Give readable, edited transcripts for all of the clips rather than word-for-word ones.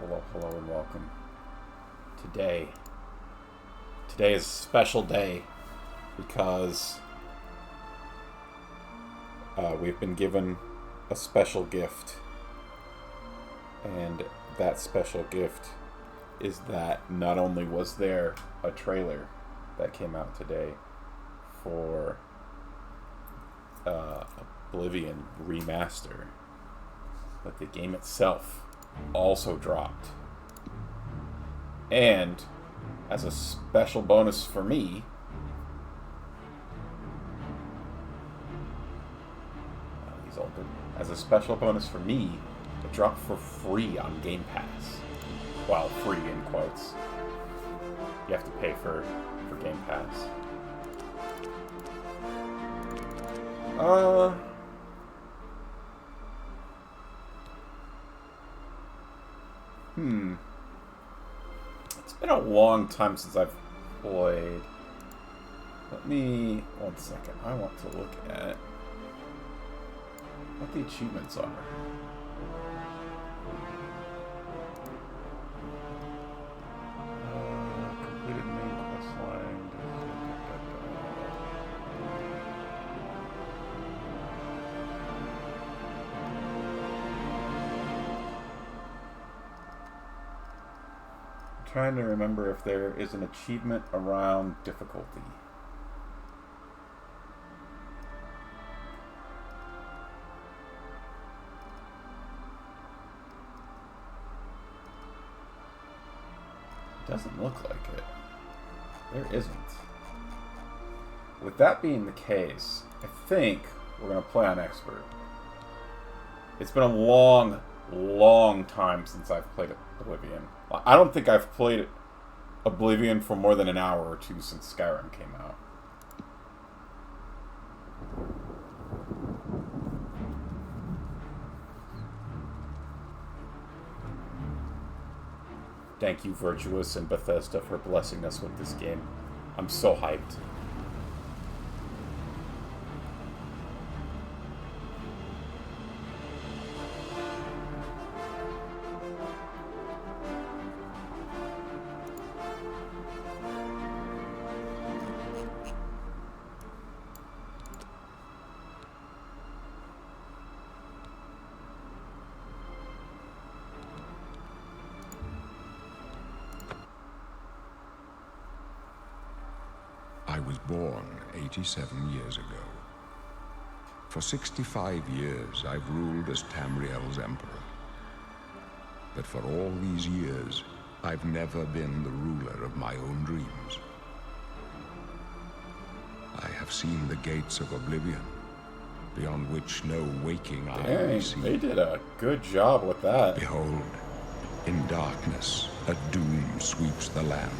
Hello, hello, and welcome. Today is a special day because we've been given a special gift, and that special gift is that not only was there a trailer that came out today for Oblivion Remaster, but the game itself also dropped. And as a special bonus for me, he's all good. As a special bonus for me, it dropped for free on Game Pass. Well, free in quotes. You have to pay for Game Pass. It's been a long time since I've played. Let me... one second. I want to look at what the achievements are. Completed main quest line. Trying to remember if there is an achievement around difficulty. Doesn't look like it. There isn't. With that being the case, I think we're going to play on Expert. It's been a long time since I've played Oblivion. I don't think I've played Oblivion for more than an hour or two since Skyrim came out. Thank you, Virtuous and Bethesda, for blessing us with this game. I'm so hyped. I was born 87 years ago. For 65 years, I've ruled as Tamriel's emperor. But for all these years, I've never been the ruler of my own dreams. I have seen the gates of Oblivion, beyond which no waking eye may see. They did a good job with that. Behold, in darkness, a doom sweeps the land.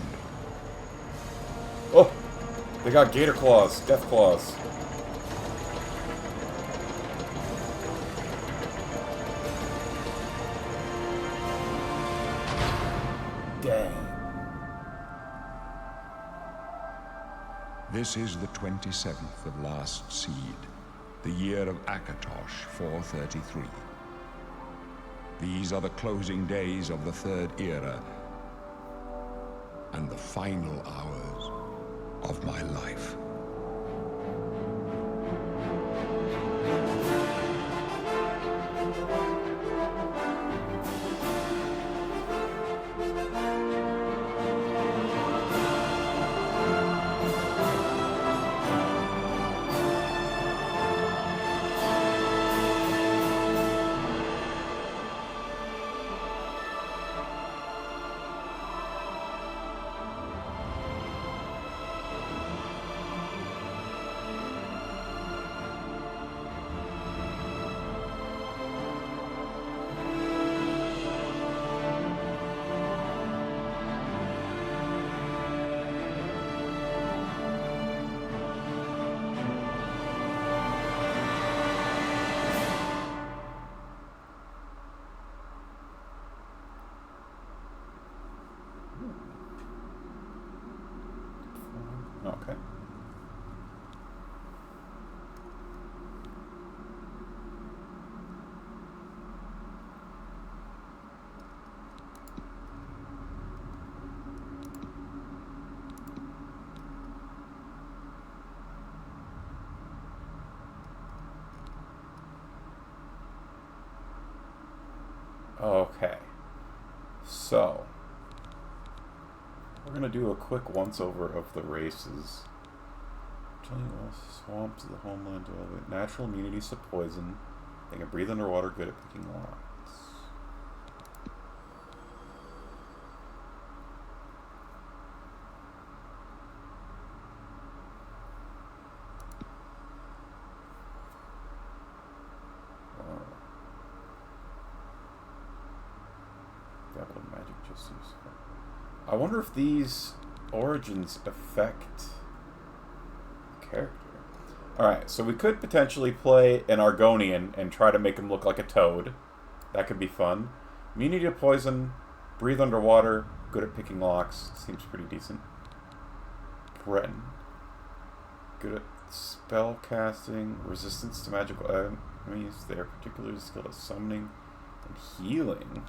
Oh! They got gator claws, death claws. Dang. This is the 27th of last seed, the year of Akatosh 433. These are the closing days of the Third Era and the final hours of my life. Okay. Okay. So, we're going to do a quick once-over of the races. Swamps, the homeland, natural immunities to poison. They can breathe underwater, good at picking locks. Devil magic just useful. I wonder if these origins affect character. Alright, so we could potentially play an Argonian and try to make him look like a toad. That could be fun. Immunity to poison, breathe underwater, good at picking locks. Seems pretty decent. Breton. Good at spell casting, resistance to magical enemies. They are particularly skilled at summoning and healing.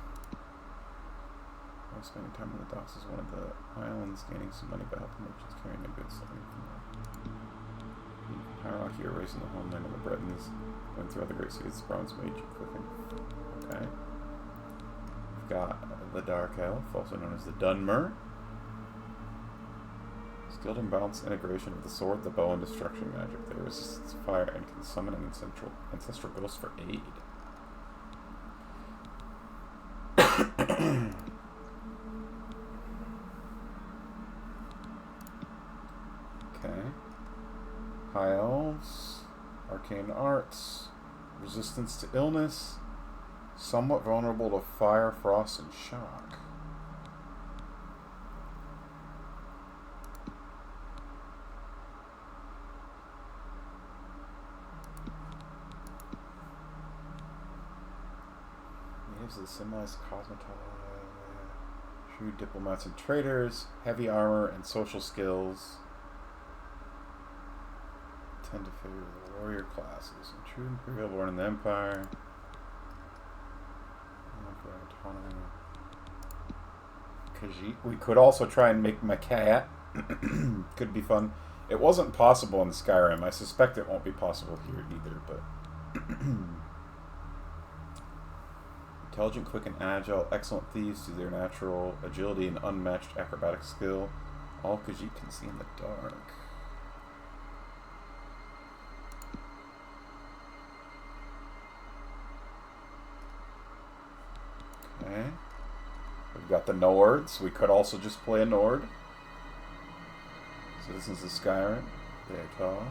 While spending time on the docks is one of the islands, gaining some money by helping merchants carrying their goods. Hierarchy erasing the homeland of the Bretons, going through other great cities, bronze mage equipping. Okay. We've got the Dark Elf, also known as the Dunmer. Skilled and balanced integration of the sword, the bow, and destruction magic. They resist fire and can summon an ancestral ghost for aid. Okay. High elves, arcane arts, resistance to illness, somewhat vulnerable to fire, frost, and shock. Natives of the civilized shrewd diplomats and traders, heavy armor and social skills. Tend to favor the warrior classes. A true imperial born in the empire. Khajiit. We could also try and make Makat. Could be fun. It wasn't possible in Skyrim. I suspect it won't be possible here either, but intelligent, quick, and agile, excellent thieves due to their natural agility and unmatched acrobatic skill. All Khajiit can see in the dark. Okay. We've got the Nords. We could also just play a Nord. Citizens of Skyrim. They're tall.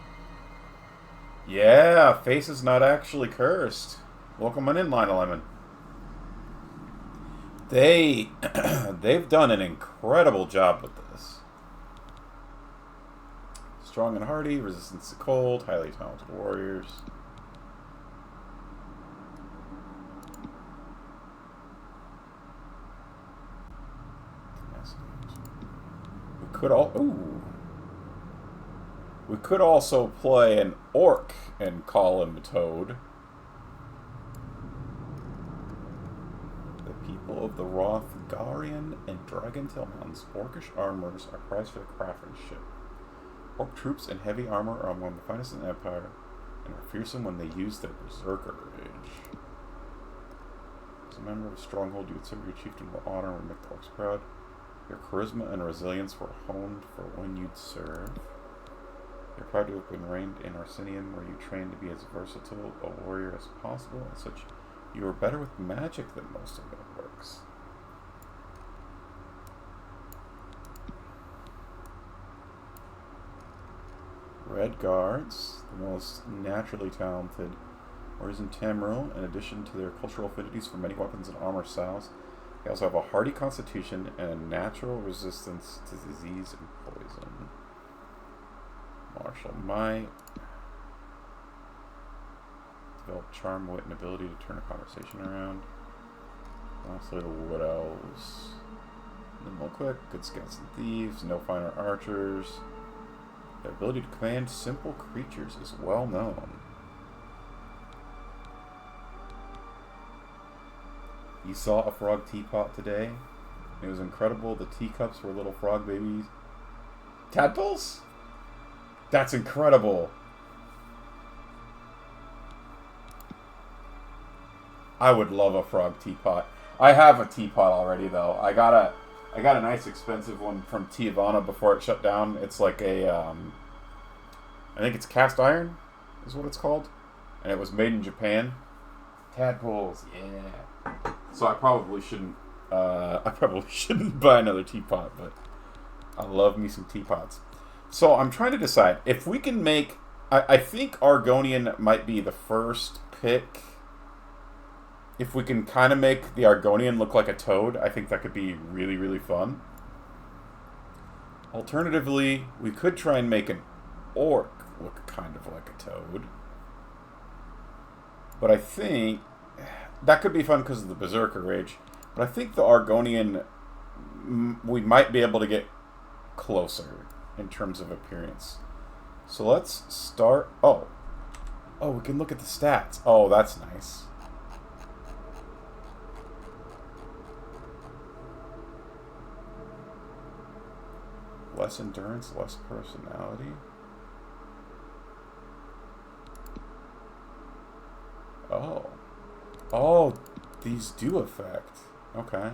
Yeah, face is not actually cursed. Welcome on in, Lionel Lemon. They've done an incredible job with this. Strong and hardy, resistance to cold, highly talented warriors. We could also play an orc and call him Toad. The people of the Rothgarian and Dragontail Mountains, orcish armors are prized for the craftsmanship. Orc troops in heavy armor are among the finest in the Empire, and are fearsome when they use their berserker rage. As a member of a stronghold, you would serve your chieftain with honor and make the orcs proud. Your charisma and resilience were honed for when you'd serve. You're proud to have been reigned in Arsinium, where you trained to be as versatile a warrior as possible. As such, you are better with magic than most of your orcs. Red Guards, the most naturally talented warriors in Tamriel, in addition to their cultural affinities for many weapons and armor styles. They also have a hardy constitution and a natural resistance to disease and poison. Martial might. Develop charm, wit, and ability to turn a conversation around. Lastly, the Wood Elves. Nimble and quick, good scouts and thieves, no finer archers. Their ability to command simple creatures is well known. You saw a frog teapot today. It was incredible. The teacups were little frog babies. Tadpoles? That's incredible. I would love a frog teapot. I have a teapot already, though. I got a nice expensive one from Tijuana before it shut down. It's like a, I think it's cast iron, is what it's called, and it was made in Japan. Tadpoles, yeah. So I probably shouldn't buy another teapot, but I love me some teapots. So I'm trying to decide if we can make. I think Argonian might be the first pick. If we can kind of make the Argonian look like a toad, I think that could be really, really fun. Alternatively, we could try and make an orc look kind of like a toad. But I think that could be fun because of the Berserker Rage. But I think the Argonian, we might be able to get closer in terms of appearance. So let's start. Oh, we can look at the stats. Oh, that's nice. Less endurance, less personality. Oh, these do affect. Okay.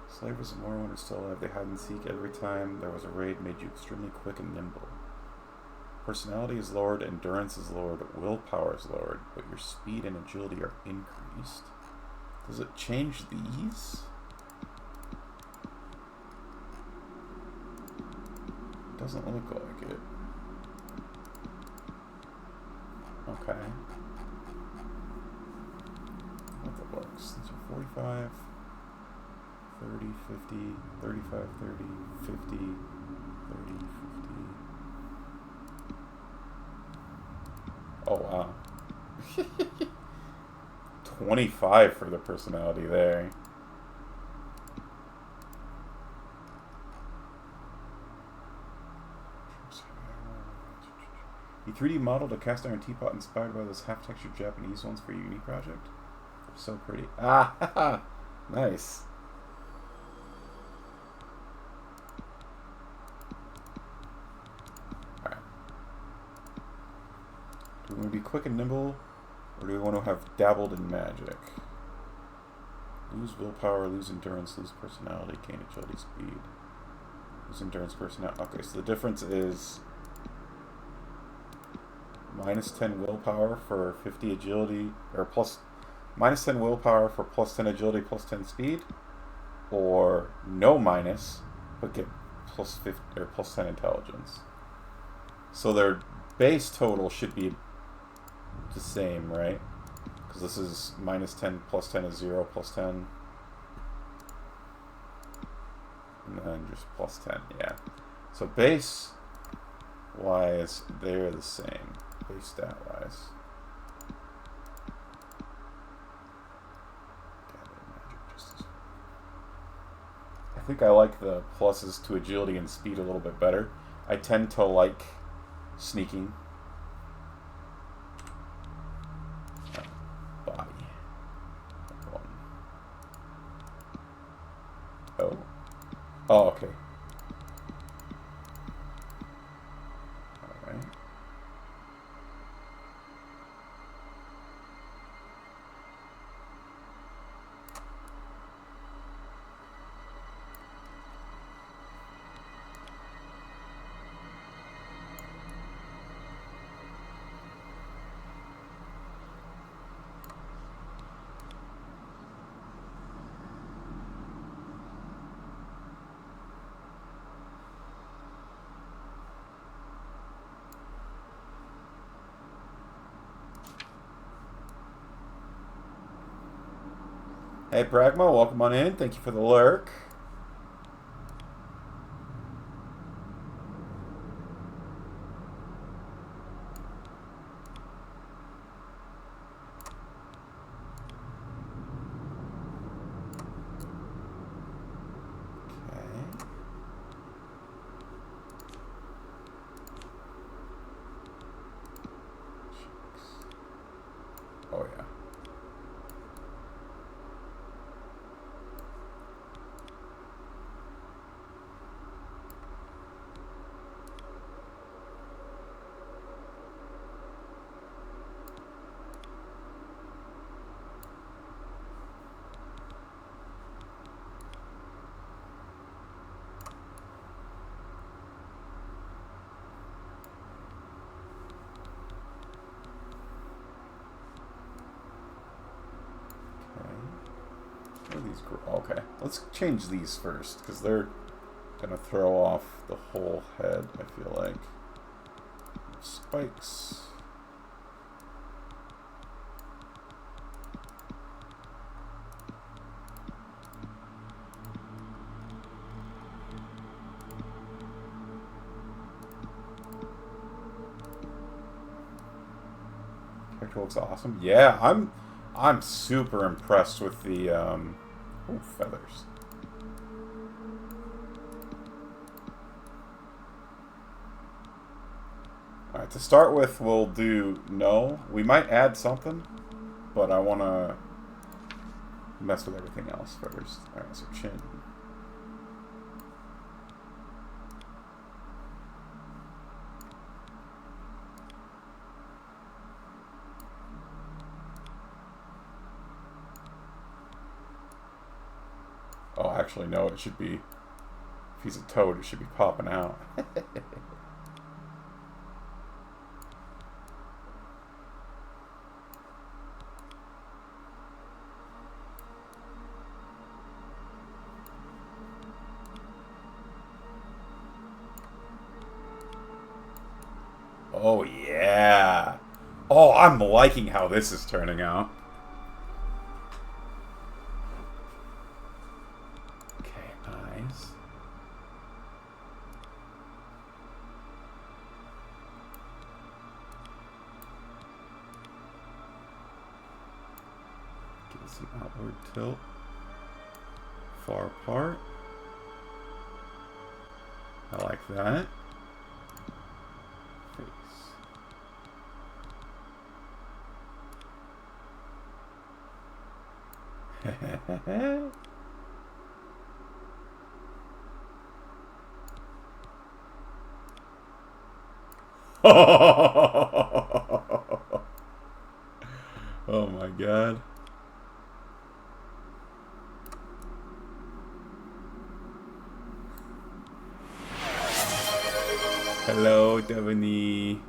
Slavers and Morrowind are still alive. They hide and seek every time there was a raid, made you extremely quick and nimble. Personality is lowered, endurance is lowered, willpower is lowered, but your speed and agility are increased. Does it change these? Doesn't look like it. Okay. What that works. These are 45, 30, 50, 35, 30, 50, 30, 50. Oh, wow. 25 for the personality there. You 3D modeled a cast iron teapot inspired by those half-textured Japanese ones for your uni project? They're so pretty. Ah, nice. Alright. Do we want to be quick and nimble, or do we want to have dabbled in magic? Lose willpower, lose endurance, lose personality, gain agility, speed. Lose endurance, personality. Okay, so the difference is minus 10 willpower for 50 agility, or minus 10 willpower for plus 10 agility, plus 10 speed, or no minus, but get plus 50 or plus 10 intelligence. So their base total should be the same, right? Because this is minus 10 plus 10 is 0 plus 10. And then just plus 10, yeah. So base wise, they're the same. Base stat wise. I think I like the pluses to agility and speed a little bit better. I tend to like sneaking. Body. Oh. Oh, okay. Alright. Hey Pragma, welcome on in. Thank you for the lurk. Okay. Oh yeah. these... Okay, let's change these first, because they're going to throw off the whole head, I feel like. Spikes. Character looks awesome. Yeah, I'm super impressed with the ooh, feathers. Alright, to start with, we'll do no. We might add something, but I want to mess with everything else first. Alright, so chin. Oh, actually, no, it should be... If he's a toad, it should be popping out. Oh, yeah. Oh, I'm liking how this is turning out. Okay, eyes. Give it some outward tilt. Far apart. I like that. Oh my god. Hello, Devony.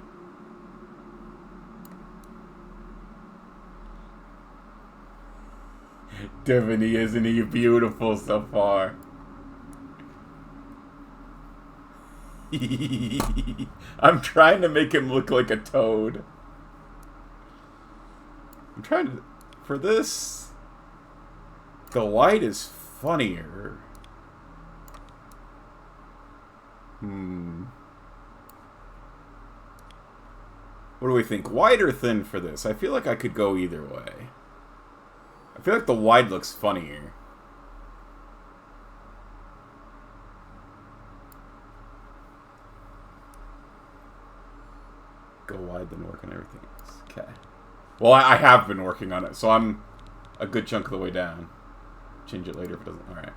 Devony, isn't he beautiful so far? I'm trying to make him look like a toad. I'm trying to... For this... The white is funnier. What do we think? Wide or thin for this? I feel like I could go either way. I feel like the wide looks funnier. Go wide, then work on everything else. Okay. Well, I have been working on it, so I'm a good chunk of the way down. Change it later if it doesn't. Alright.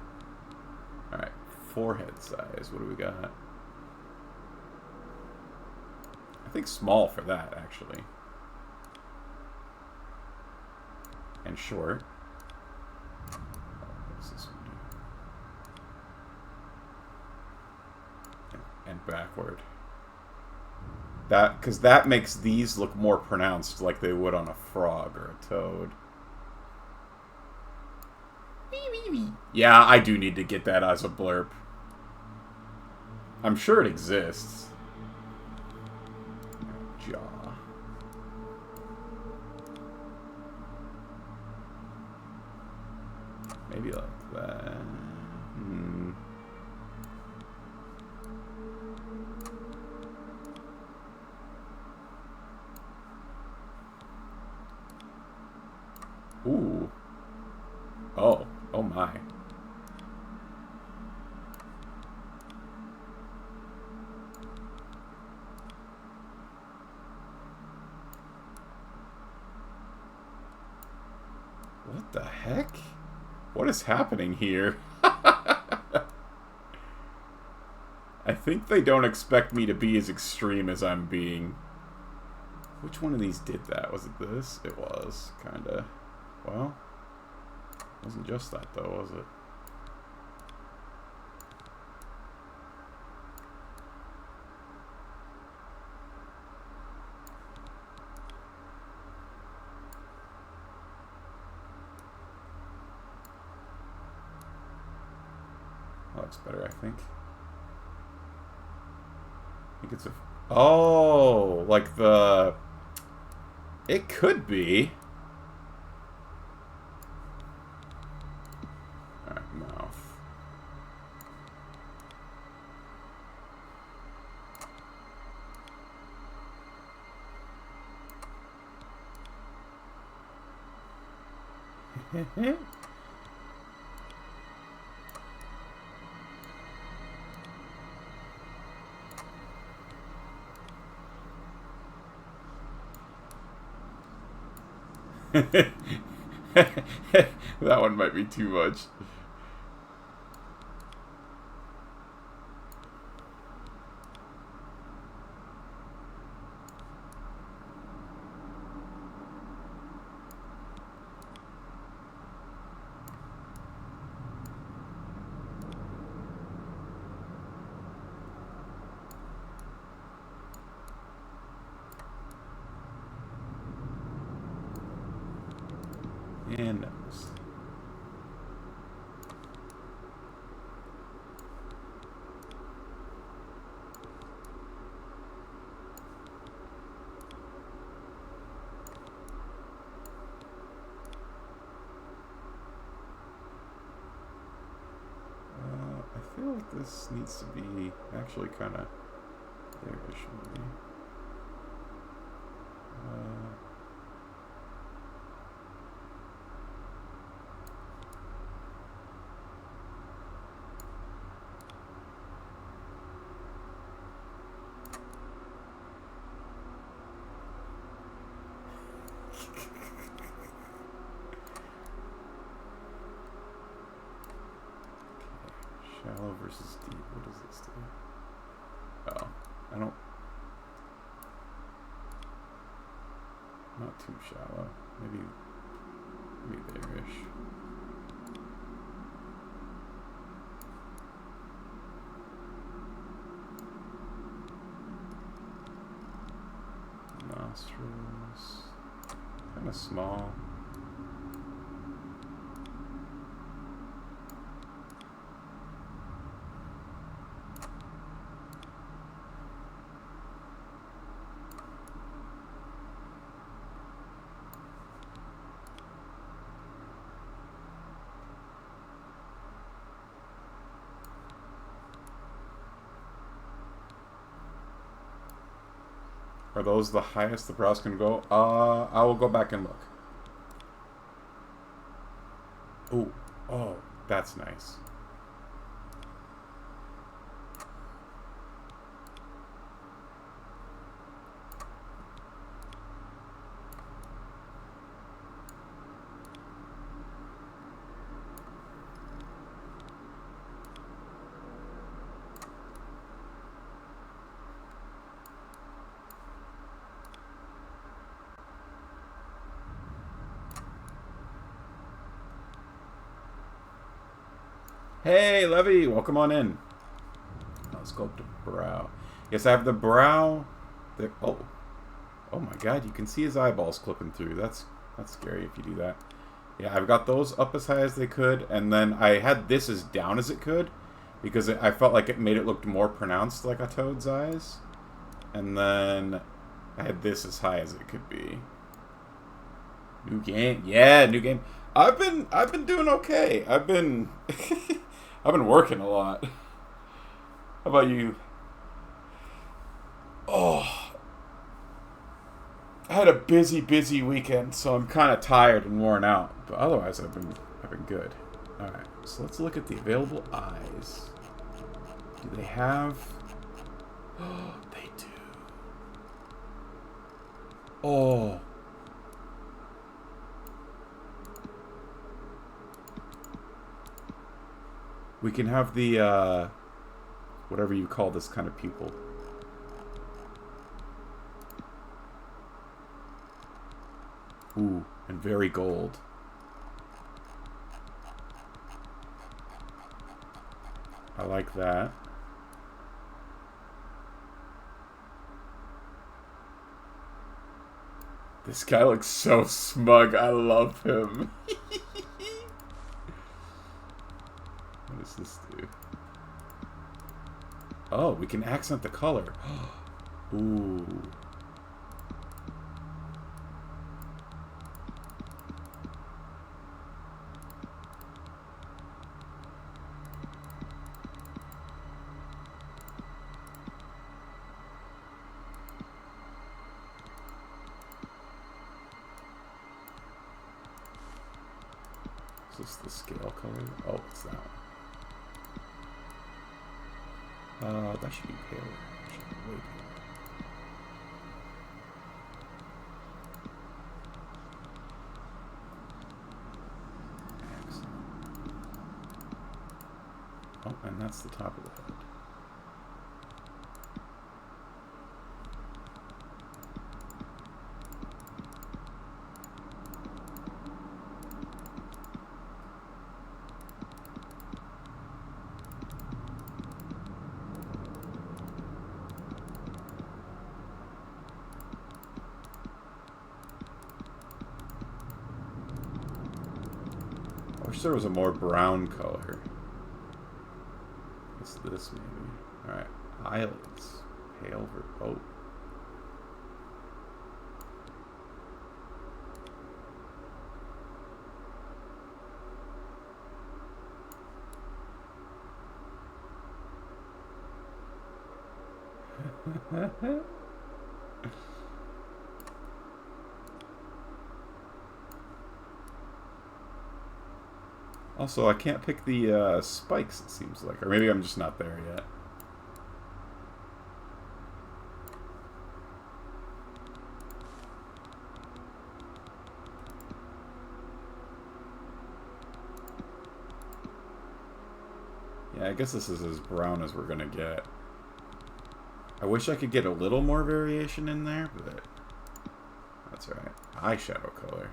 Alright. Forehead size. What do we got? I think small for that, actually. And short. What does this one do? And backward. That, because that makes these look more pronounced like they would on a frog or a toad. Yeah, I do need to get that as a blurb. I'm sure it exists. Jaw. Maybe like that. Ooh. Oh. Oh my. What the heck? What is happening here? I think they don't expect me to be as extreme as I'm being. Which one of these did that? Was it this? It was, kinda. Well, it wasn't just that though, was it? looks better, I think. I think it's a... Oh, like the... It could be. Alright, mouth. That one might be too much. And nose. I feel like this needs to be actually kind of there-ish, maybe. Shallow versus deep. What does this do? Oh, I don't... Not too shallow. Maybe there-ish. Nostrils. Kind of small. Are those the highest the brows can go? I will go back and look. Ooh, oh, that's nice. Hey, Levy, welcome on in. Let's go up to brow. Yes, I have the brow. Oh my God, you can see his eyeballs clipping through. That's scary if you do that. Yeah, I've got those up as high as they could, and then I had this as down as it could because I felt like it made it look more pronounced like a toad's eyes. And then I had this as high as it could be. New game, yeah, new game. I've been doing okay. I've been working a lot. How about you? Oh, I had a busy weekend, so I'm kind of tired and worn out. But otherwise, I've been good. All right, so let's look at the available eyes. Do they have? Oh, they do. Oh. We can have the, whatever you call this kind of pupil. Ooh, and very gold. I like that. This guy looks so smug. I love him. What does this do? Oh, we can accent the color. Ooh. Is this the scale color? Oh, it's that one. That should be paler. Should be way paler. Excellent. Oh, and that's the top of the head. I wish there was a more brown color. What's this, maybe? Alright. Eyelids. Pale oh. Also, I can't pick the spikes, it seems like. Or maybe I'm just not there yet. Yeah, I guess this is as brown as we're gonna get. I wish I could get a little more variation in there, but that's alright. Eyeshadow color.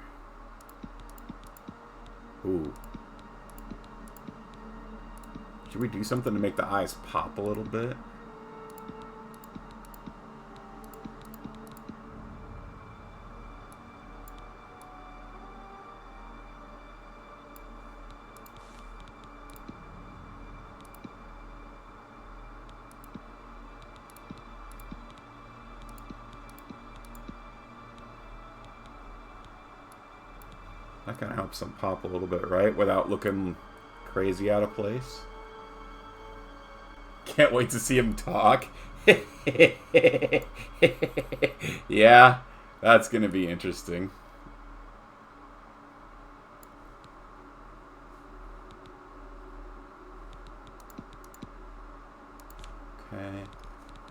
Ooh. Should we do something to make the eyes pop a little bit? That kind of helps them pop a little bit, right? Without looking crazy out of place. Can't wait to see him talk. Yeah, that's going to be interesting. Okay.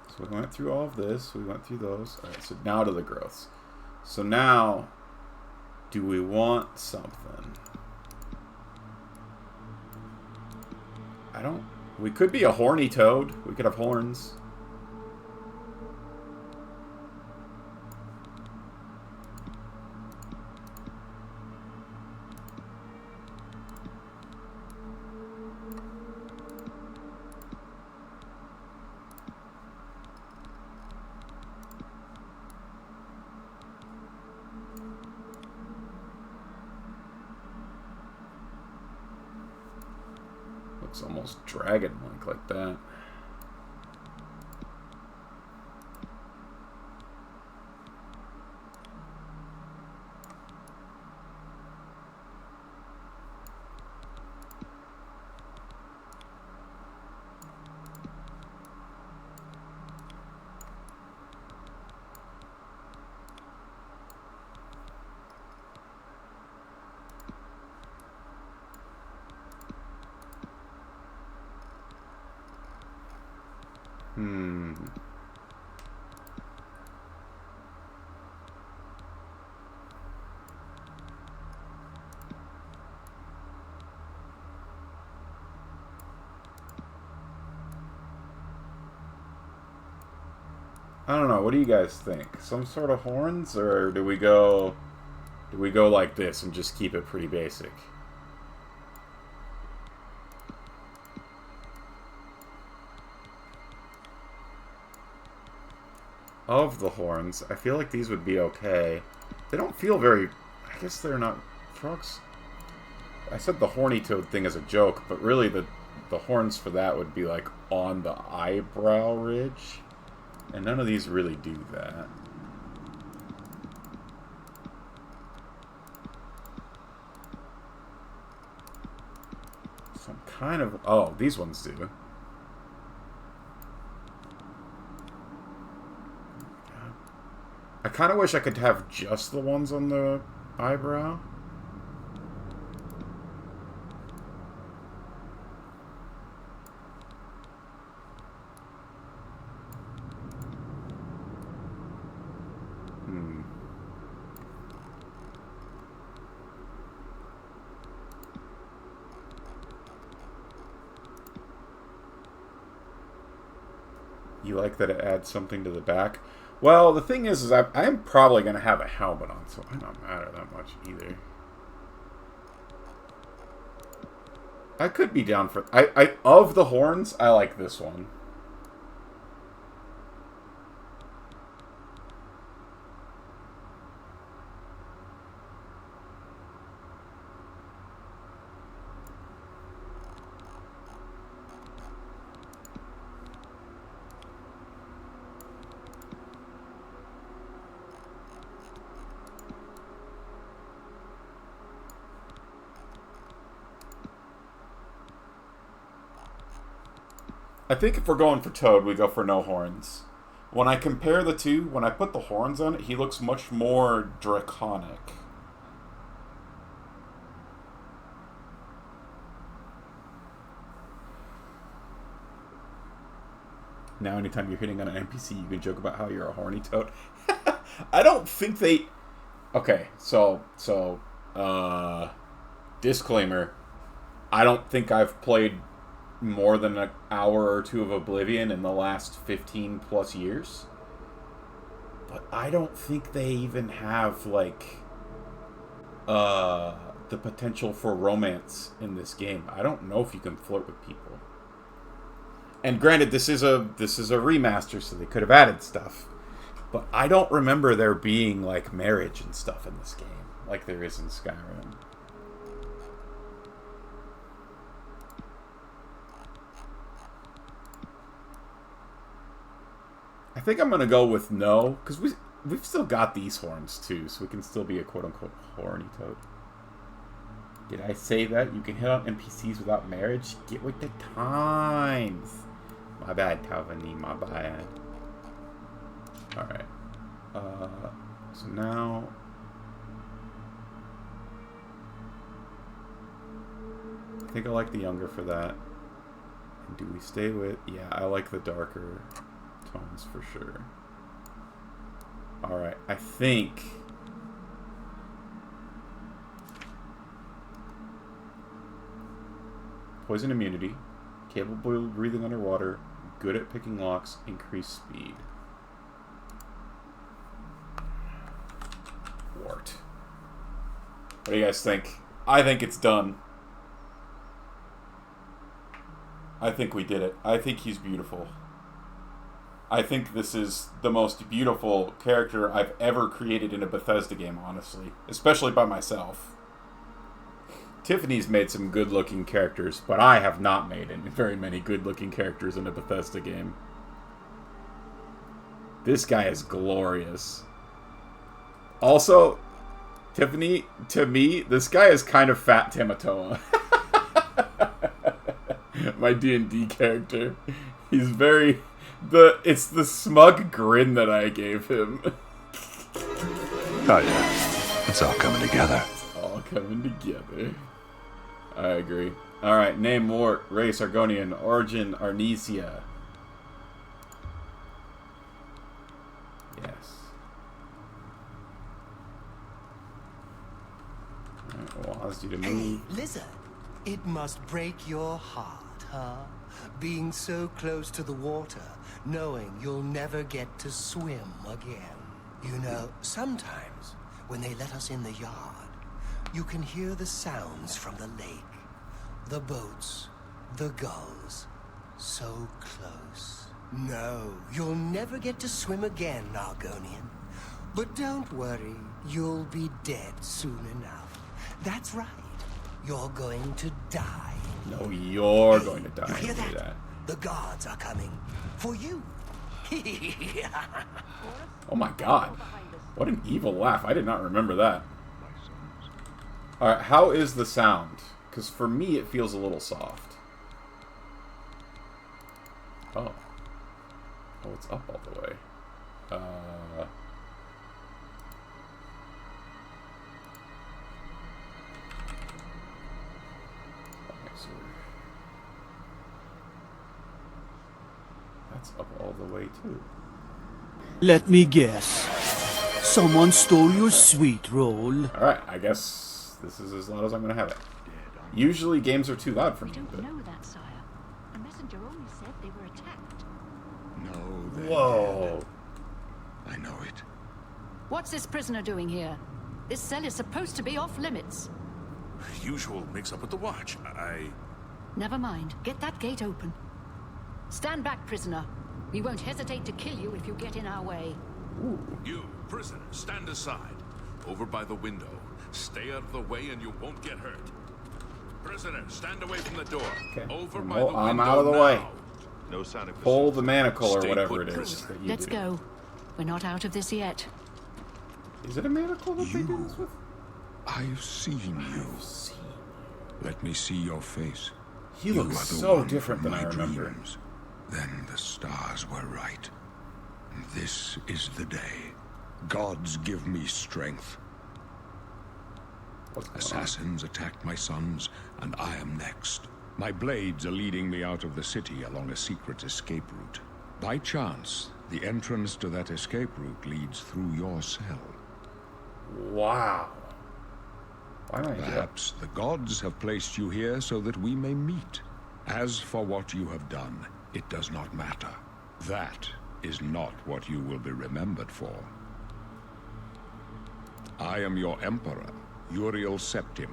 So we went through all of this. We went through those. All right, so now to the growths. So now, do we want something? I don't... We could be a horny toad. We could have horns. Looks almost dragon-like that. I don't know. What do you guys think? Some sort of horns, or do we go like this and just keep it pretty basic? Of the horns, I feel like these would be okay. They don't feel very... I guess they're not... Frogs... I said the horny toad thing as a joke, but really the horns for that would be like on the eyebrow ridge. And none of these really do that. So I'm kind of... Oh, these ones do. I kind of wish I could have just the ones on the eyebrow. You like that it adds something to the back? Well, the thing is I'm probably going to have a helmet on, so it might not matter that much either. I could be down for... of the horns, I like this one. I think if we're going for Toad, we go for no horns. When I compare the two, when I put the horns on it, he looks much more draconic. Now anytime you're hitting on an NPC, you can joke about how you're a horny toad. I don't think they... Okay, so, disclaimer. I don't think I've played more than an hour or two of Oblivion in the last 15 plus years. But I don't think they even have, like, the potential for romance in this game. I don't know if you can flirt with people. And granted, this is a remaster, so they could have added stuff. But I don't remember there being, like, marriage and stuff in this game, like there is in Skyrim. I think I'm going to go with no, because we've still got these horns, too, so we can still be a quote-unquote horny toad. Did I say that? You can hit on NPCs without marriage? Get with the times. My bad, Calvini, my bad. Alright. So now... I think I like the younger for that. And do we stay with... Yeah, I like the darker tones for sure. Alright, I think... Poison immunity, capable of breathing underwater, good at picking locks, increased speed. Wart. What do you guys think? I think it's done. I think we did it. I think he's beautiful. I think this is the most beautiful character I've ever created in a Bethesda game, honestly. Especially by myself. Tiffany's made some good-looking characters, but I have not made very many good-looking characters in a Bethesda game. This guy is glorious. Also, Tiffany, to me, this guy is kind of Fat Tamatoa. My D&D character. He's very... It's the smug grin that I gave him. Oh yeah, it's all coming together. It's all coming together. I agree. Alright, name, wart, race, Argonian, origin, Arnesia. Yes. Alright, well, I'll ask you to move. Hey, lizard, it must break your heart, huh? Being so close to the water, knowing you'll never get to swim again. You know, sometimes, when they let us in the yard, you can hear the sounds from the lake. The boats, the gulls, so close. No, you'll never get to swim again, Argonian. But don't worry, you'll be dead soon enough. That's right, you're going to die No, you're going to die. You hear and do that? The guards are coming for you. Oh my god. What an evil laugh. I did not remember that. Alright, how is the sound? Because for me it feels a little soft. Oh. Oh, it's up all the way. That's up all the way too. Let me guess. Someone stole your sweet roll. Alright, I guess this is as loud as I'm going to have it. Usually games are too loud for me, We but... don't know that, sire. The messenger only said they were attacked. No, they Whoa. I know it. What's this prisoner doing here? This cell is supposed to be off limits. Usual mix-up with the watch. Never mind. Get that gate open. Stand back, prisoner. We won't hesitate to kill you if you get in our way. You, prisoner, stand aside. Over by the window. Stay out of the way and you won't get hurt. Prisoner, stand away from the door. Okay. Over by No, the window. I'm out of the way. now. No sign of Pull the manacle or Stay whatever put, it is prisoner. that you Let's do. go. We're not out of this yet. Is it a manacle that they do this with? I've seen you. Let me see your face. He You looks are the so one different from than I my remember. dreams. Then the stars were right. This is the day. Gods give me strength. What's going on? Assassins attacked my sons, and I am next. My blades are leading me out of the city along a secret escape route. By chance, the entrance to that escape route leads through your cell. Wow. Why am I here? Perhaps the gods have placed you here so that we may meet. As for what you have done, it does not matter. That is not what you will be remembered for. I am your emperor, Cyrodiil Septim.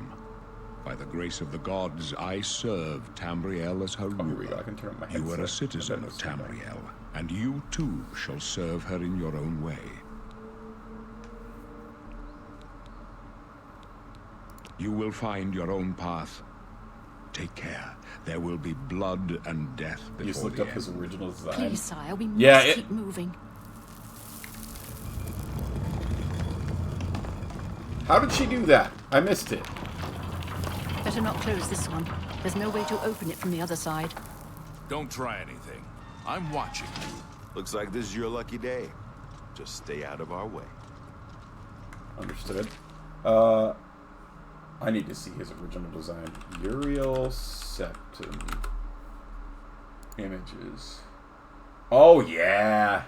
By the grace of the gods, I serve Tamriel as her Oh, here we go. I ruler. can turn up my You are a headset. citizen I of bet that's Tamriel, and you too shall serve her in your own way. You will find your own path. Take care. There will be blood and death You just before looked the up his end. original design. Please, sire, we must Yeah, keep moving. How did she do that? I missed it. Better not close this one. There's no way to open it from the other side. Don't try anything. I'm watching you. Looks like this is your lucky day. Just stay out of our way. Understood. I need to see his original design. Cyrodiil Septim. Images. Oh, yeah.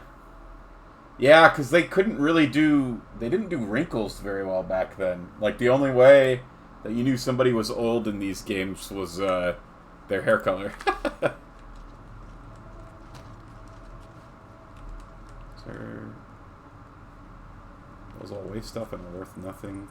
Yeah, because they couldn't really do... They didn't do wrinkles very well back then. Like, the only way that you knew somebody was old in these games was their hair color. Sir... Those all waste stuff and are worth nothing.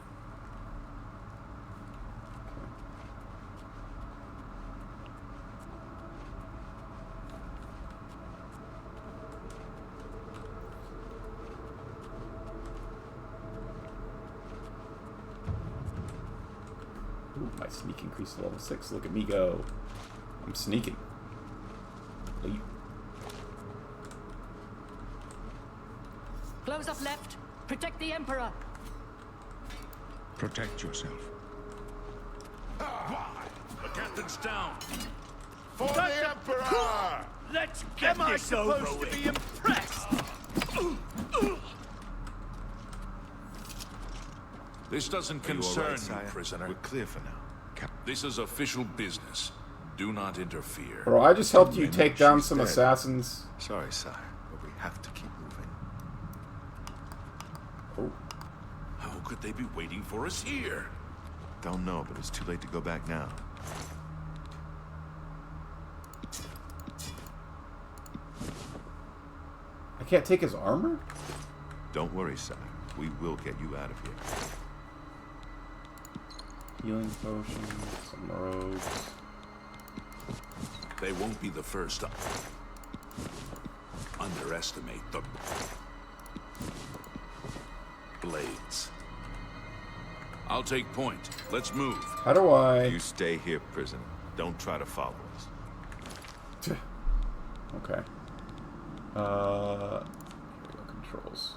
Ooh, my sneak increased to level 6. Look at me go. I'm sneaking. Leap. Close up left. Protect the Emperor. Protect yourself. The captain's down. For the Emperor! Let's get this over with. to be impressed? This doesn't Are you all concern right, you, sire? prisoner. We're clear for now. This is official business. Do not interfere. Bro, I just helped you Minute, take down she's some dead. assassins. Sorry, sire, but we have to keep moving. Oh, How could they be waiting for us here? Don't know, but it's too late to go back now. I can't take his armor? Don't worry, sire. We will get you out of here. Healing potions, some robes. They won't be the first to underestimate the blades. I'll take point. Let's move. How do I... You stay here, prisoner. Don't try to follow us. Okay. Here we go, controls.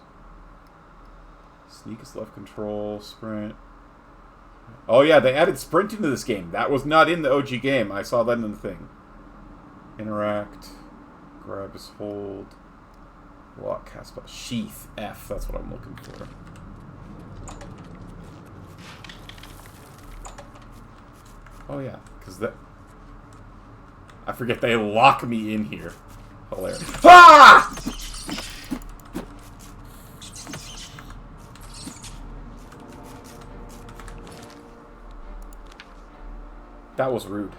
Sneak is left control, sprint. Oh yeah, they added sprint into this game. That was not in the OG game. I saw that in the thing. Interact. Grab is hold. Lock, cast spell. Sheath. F. That's what I'm looking for. Oh yeah, because that... I forget they lock me in here. Hilarious. Ah! That was rude.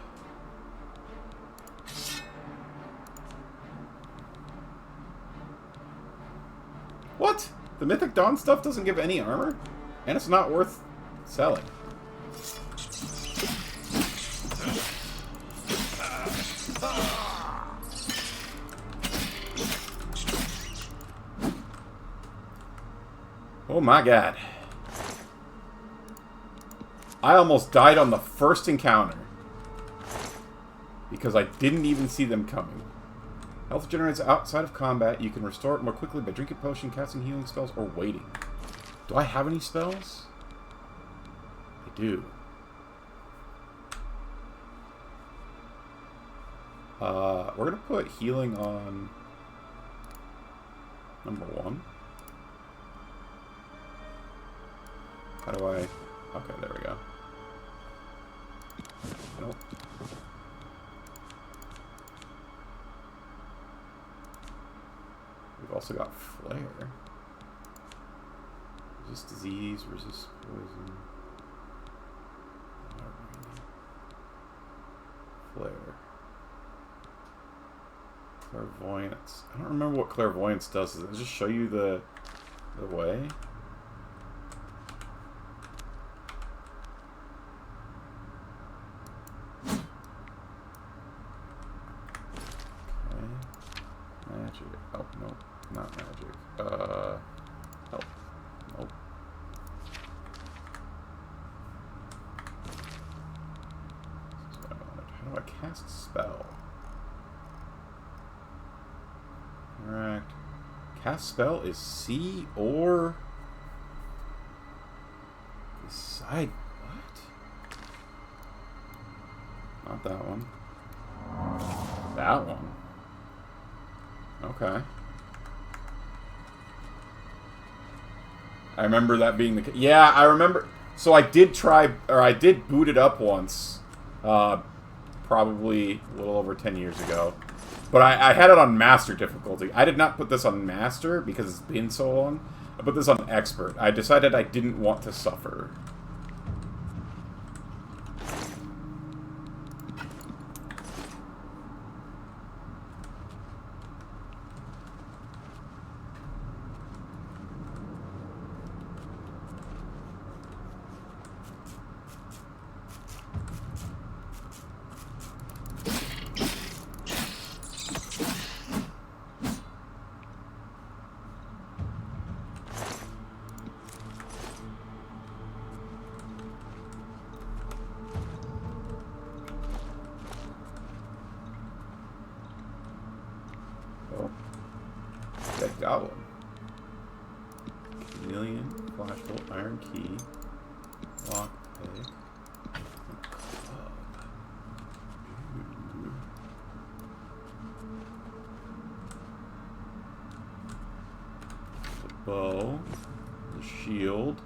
What? The Mythic Dawn stuff doesn't give any armor? And it's not worth selling. Oh my god. I almost died on the first encounter. Because I didn't even see them coming. Health generates outside of combat. You can restore it more quickly by drinking potion, casting healing spells, or waiting. Do I have any spells? I do. We're going to put healing on number 1. How do I... Okay, there we go. Nope. We've also got Flare. Resist disease, resist poison. Flare. Clairvoyance. I don't remember what Clairvoyance does. Does it just show you the way? Magic. Oh, nope. Not magic. Nope. Nope. This is what I wanted. How do I cast spell? Interact. Cast spell is C or... Decide what? Not that one. That one. Okay. I remember that being the... Yeah, I remember... So I did try... Or I did boot it up once. Probably a little over 10 years ago. But I had it on Master difficulty. I did not put this on Master because it's been so long. I put this on Expert. I decided I didn't want to suffer. Dead Goblin. Chameleon, Flashbolt, Iron Key, Lockpick, Club. The bow, the shield,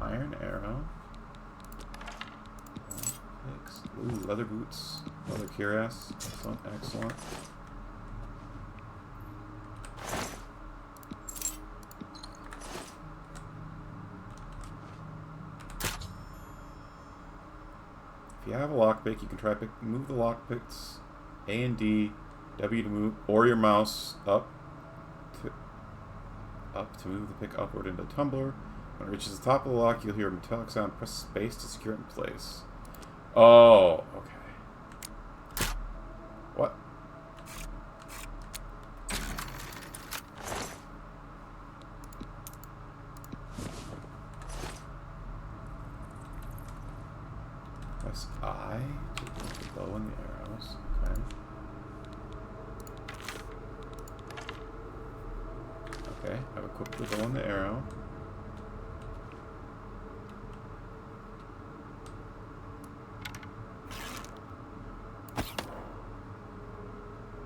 Iron Arrow, Picks. Ooh, leather boots, leather cuirass, excellent, excellent. If you have a lockpick, you can try to move the lockpicks A and D, W to move, or your mouse up to move the pick upward into the tumbler. When it reaches the top of the lock, you'll hear a metallic sound. Press space to secure it in place. Oh, okay. What? Press I to put the bow and the arrows. Okay. Okay, I've equipped the bow and the arrow.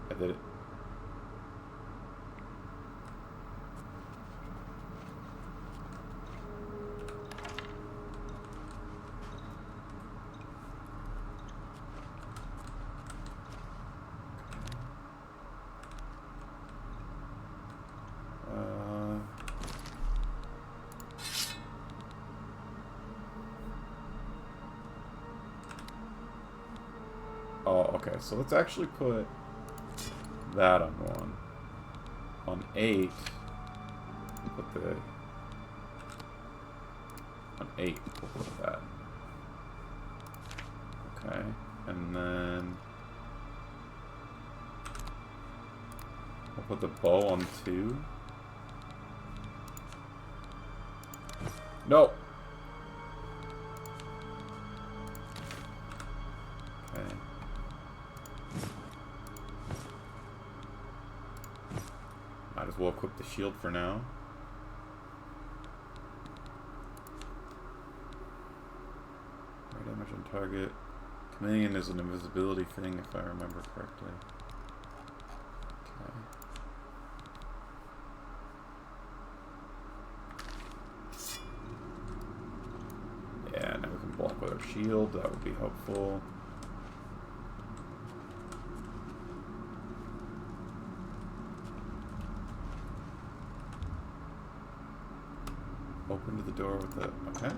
I did it. Oh, okay, so let's actually put that on 1. On 8, put the... On 8, we'll put that. Okay, and then... We'll put the bow on 2. No! Okay. Might as well equip the shield for now. Right damage on target. Chameleon is an invisibility thing, if I remember correctly. Okay. Yeah, now we can block with our shield. That would be helpful. Open to the door with the... Okay.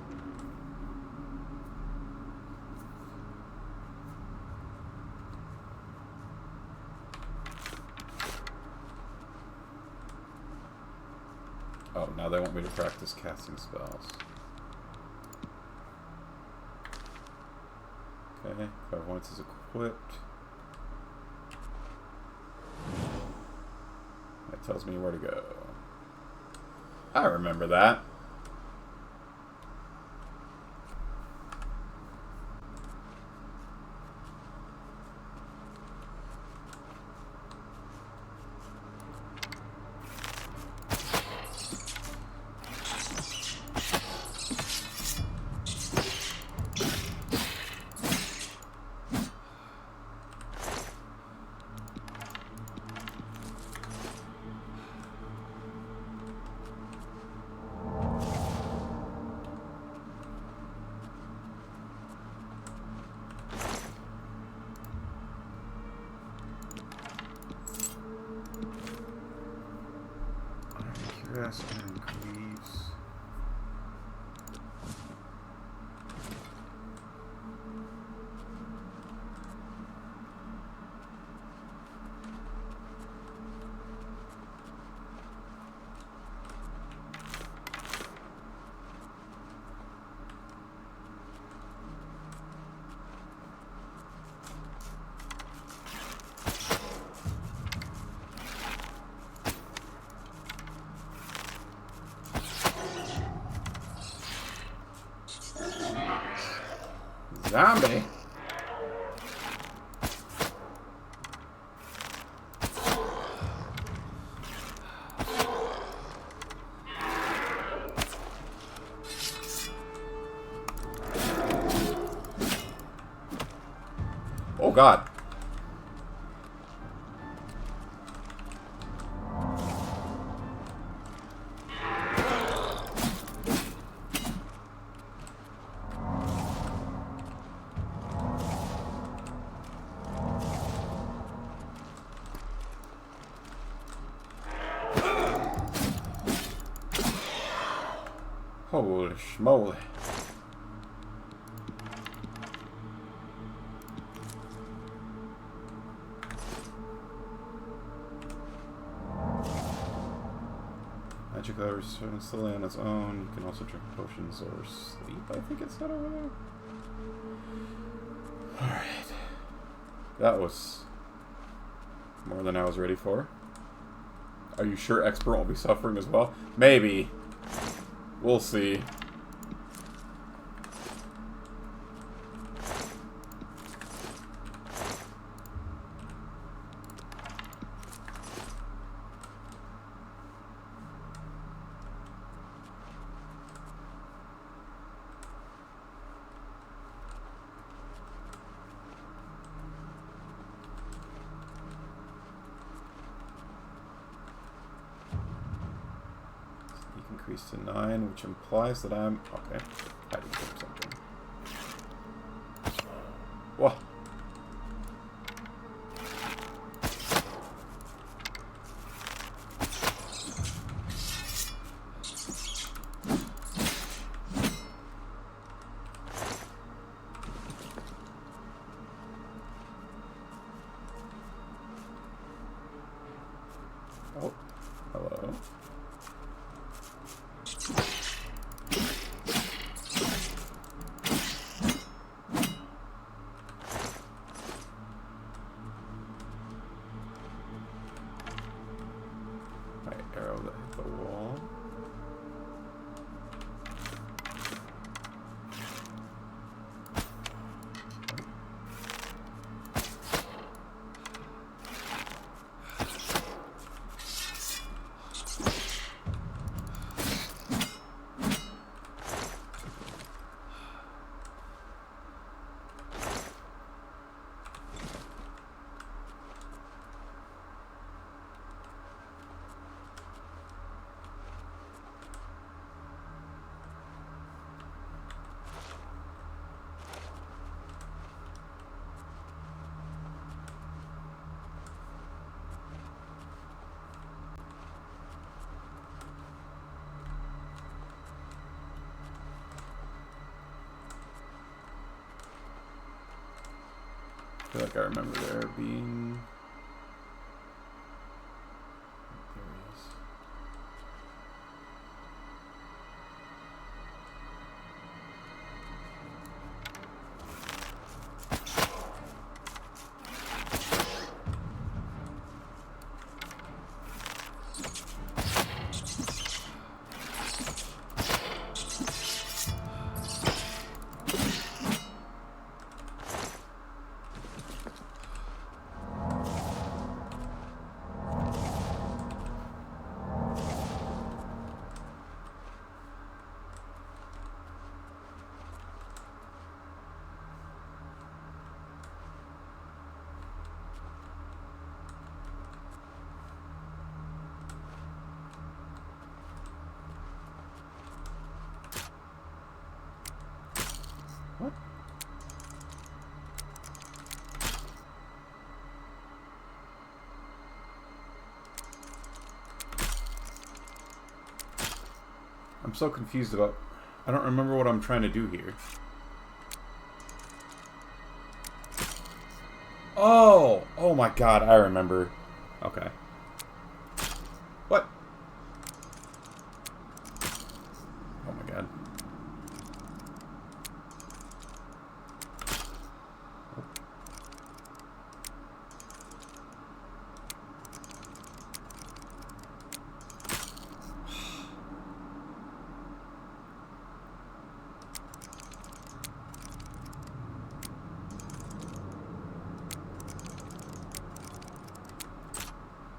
Oh, now they want me to practice casting spells. Okay, clairvoyance is equipped. That tells me where to go. I remember that. And Greaves. Zombie. Oh God. Holy schmoly. Magic that returns slowly on its own. You can also drink potions or sleep, I think it said over there. Alright. That was more than I was ready for. Are you sure Expert won't be suffering as well? Maybe. We'll see. increased to 9, which implies that I'm... Okay. Hiding from something. Whoa. Oh, hello. My arrow that hit the wall. I feel like I remember there being... There he is. What? I'm so confused about... I don't remember what I'm trying to do here. Oh! Oh my god, I remember. Okay. What? Oh my god.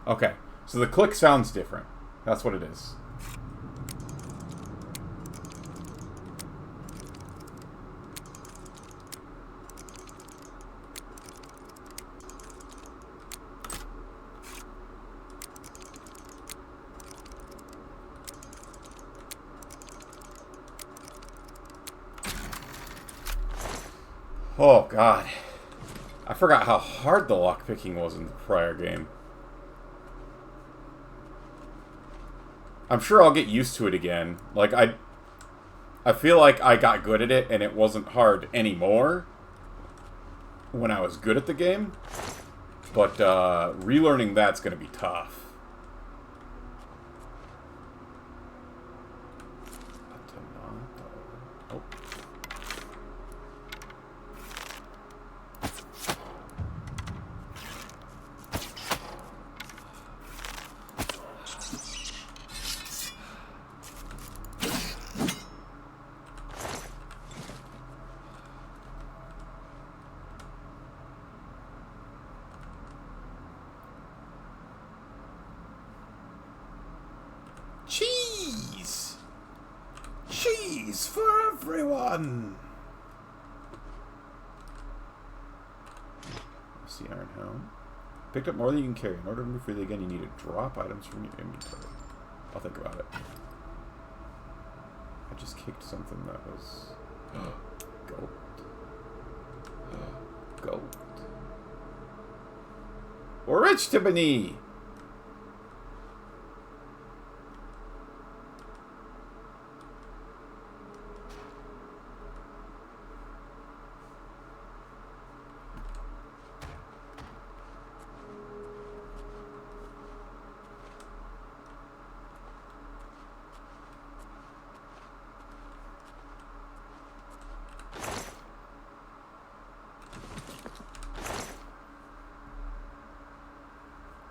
Okay, so the click sounds different. That's what it is. Oh, God. I forgot how hard the lockpicking was in the prior game. I'm sure I'll get used to it again. Like, I feel like I got good at it and it wasn't hard anymore when I was good at the game. But relearning that's going to be tough. Oh. Cheese! Cheese for everyone! That's the Iron Helm. Picked up more than you can carry. In order to move freely again, you need to drop items from your inventory. I'll think about it. just kicked something that was gold. Gold. We're rich, Tiffany!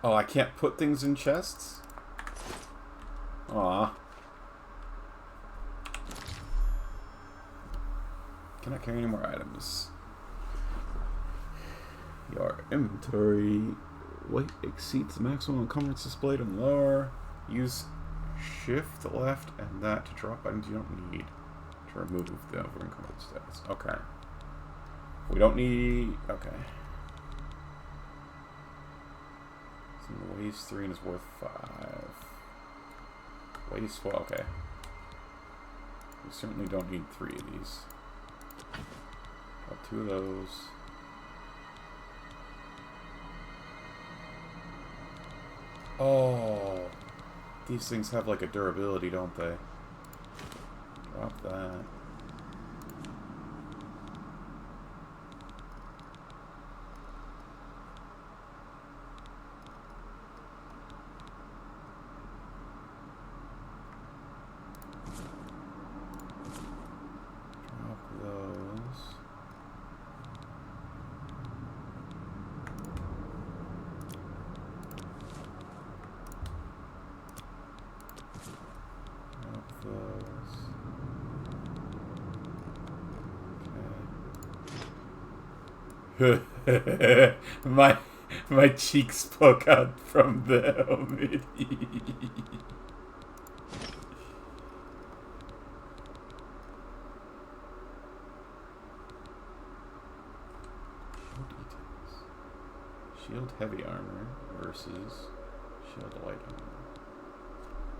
Oh, I can't put things in chests? Aw. Can I carry any more items? Your inventory weight exceeds the maximum encumbrance displayed on the lower. Use shift left and that to drop items you don't need to remove the over encumbered status. Okay. We don't need... Okay. Weighs 3 and is worth 5. Weighs 12, okay. We certainly don't need 3 of these. Got 2 of those. Oh, these things have like a durability, don't they? Drop that. my cheeks poke out from the helmet. Shield heavy armor versus shield light armor.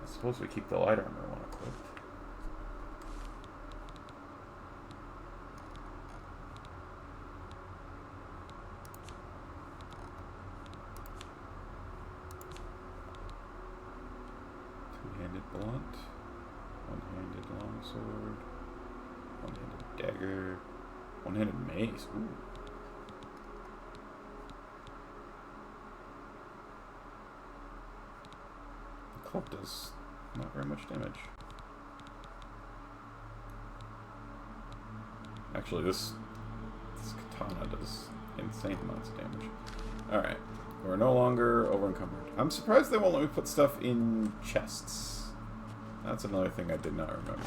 I suppose we keep the light armor one equipped. Two-handed blunt, one-handed longsword, one-handed dagger, one-handed mace. Ooh. Club does not very much damage. Actually, this katana does insane amounts of damage. Alright, we're no longer over encumbered. I'm surprised they won't let me put stuff in chests. That's another thing I did not remember.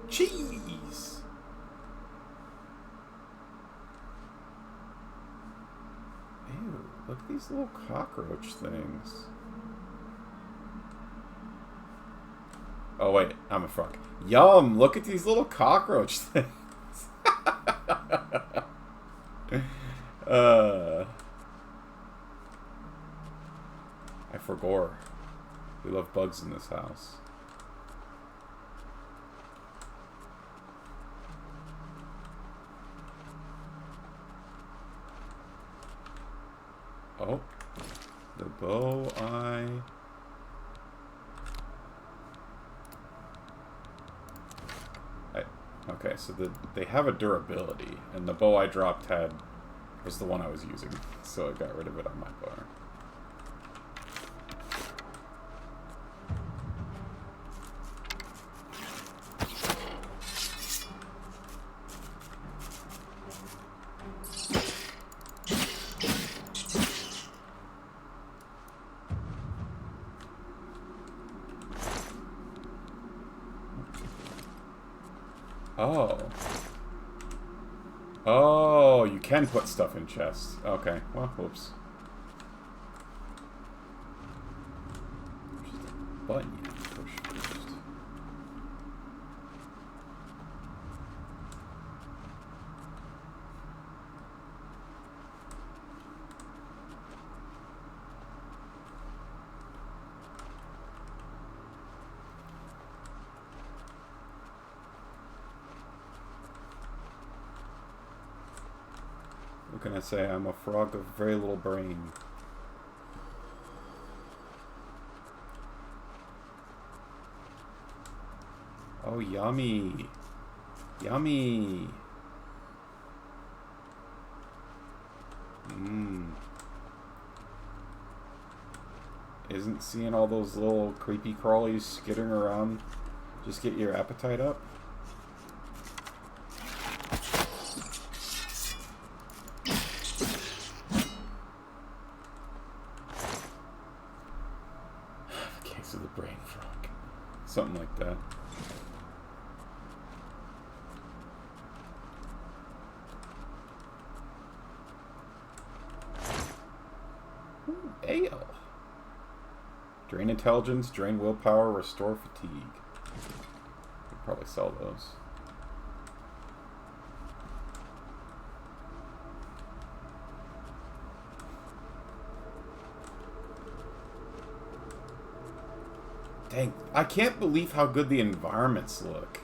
Cheese! Ew, look at these little cockroach things. Oh wait, I'm a frog. Yum! Look at these little cockroach things. I forgot. We love bugs in this house. Oh, the bow okay, so they have a durability, and the bow I dropped was the one I was using, so I got rid of it on my bar. Oh. Oh, you can put stuff in chests. Okay, well, whoops. Just a button you can push first. What can I say? I'm a frog of very little brain. Oh, yummy. Yummy. Mmm. Isn't seeing all those little creepy crawlies skittering around just get your appetite up? The case of the brain frog. Something like that. Ooh, ale. Drain intelligence, drain willpower, restore fatigue. Could probably sell those. Dang, I can't believe how good the environments look.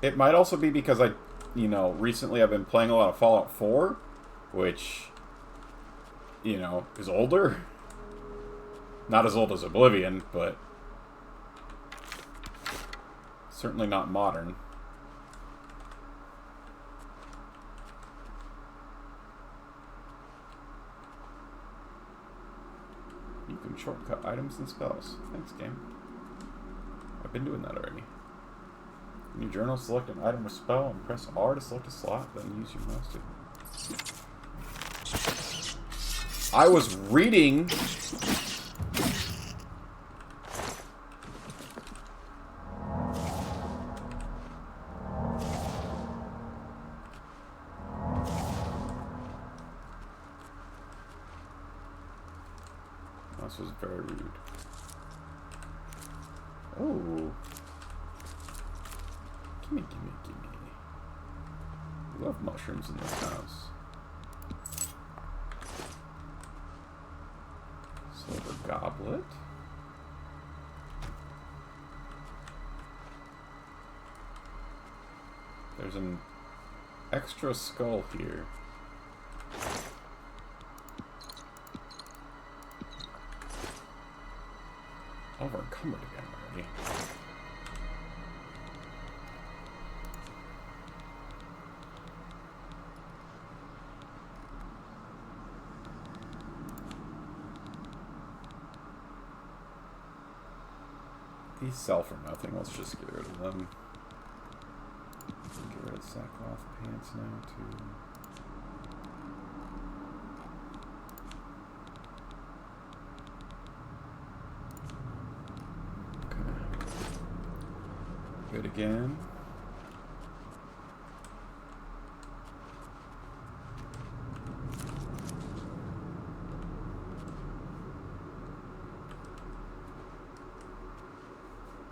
It might also be because recently I've been playing a lot of Fallout 4, which, is older. Not as old as Oblivion, but certainly not modern. You can shortcut items and spells. Thanks, game. I've been doing that already. In your journal, select an item or spell and press R to select a slot, then use your mouse to... I was reading... This was very rude. Oh. Gimme, gimme, gimme. We love mushrooms in this house. Silver goblet. There's an extra skull here. Over encumbered again already. These sell for nothing. Let's just get rid of them. Get rid of sackcloth pants now too. Good again.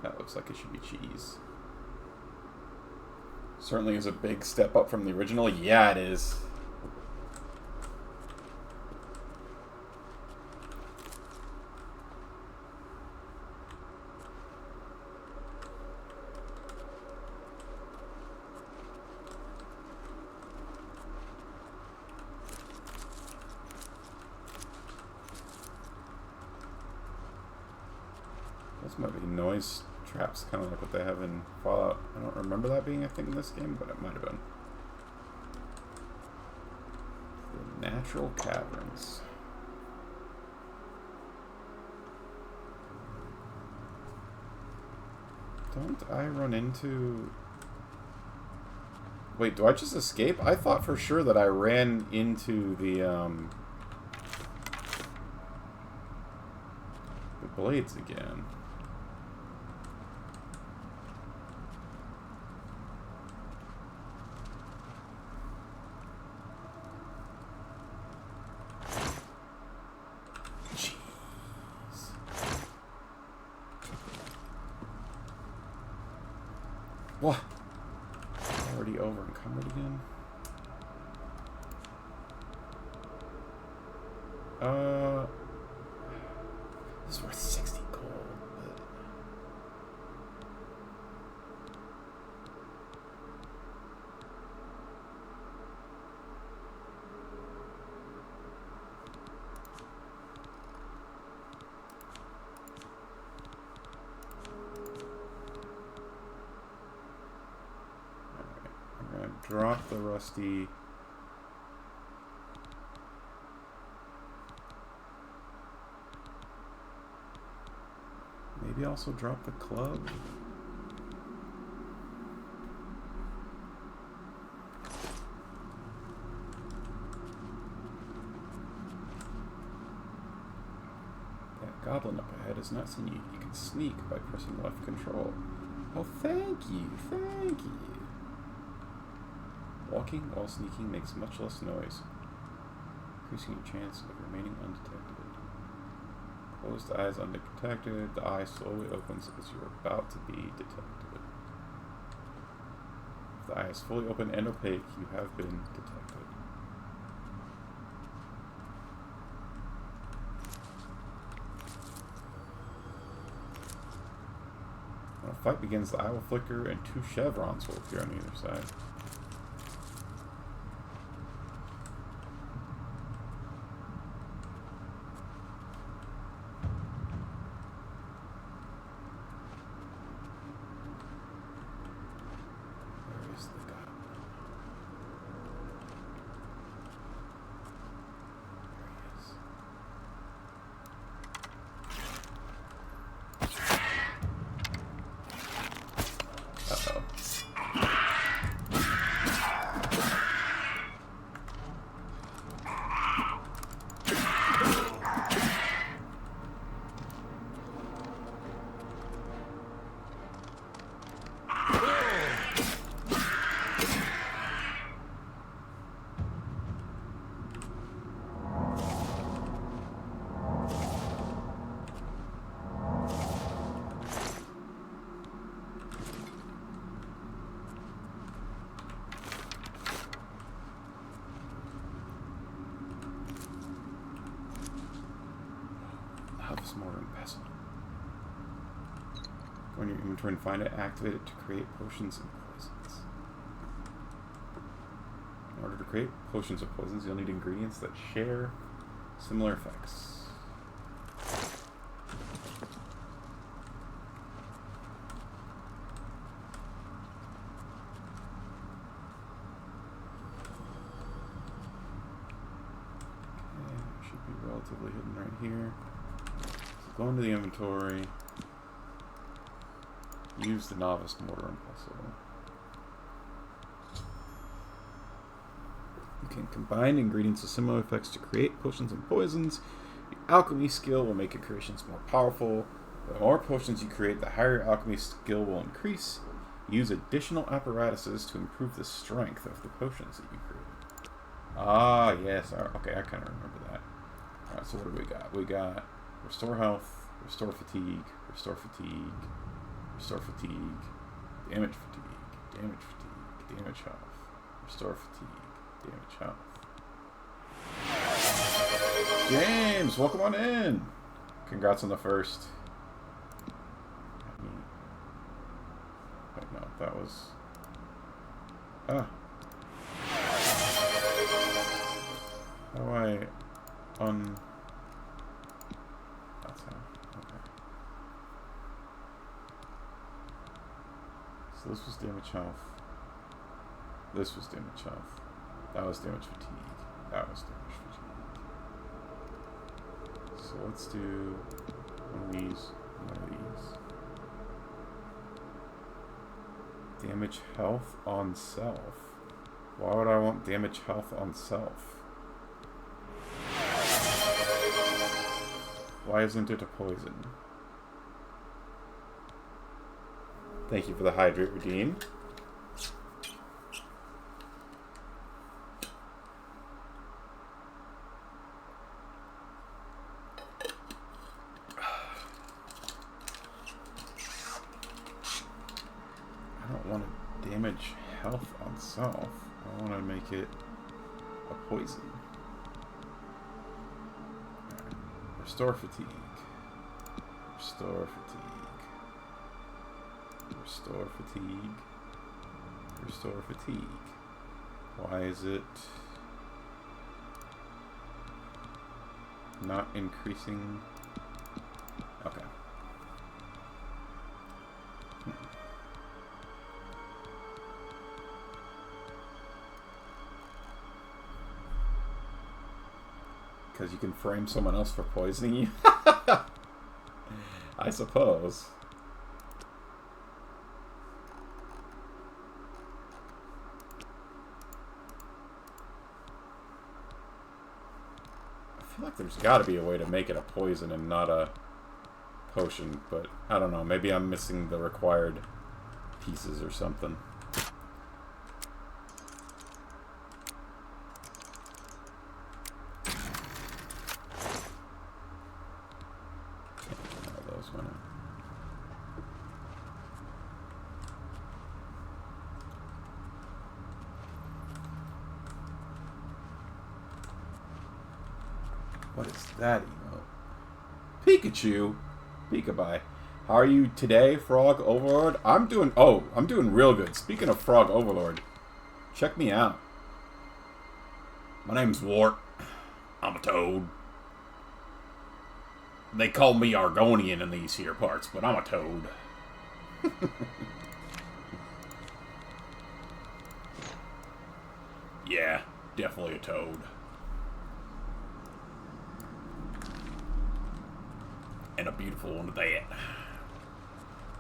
That looks like it should be cheese. Certainly is a big step up from the original. Yeah, it is. Those might be noise traps, kind of like what they have in Fallout. I don't remember that being a thing in this game, but it might have been. The natural caverns. Don't I run into... Wait, do I just escape? I thought for sure that I ran into the blades again. What? Already over encumbered again? This is worth 60 gold, but... drop the rusty. Maybe also drop the club. That goblin up ahead is not seeing you. You can sneak by pressing left control. Oh, thank you, thank you. Walking while sneaking makes much less noise, increasing your chance of remaining undetected. Close the eyes undetected. The eye slowly opens as you are about to be detected. If the eye is fully open and opaque, you have been detected. When a fight begins, the eye will flicker and 2 chevrons will appear on either side. Go in your inventory and find it, activate it to create potions and poisons. In order to create potions or poisons, you'll need ingredients that share similar effects. Okay, should be relatively hidden right here. So go into the inventory. Use the novice mortar and pestle. You can combine ingredients with similar effects to create potions and poisons. Your alchemy skill will make your creations more powerful. The more potions you create, the higher your alchemy skill will increase. Use additional apparatuses to improve the strength of the potions that you create. Ah, yes. Okay, I kind of remember that. Alright, so what do we got? We got restore health, restore fatigue, restore fatigue, restore fatigue, damage fatigue, damage fatigue, damage health, restore fatigue, damage health. James, welcome on in. Congrats on the first. Wait, no, that was... Ah. How do I That's how. Okay. So this was damage health. This was damage health. That was damage fatigue. That was damage fatigue. So let's do one of these, one of these. Damage health on self. Why would I want damage health on self? Why isn't it a poison? Thank you for the hydrate redeem. I don't want to damage health on self. I want to make it a poison. Right. Restore fatigue. Restore fatigue. Restore fatigue. Restore fatigue. Why is it not increasing? Okay. Because you can frame someone else for poisoning you? I suppose. I feel like there's got to be a way to make it a poison and not a potion, but I don't know. Maybe I'm missing the required pieces or something. What is that emote? Pikachu? Peekabye. How are you today, Frog Overlord? I'm doing real good. Speaking of Frog Overlord, check me out. My name's Wart. I'm a toad. They call me Argonian in these here parts, but I'm a toad. Yeah, definitely a toad. And a beautiful one at that.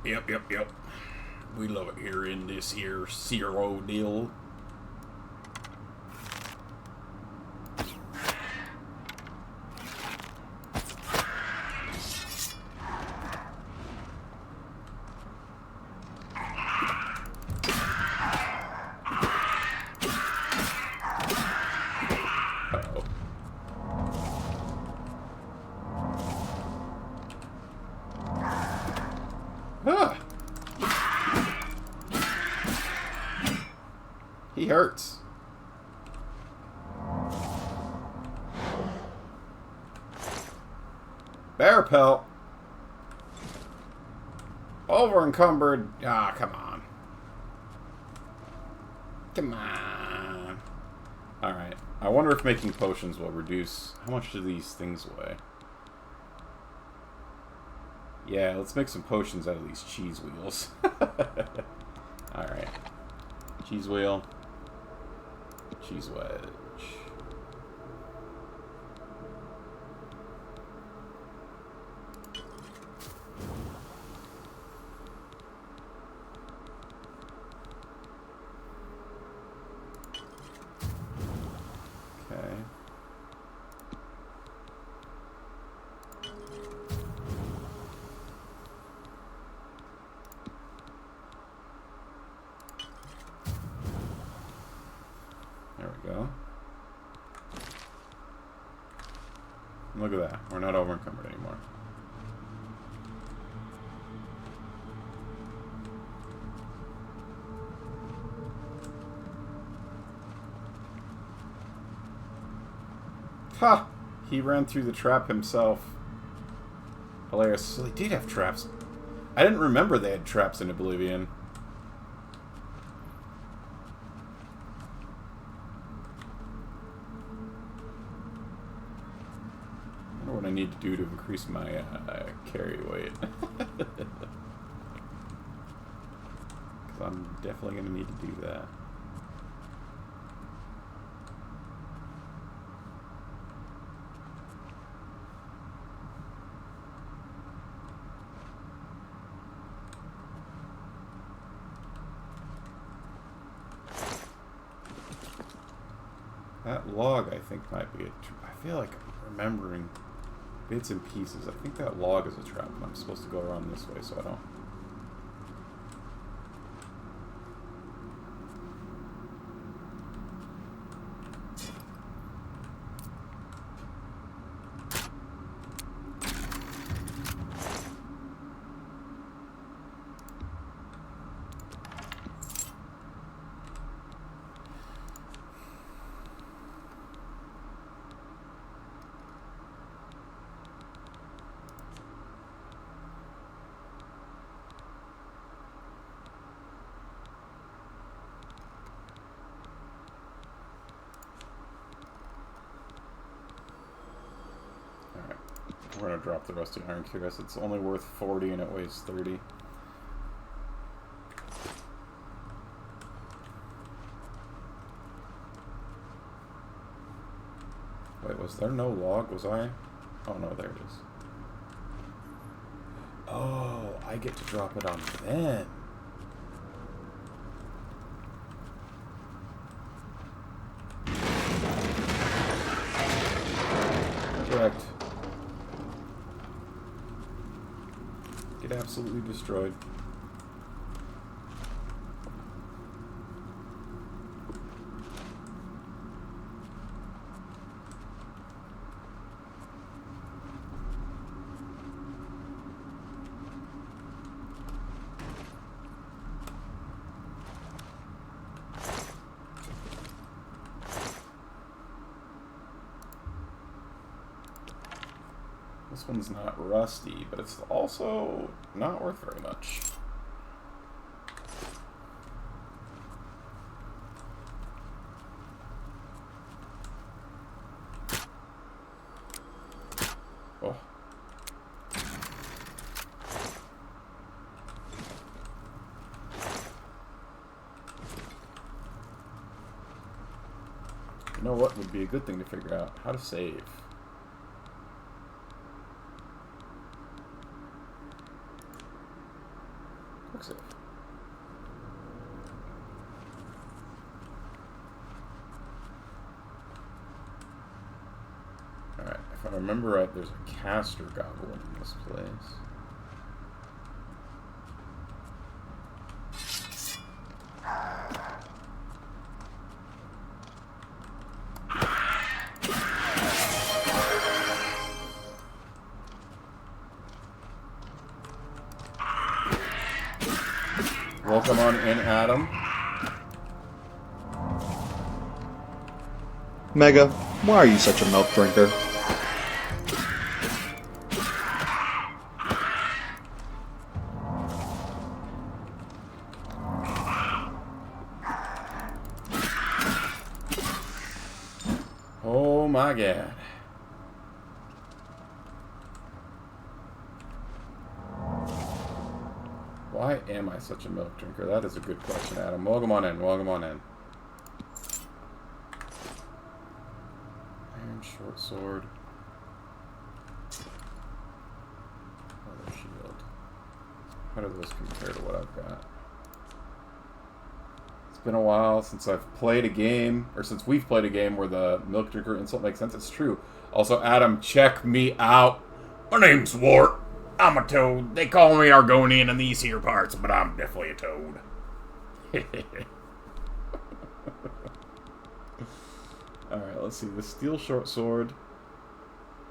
Yep. We love it here in this here Cyrodiil. He hurts. Bear pelt. Over encumbered. Ah, come on. Come on. Alright. I wonder if making potions will reduce... How much do these things weigh? Yeah, let's make some potions out of these cheese wheels. Alright. Cheese wheel. Cheese wedge. Okay. There we go. Look at that. We're not over encumbered anymore. Ha! He ran through the trap himself. Hilarious. So they did have traps. I didn't remember they had traps in Oblivion. I wonder what I need to do to increase my carry weight. Because I'm definitely going to need to do that. That log, I think, might be a I feel like I'm remembering bits and pieces. I think that log is a trap. I'm supposed to go around this way so I don't... We're gonna drop the rusty iron cuirass. It's only worth 40 and it weighs 30. Wait, Was there no log? Was I? Oh no, there it is. Oh, I get to drop it on them. Correct. Get absolutely destroyed. This one's not rusty, but it's also not worth very much. Oh. You know what would be a good thing to figure out? How to save. Quick save. Alright, if I remember right, there's a caster goblin in this place. Welcome on in, Adam. Mega, why are you such a milk drinker? Oh my god. Why am I such a milk drinker? That is a good question, Adam. Welcome on in. Welcome on in. Iron short sword. Leather shield. How do those compare to what I've got? It's been a while since I've played a game, or since we've played a game where the milk drinker insult makes sense. It's true. Also, Adam, check me out. My name's Wart. I'm a toad. They call me Argonian in these here parts, but I'm definitely a toad. Alright, let's see. The steel short sword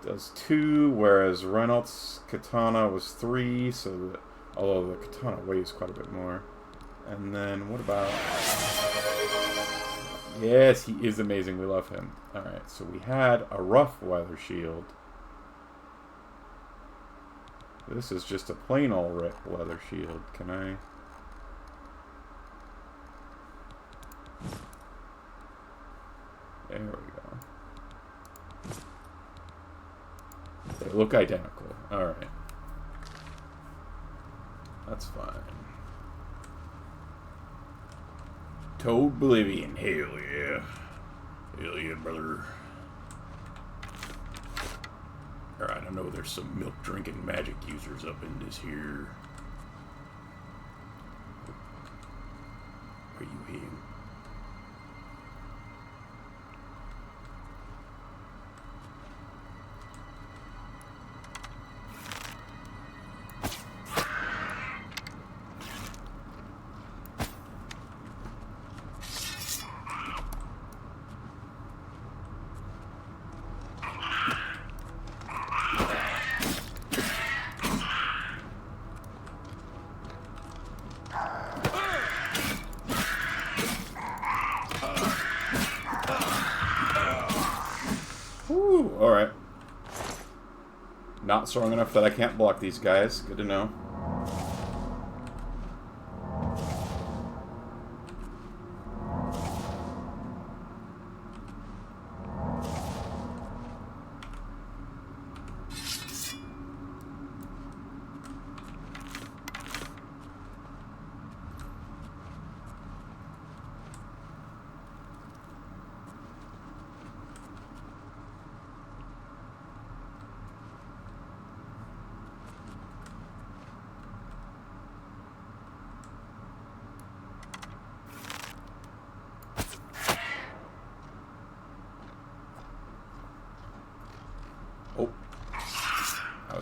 does 2, whereas Reynolds' katana was 3, so that, although the katana weighs quite a bit more. And then, what about... Yes, he is amazing. We love him. Alright, so we had a rough leather shield. This is just a plain old leather shield. Can I... There we go. They look identical. Alright. That's fine. Toad Oblivion. Hell yeah. Hell yeah, brother. Alright, I know there's some milk-drinking magic users up in this here. Where you heading? Whew, alright. Not strong enough that I can't block these guys. Good to know.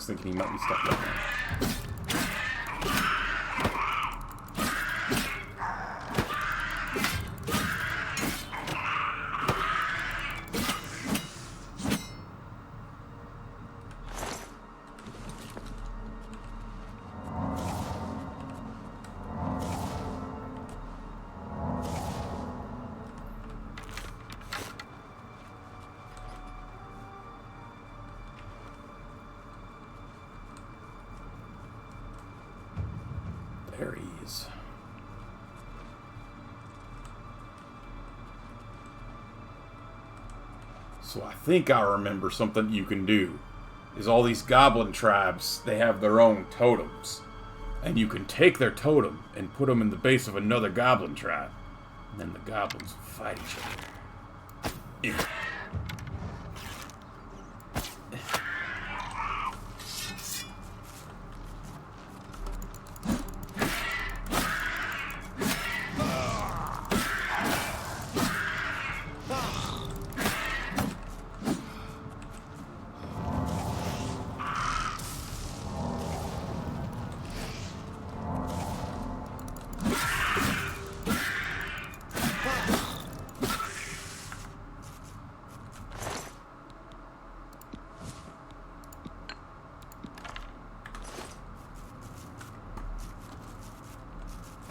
was thinking he might be stuck down there. There he is. So I think I remember something you can do. Is all these goblin tribes, they have their own totems. And you can take their totem and put them in the base of another goblin tribe. And then the goblins fight each other. Yeah.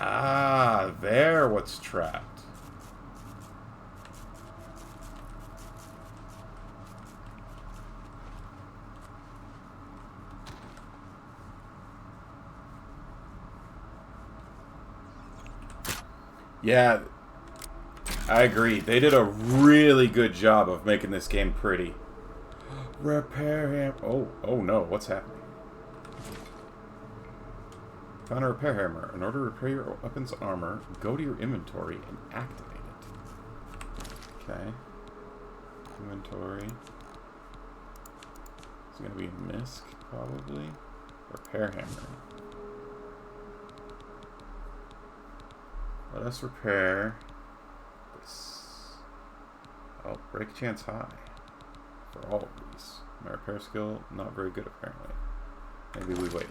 Ah, there what's trapped. Yeah, I agree. They did a really good job of making this game pretty. Repair him. Oh no, what's happening? Found a repair hammer. In order to repair your weapons and armor, go to your inventory and activate it. Okay. Inventory. It's going to be a misc, probably. Repair hammer. Let us repair this. Oh, break chance high. For all of these. My repair skill, not very good apparently. Maybe we wait.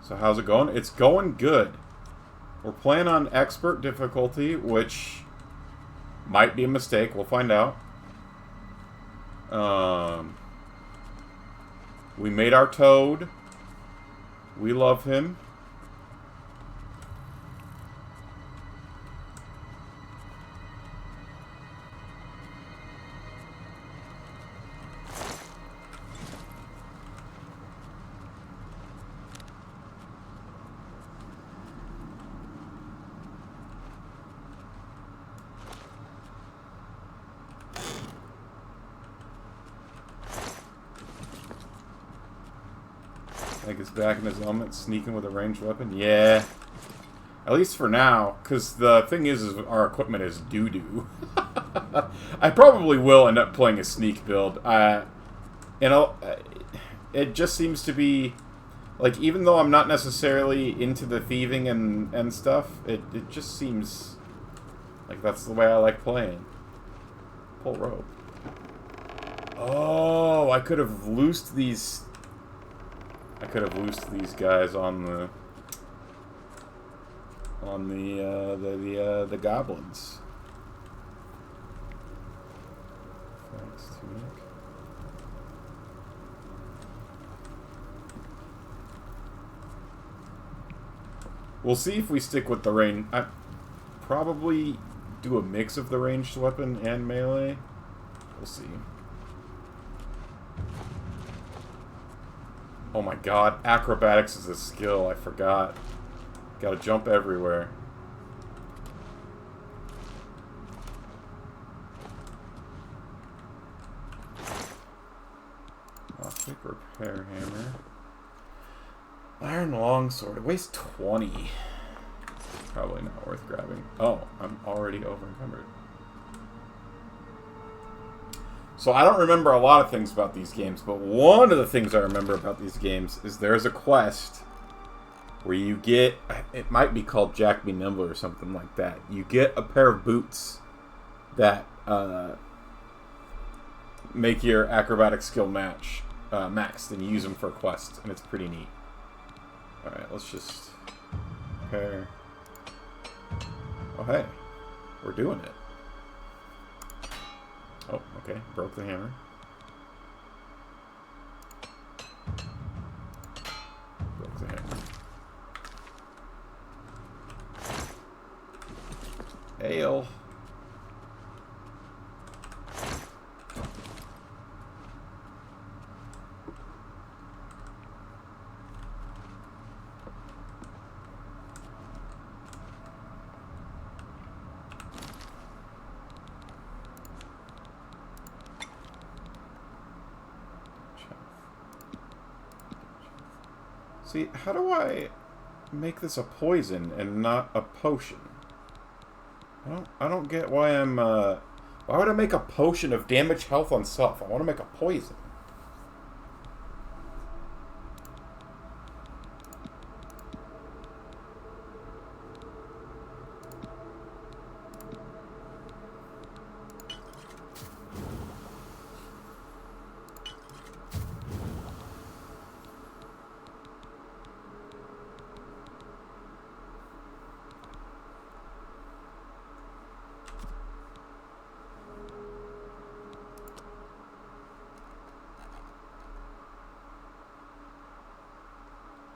So how's it going? It's going good. We're playing on expert difficulty, which might be a mistake. We'll find out. We made our toad. We love him. I think it's back in his element, sneaking with a ranged weapon. Yeah. At least for now, because the thing is our equipment is doo-doo. I probably will end up playing a sneak build. You know, it just seems to be, like, even though I'm not necessarily into the thieving and stuff, it just seems like that's the way I like playing. Pull rope. Oh, I could have loosed these... I could have loosed these guys on the goblins. Thanks, Tunic. We'll see if we stick with the range. I probably do a mix of the ranged weapon and melee. We'll see. Oh my god, acrobatics is a skill, I forgot. Gotta jump everywhere. Lockpick, repair hammer. Iron longsword, it weighs 20. Probably not worth grabbing. Oh, I'm already over encumbered. So I don't remember a lot of things about these games, but one of the things I remember about these games is there's a quest where you get, it might be called Jack Be Nimble or something like that. You get a pair of boots that make your acrobatic skill match maxed, and you use them for quests, and it's pretty neat. Alright, let's just prepare. Oh, hey. We're doing it. Oh, okay. Broke the hammer. Broke the hammer. Ale. See, how do I make this a poison and not a potion? I don't get why I'm, why would I make a potion of damage health on self? I want to make a poison.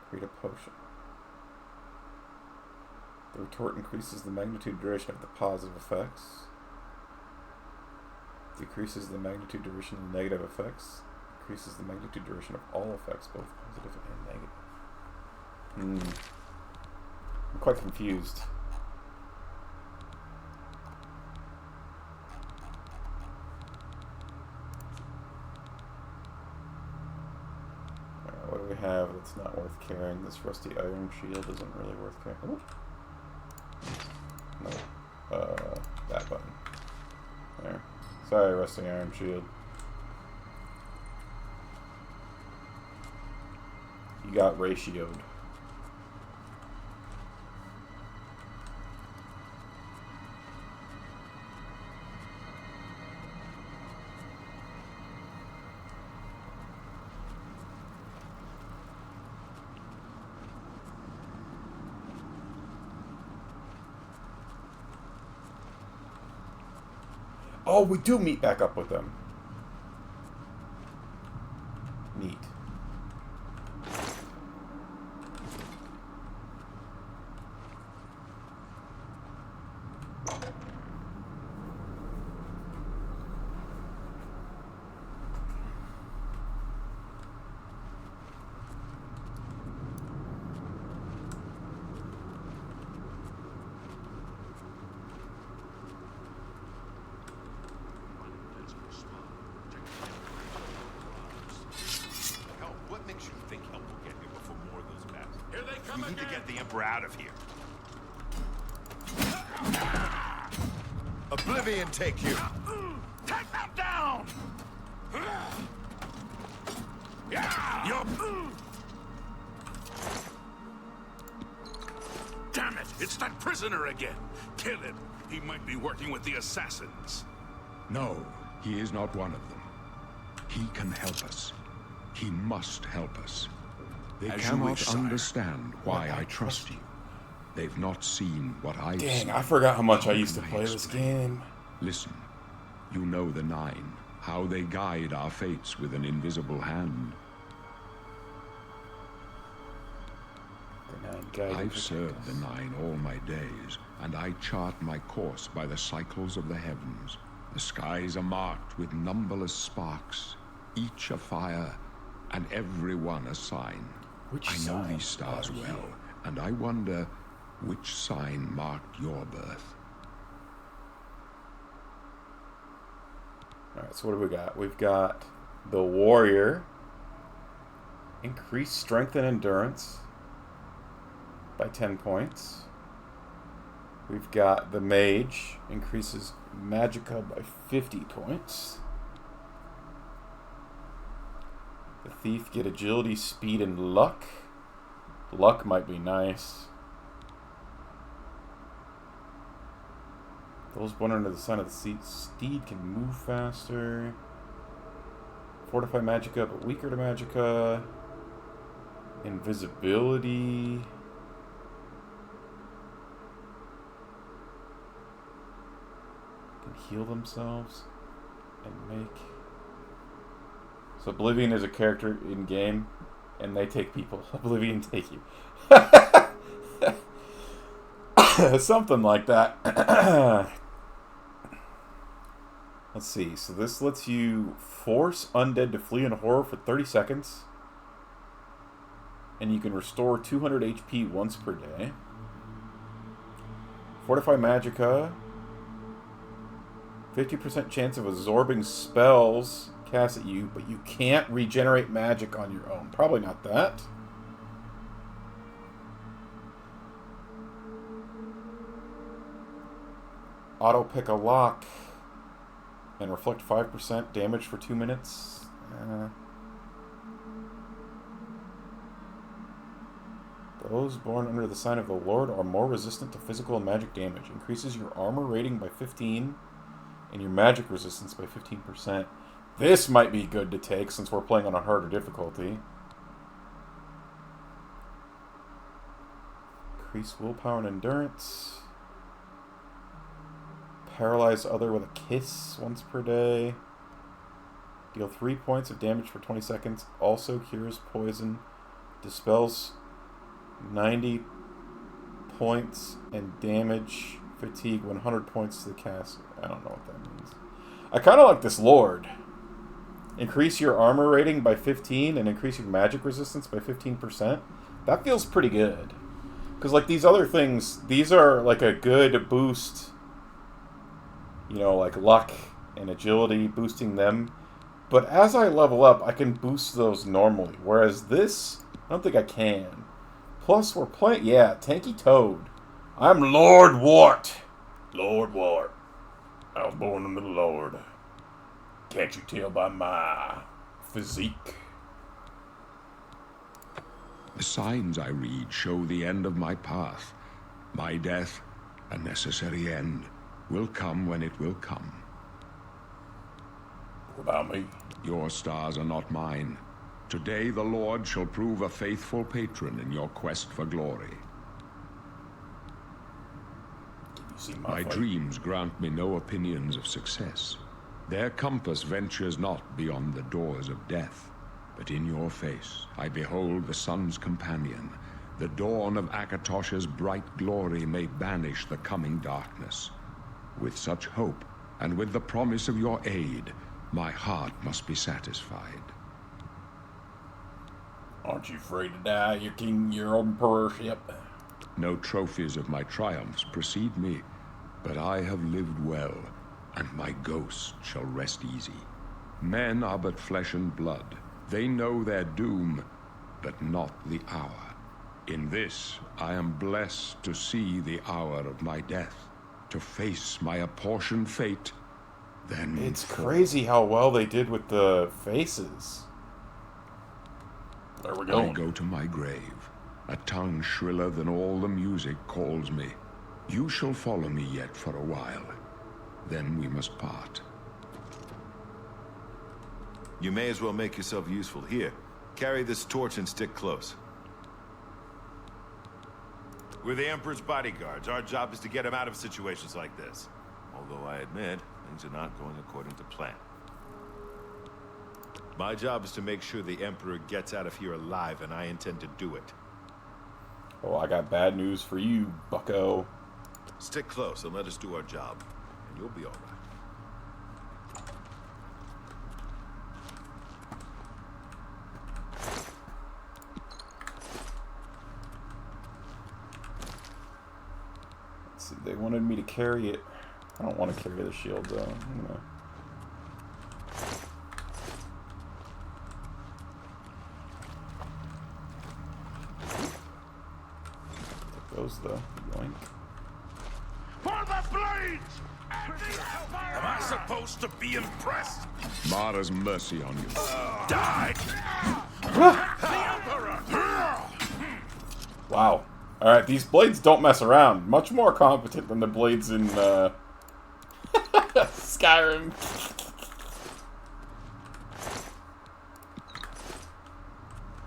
Create a potion. The retort increases the magnitude and duration of the positive effects. Decreases the magnitude duration of negative effects. Increases the magnitude duration of all effects, both positive and negative. I'm quite confused. What do we have that's not worth carrying? This rusty iron shield isn't really worth carrying. Ooh. No. That button. There. Sorry, rusty iron shield. You got ratioed. Oh, we do meet back up with them. Neat. We need to get the Emperor out of here. Oblivion take you. Take them down! Damn it! It's that prisoner again! Kill him! He might be working with the assassins. No, he is not one of them. He can help us. He must help us. They cannot understand why I trust you. They've not seen what I've seen. Dang, I forgot how much I used to play this game. Listen, you know the Nine, how they guide our fates with an invisible hand. I've served the Nine all my days, and I chart my course by the cycles of the heavens. The skies are marked with numberless sparks, each a fire, and every one a sign. I know these stars well, and I wonder which sign marked your birth. Alright, so what do we got? We've got the Warrior. Increased strength and endurance by 10 points. We've got the Mage. Increases Magicka by 50 points. Thief, get agility, speed, and luck. Luck might be nice. Those born under the sign of the steed can move faster. Fortify Magicka, but weaker to Magicka. Invisibility. Can heal themselves and make. So Oblivion is a character in game, and they take people. Oblivion take you. Something like that. Let's see. So this lets you force undead to flee in horror for 30 seconds. And you can restore 200 HP once per day. Fortify Magicka. 50% chance of absorbing spells cast at you, but you can't regenerate magic on your own. Probably not that. Auto pick a lock and reflect 5% damage for 2 minutes. Those born under the sign of the Lord are more resistant to physical and magic damage. Increases your armor rating by 15 and your magic resistance by 15%. This might be good to take since we're playing on a harder difficulty. Increase willpower and endurance. Paralyze other with a kiss once per day. Deal 3 points of damage for 20 seconds. Also cures poison. Dispels 90 points and damage. Fatigue 100 points to the cast. I don't know what that means. I kind of like this Lord. Increase your armor rating by 15 and increase your magic resistance by 15%. That feels pretty good. Because like these other things, these are like a good boost. You know, like luck and agility, boosting them. But as I level up, I can boost those normally. Whereas this, I don't think I can. Plus, we're playing... Yeah, Tanky Toad. I'm Lord Wart. Lord Wart. I was born under the Lord. Can't you tell by my physique? The signs I read show the end of my path. My death, a necessary end, will come when it will come. What about me? Your stars are not mine. Today the Lord shall prove a faithful patron in your quest for glory. Did you see My dreams grant me no opinions of success. Their compass ventures not beyond the doors of death. But in your face I behold the sun's companion. The dawn of Akatosh's bright glory may banish the coming darkness. With such hope, and with the promise of your aid, my heart must be satisfied. Aren't you afraid to die, your king, your emperorship? No trophies of my triumphs precede me, but I have lived well, and my ghost shall rest easy. Men are but flesh and blood. They know their doom, but not the hour. In this, I am blessed to see the hour of my death, to face my apportioned fate, then... It's crazy how well they did with the faces. Where we going? I go to my grave. A tongue shriller than all the music calls me. You shall follow me yet for a while. Then we must part. You may as well make yourself useful. Here, carry this torch and stick close. We're the Emperor's bodyguards. Our job is to get him out of situations like this. Although I admit, things are not going according to plan. My job is to make sure the Emperor gets out of here alive, and I intend to do it. Oh, I got bad news for you, bucko. Stick close and let us do our job, and you'll be all right. Let's see, they wanted me to carry it. I don't want to carry the shield, though. I'm gonna... Those though. Yoink. For the blades! Am I supposed to be impressed? Mara's mercy on you. Die! Wow. Alright, these blades don't mess around. Much more competent than the blades in Skyrim.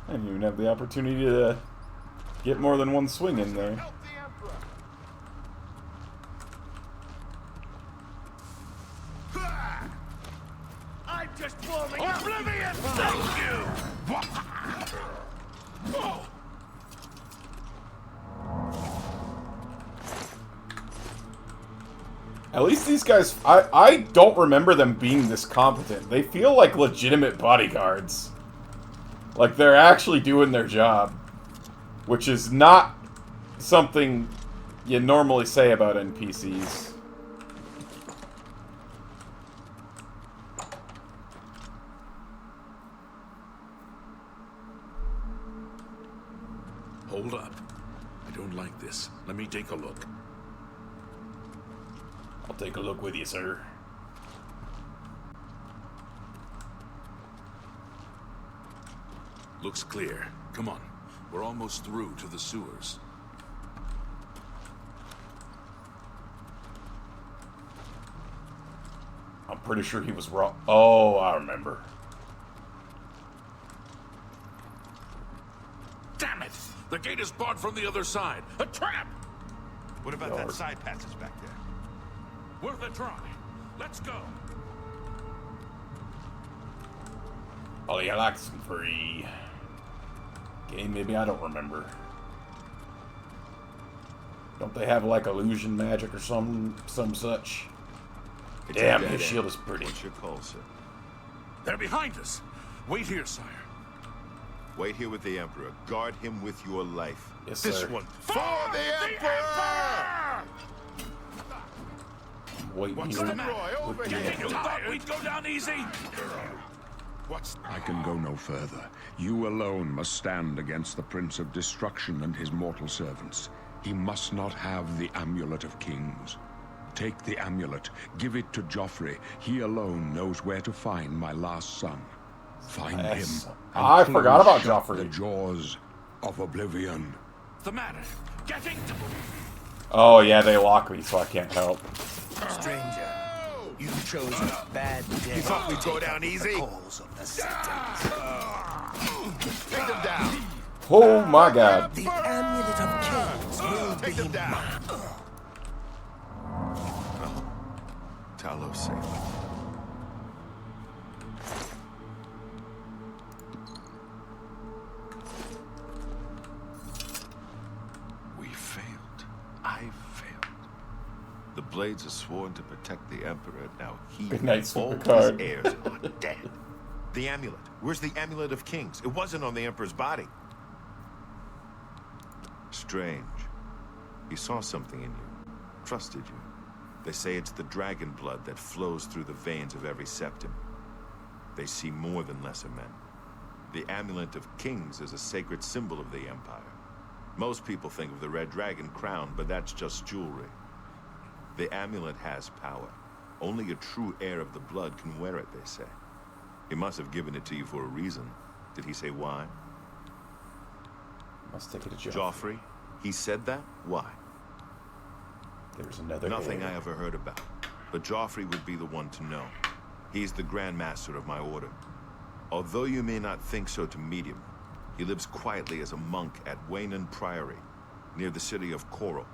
I didn't even have the opportunity to get more than one swing in there. I'm just warming up. Oblivion! Thank you! At least these guys, I don't remember them being this competent. They feel like legitimate bodyguards. Like they're actually doing their job. Which is not something you normally say about NPCs. Hold up. I don't like this. Let me take a look. I'll take a look with you, sir. Looks clear. Come on. We're almost through to the sewers. I'm pretty sure he was wrong. Oh, I remember. Damn it! The gate is barred from the other side. A trap! What about that side passage back there? Worth a try. Let's go. Oh, yeah, like some free. Okay, maybe I don't remember. Don't they have like illusion magic or some such? It's Damn, a dead his end. shield is pretty. What's your call, sir? They're behind us. Wait here, sire. Wait here with the Emperor. Guard him with your life. Yes, This sir. one. For the Emperor! Wait What's here the matter? Over with the here. You thought we'd go down easy? What's... I can go no further. You alone must stand against the Prince of Destruction and his mortal servants. He must not have the Amulet of Kings. Take the amulet, give it to Joffrey. He alone knows where to find my last son. Find Yes. him. I and forgot about close shut Joffrey. The jaws of oblivion. The matter. Getting to... Oh, yeah, they lock me, so I can't help. Stranger, you chose a bad day. You thought we'd go to take down up the easy? calls of the sentence. Take them down! Oh, my God. The amulet of kings will Take be them down! mine. Talos safe. We failed. I failed. The Blades are sworn to protect the Emperor. Now he Good night, and all Super his Card. heirs are dead. The amulet. Where's the amulet of kings? It wasn't on the Emperor's body. Strange. He saw something in you. Trusted you. They say it's the dragon blood that flows through the veins of every septim. They see more than lesser men. The amulet of kings is a sacred symbol of the Empire. Most people think of the red dragon crown, but that's just jewelry. The amulet has power. Only a true heir of the blood can wear it, they say. He must have given it to you for a reason. Did he say why? Must take it to Joffrey? He said that? Why? There's another Nothing heir. I ever heard about. But Joffrey would be the one to know. He's the Grand Master of my order. Although you may not think so to meet him, he lives quietly as a monk at Waynon Priory, near the city of Coral.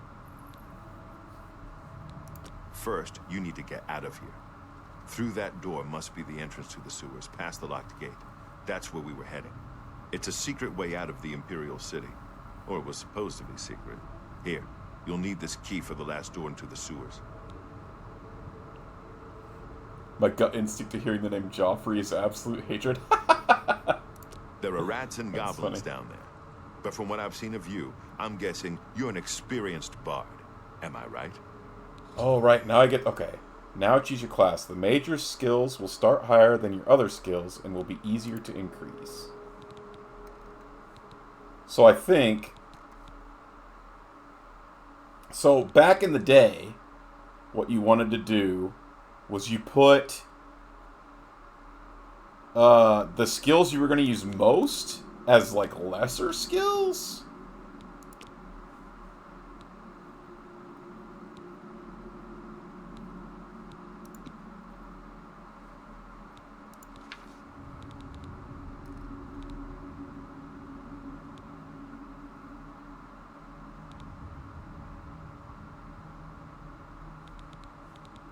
First, you need to get out of here. Through that door must be the entrance to the sewers, past the locked gate. That's where we were heading. It's a secret way out of the Imperial City. Or it was supposed to be secret. Here, you'll need this key for the last door into the sewers. My gut instinct to hearing the name Joffrey is absolute hatred. There are rats and That's goblins funny. down there. But from what I've seen of you, I'm guessing you're an experienced bard. Am I right? Oh, right. Now I get... Okay. Now choose your class. The major skills will start higher than your other skills and will be easier to increase. So I think... So back in the day, what you wanted to do was you put the skills you were going to use most as, like, lesser skills?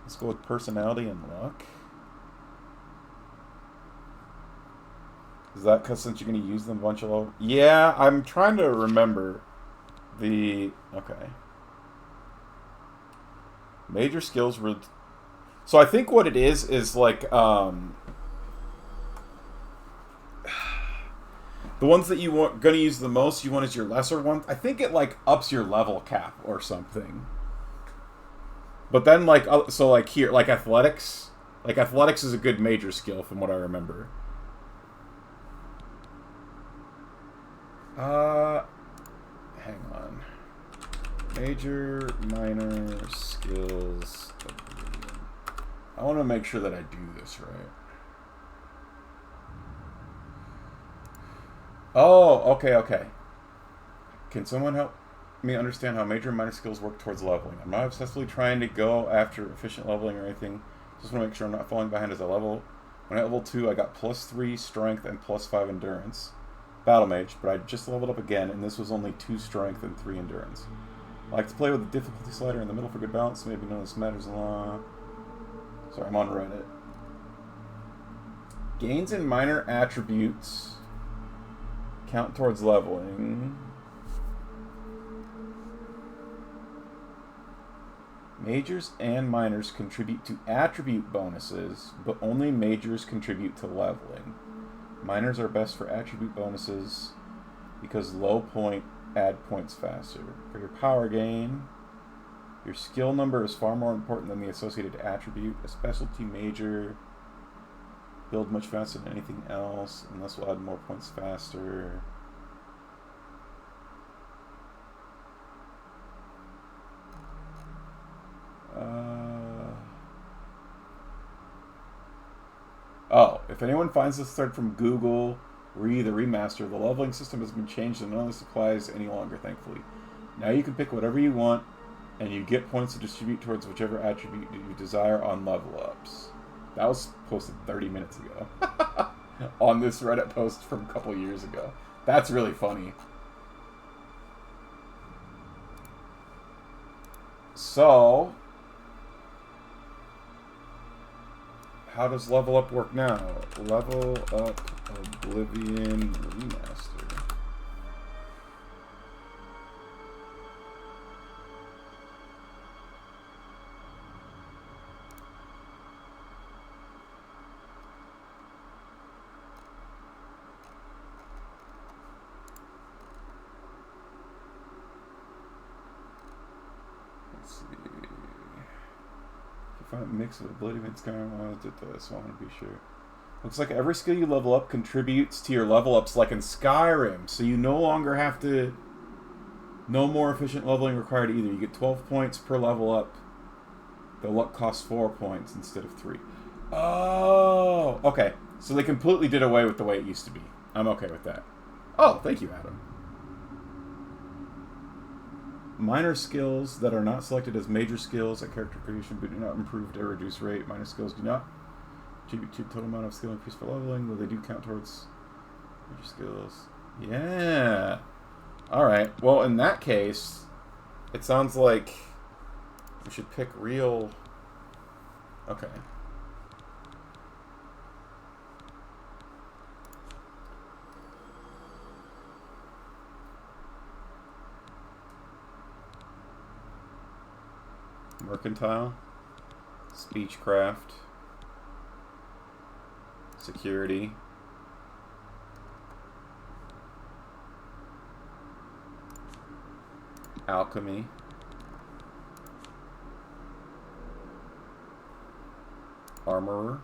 Let's go with personality and luck. Is that because since you're going to use them a bunch of low? Yeah, I'm trying to remember the... Okay. Major skills were... So I think what it is like, the ones that you want going to use the most, you want as your lesser ones. I think it, like, ups your level cap or something. But then, like, so, like, here, like, athletics. Like, athletics is a good major skill from what I remember. Hang on. Major, minor, skills. I want to make sure that I do this right. Oh, okay. Can someone help me understand how major and minor skills work towards leveling? I'm not obsessively trying to go after efficient leveling or anything. Just want to make sure I'm not falling behind as I level. When I level 2, I got +3 strength and +5 endurance. Battle mage, but I just leveled up again, and this was only 2 strength and 3 endurance. I like to play with the difficulty slider in the middle for good balance. Maybe none of this matters a lot. Sorry, I'm on Reddit. Gains in minor attributes count towards leveling. Majors and minors contribute to attribute bonuses, but only majors contribute to leveling. Minors are best for attribute bonuses because low point add points faster. For your power gain, your skill number is far more important than the associated attribute. A specialty major build much faster than anything else, and this will add more points faster. Oh, if anyone finds this thread from Google, the remaster, the leveling system has been changed and none of this applies any longer, thankfully. Now you can pick whatever you want, and you get points to distribute towards whichever attribute you desire on level ups. That was posted 30 minutes ago. On this Reddit post from a couple years ago. That's really funny. So, how does level up work now? Level up Oblivion Remaster. Let's see. Find a mix of Oblivion and Skyrim. So I want to be sure. Looks like every skill you level up contributes to your level ups like in Skyrim. So you no longer have to... No more efficient leveling required either. You get 12 points per level up. The luck costs 4 points instead of 3. Oh! Okay. So they completely did away with the way it used to be. I'm okay with that. Oh, thank you, Adam. Minor skills that are not selected as major skills at character creation but do not improve or reduce rate. Minor skills do not contribute to the total amount of skill increase for leveling, though they do count towards major skills. Yeah. Alright. Well, in that case, it sounds like we should pick real... Okay. Mercantile, Speechcraft, Security, Alchemy, Armorer,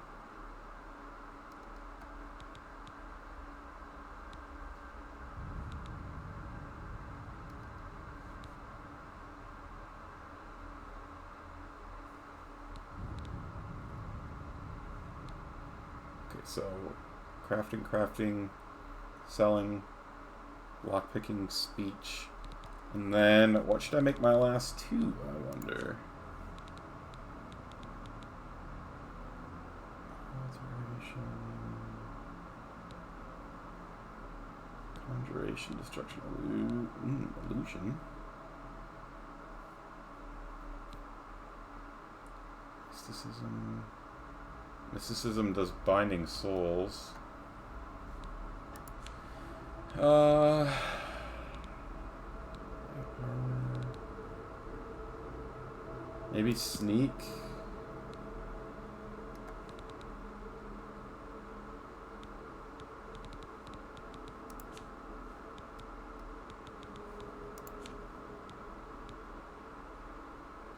so crafting, selling, lockpicking, speech. And then, what should I make my last two, I wonder? Conjuration, destruction, illusion. Mysticism. Mysticism does binding souls. Maybe sneak.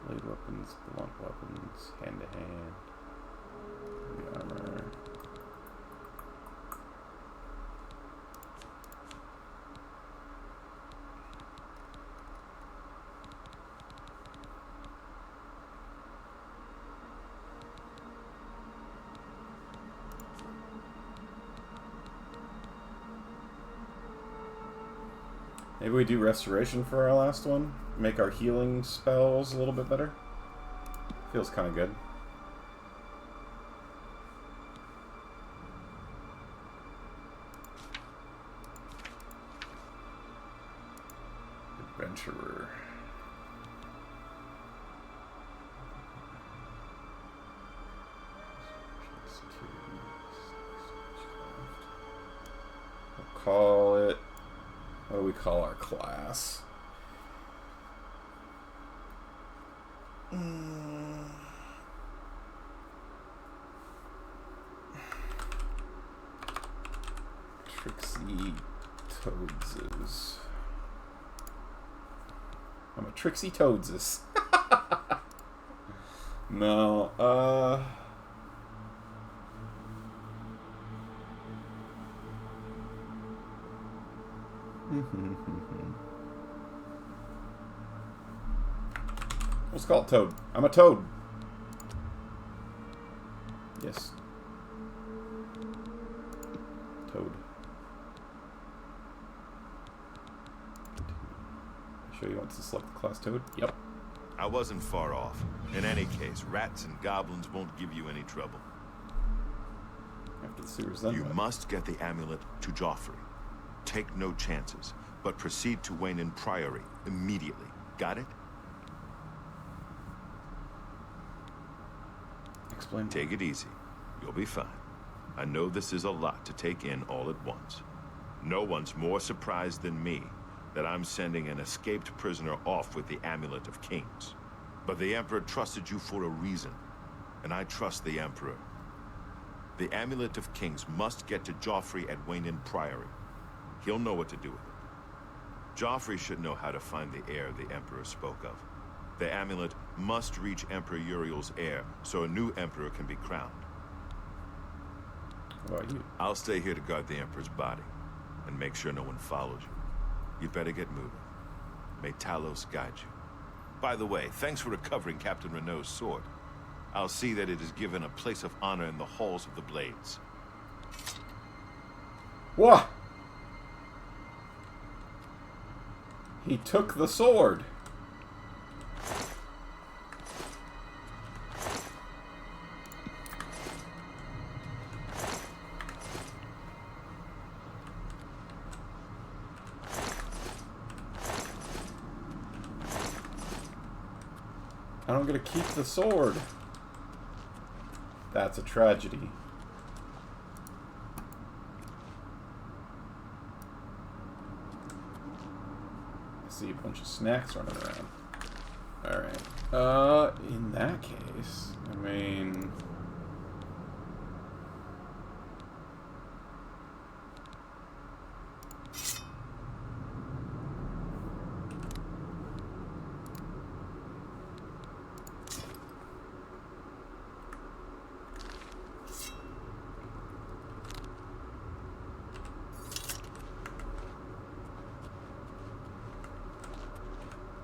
Blade weapons, blunt weapons, hand to hand. Heavy armor. Maybe we do restoration for our last one. Make our healing spells a little bit better. Feels kind of good. Adventurer. We'll call it... What do we call our class? Trixie Toadses. I'm a Trixie Toadses. No, let's call it Toad. I'm a Toad. Yes. Toad. Sure you want to select the class Toad? Yep. I wasn't far off. In any case, rats and goblins won't give you any trouble. After the sewers, then You what? must get the amulet to Joffrey. Take no chances, but proceed to Wayne Priory immediately. Got it? Explain. Take it easy. You'll be fine. I know this is a lot to take in all at once. No one's more surprised than me that I'm sending an escaped prisoner off with the Amulet of Kings. But the Emperor trusted you for a reason, and I trust the Emperor. The Amulet of Kings must get to Joffrey at Wayne Priory. He'll know what to do with it. Joffrey should know how to find the heir the Emperor spoke of. The amulet must reach Emperor Uriel's heir, so a new Emperor can be crowned. What about you? I'll stay here to guard the Emperor's body, and make sure no one follows you. You'd better get moving. May Talos guide you. By the way, thanks for recovering Captain Renault's sword. I'll see that it is given a place of honor in the halls of the Blades. What? He took the sword. I don't get to keep the sword. That's a tragedy. I see a bunch of snacks running around. Alright. In that case, I mean...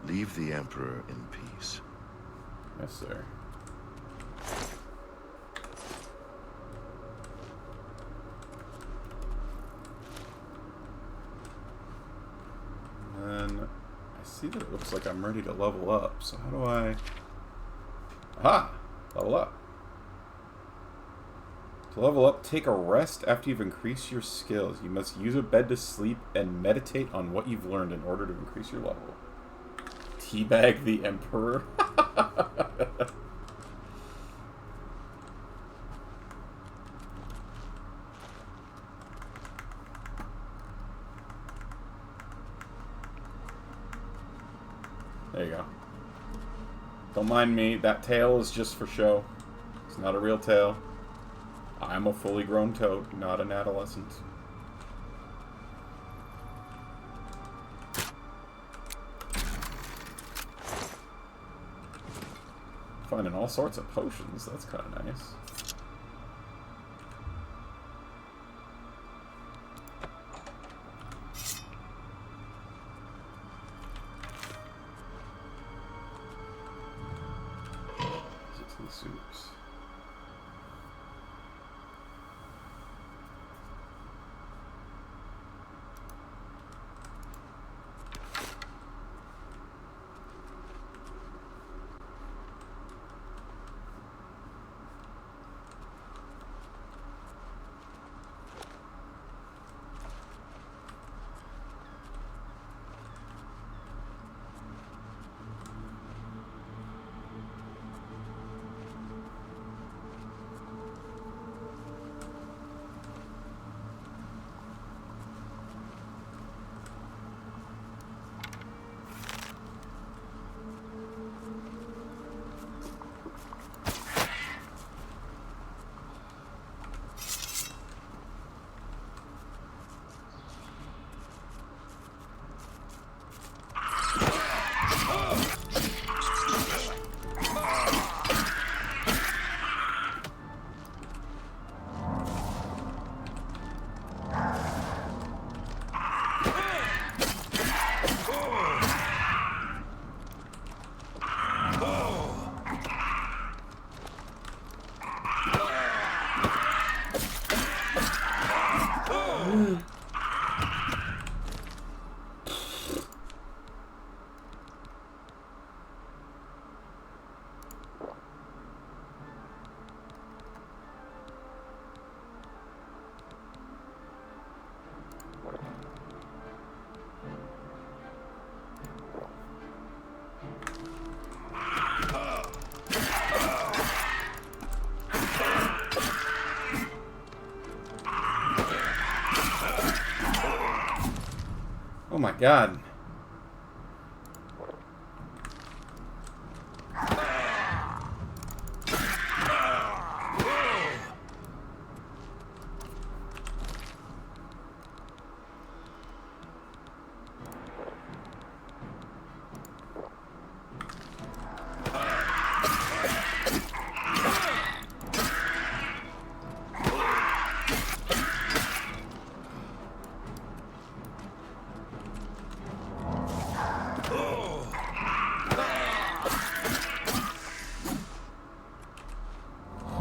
Leave the Emperor in peace. Yes, sir. see that it looks like I'm ready to level up. So how do I... Aha! Level up. To level up, take a rest after you've increased your skills. You must use a bed to sleep and meditate on what you've learned in order to increase your level. Teabag the Emperor. There you go. Don't mind me, that tail is just for show. It's not a real tail. I'm a fully grown toad, not an adolescent. Finding all sorts of potions, that's kind of nice. Soups. Oh my god.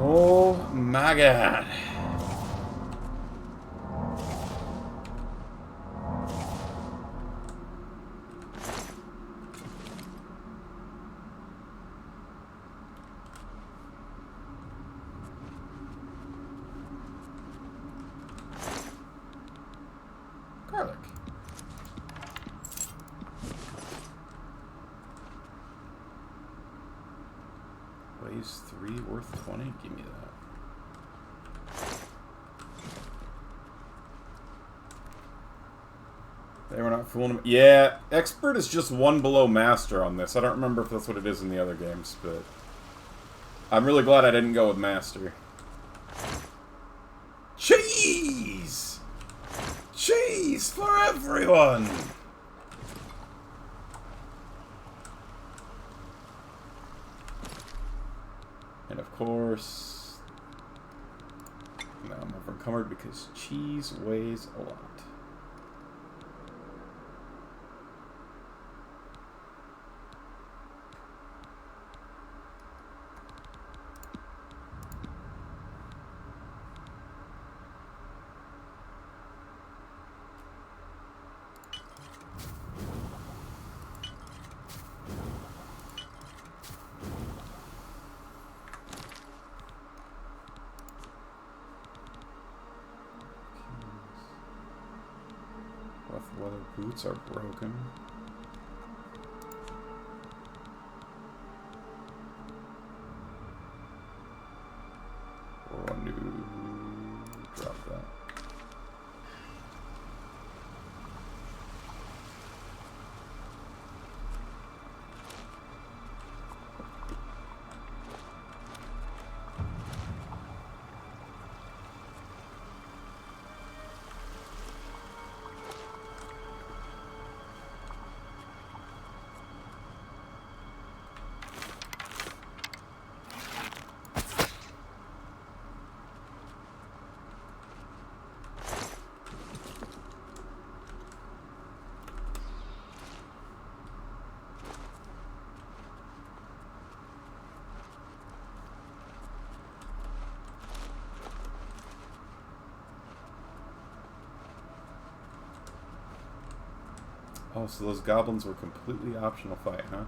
Oh my god. Garlic. Weighs 3, worth 20? Give me that. They were not fooling him. Yeah, expert is just one below master on this. I don't remember if that's what it is in the other games, but I'm really glad I didn't go with master. Cheese! Cheese for everyone! And of course, now I'm over encumbered because cheese weighs a lot. Rough weather boots are broken. Or a new. Drop that. Oh, so those goblins were completely optional fight, huh?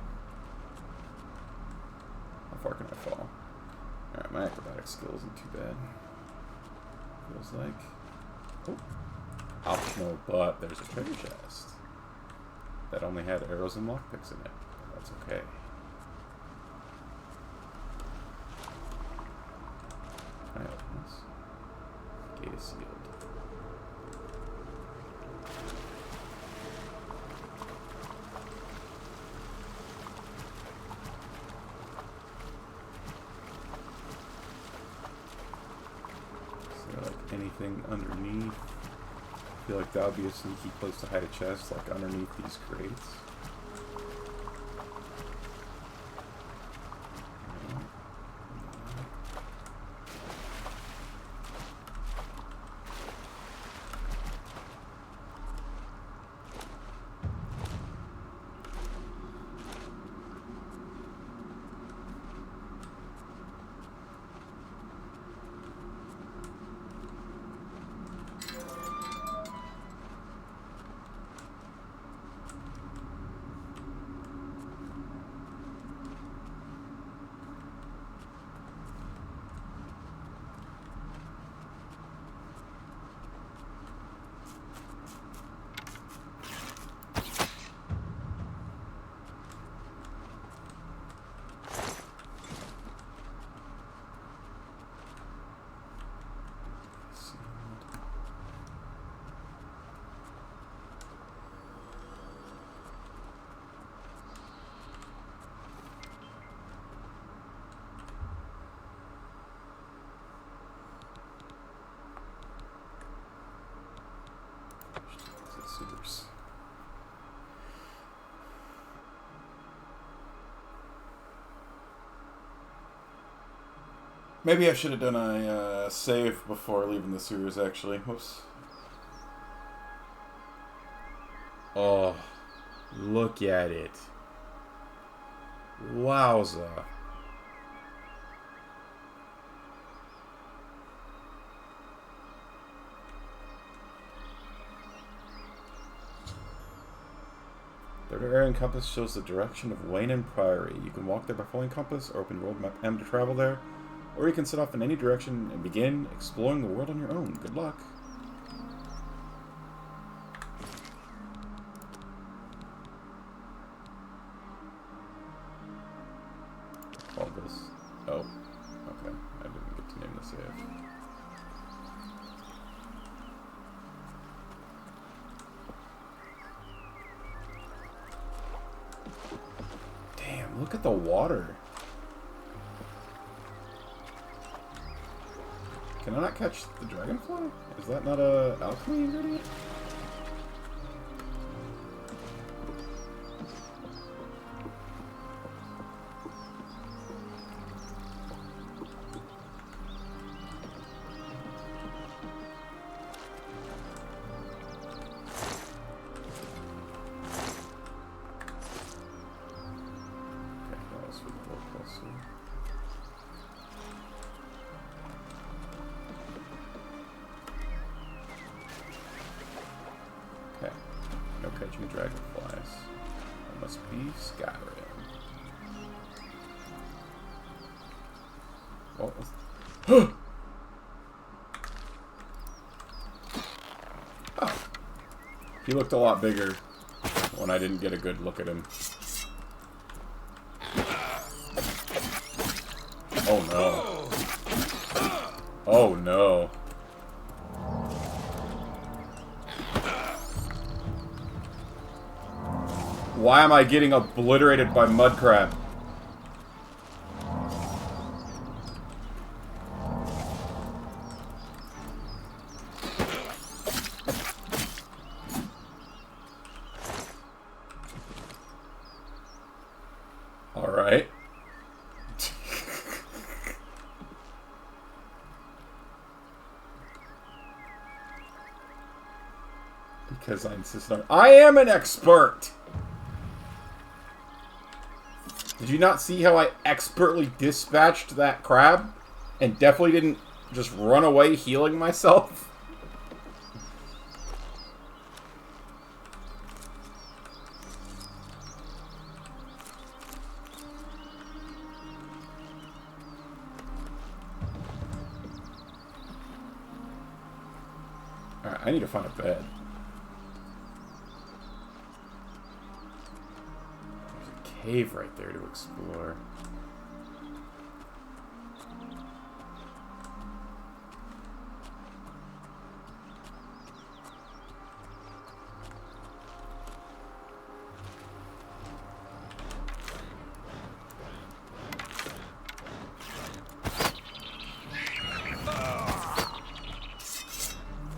How far can I fall? Alright, my acrobatic skill isn't too bad. Feels like. Oh. Optional, but there's a treasure chest that only had arrows and lockpicks in it. That's okay. Can I open this? Gate is sealed. Anything underneath? I feel like that would be a sneaky place to hide a chest, like underneath these crates. Scissors. Maybe I should have done a save before leaving the sewers, actually. Whoops. Oh, look at it. Wowza. The area compass shows the direction of Wayne Priory. You can walk there by following compass or open road map M to travel there, or you can set off in any direction and begin exploring the world on your own. Good luck. All this. Oh, okay. I didn't get to name the save. Look at the water. Can I not catch the dragonfly? Is that not a alchemy ingredient? He looked a lot bigger when I didn't get a good look at him. Oh no. Oh no. Why am I getting obliterated by mud crab? Alright. Because I insist on... I am an expert! Did you not see how I expertly dispatched that crab? And definitely didn't just run away healing myself? Alright, I need to find a bed. Cave right there to explore.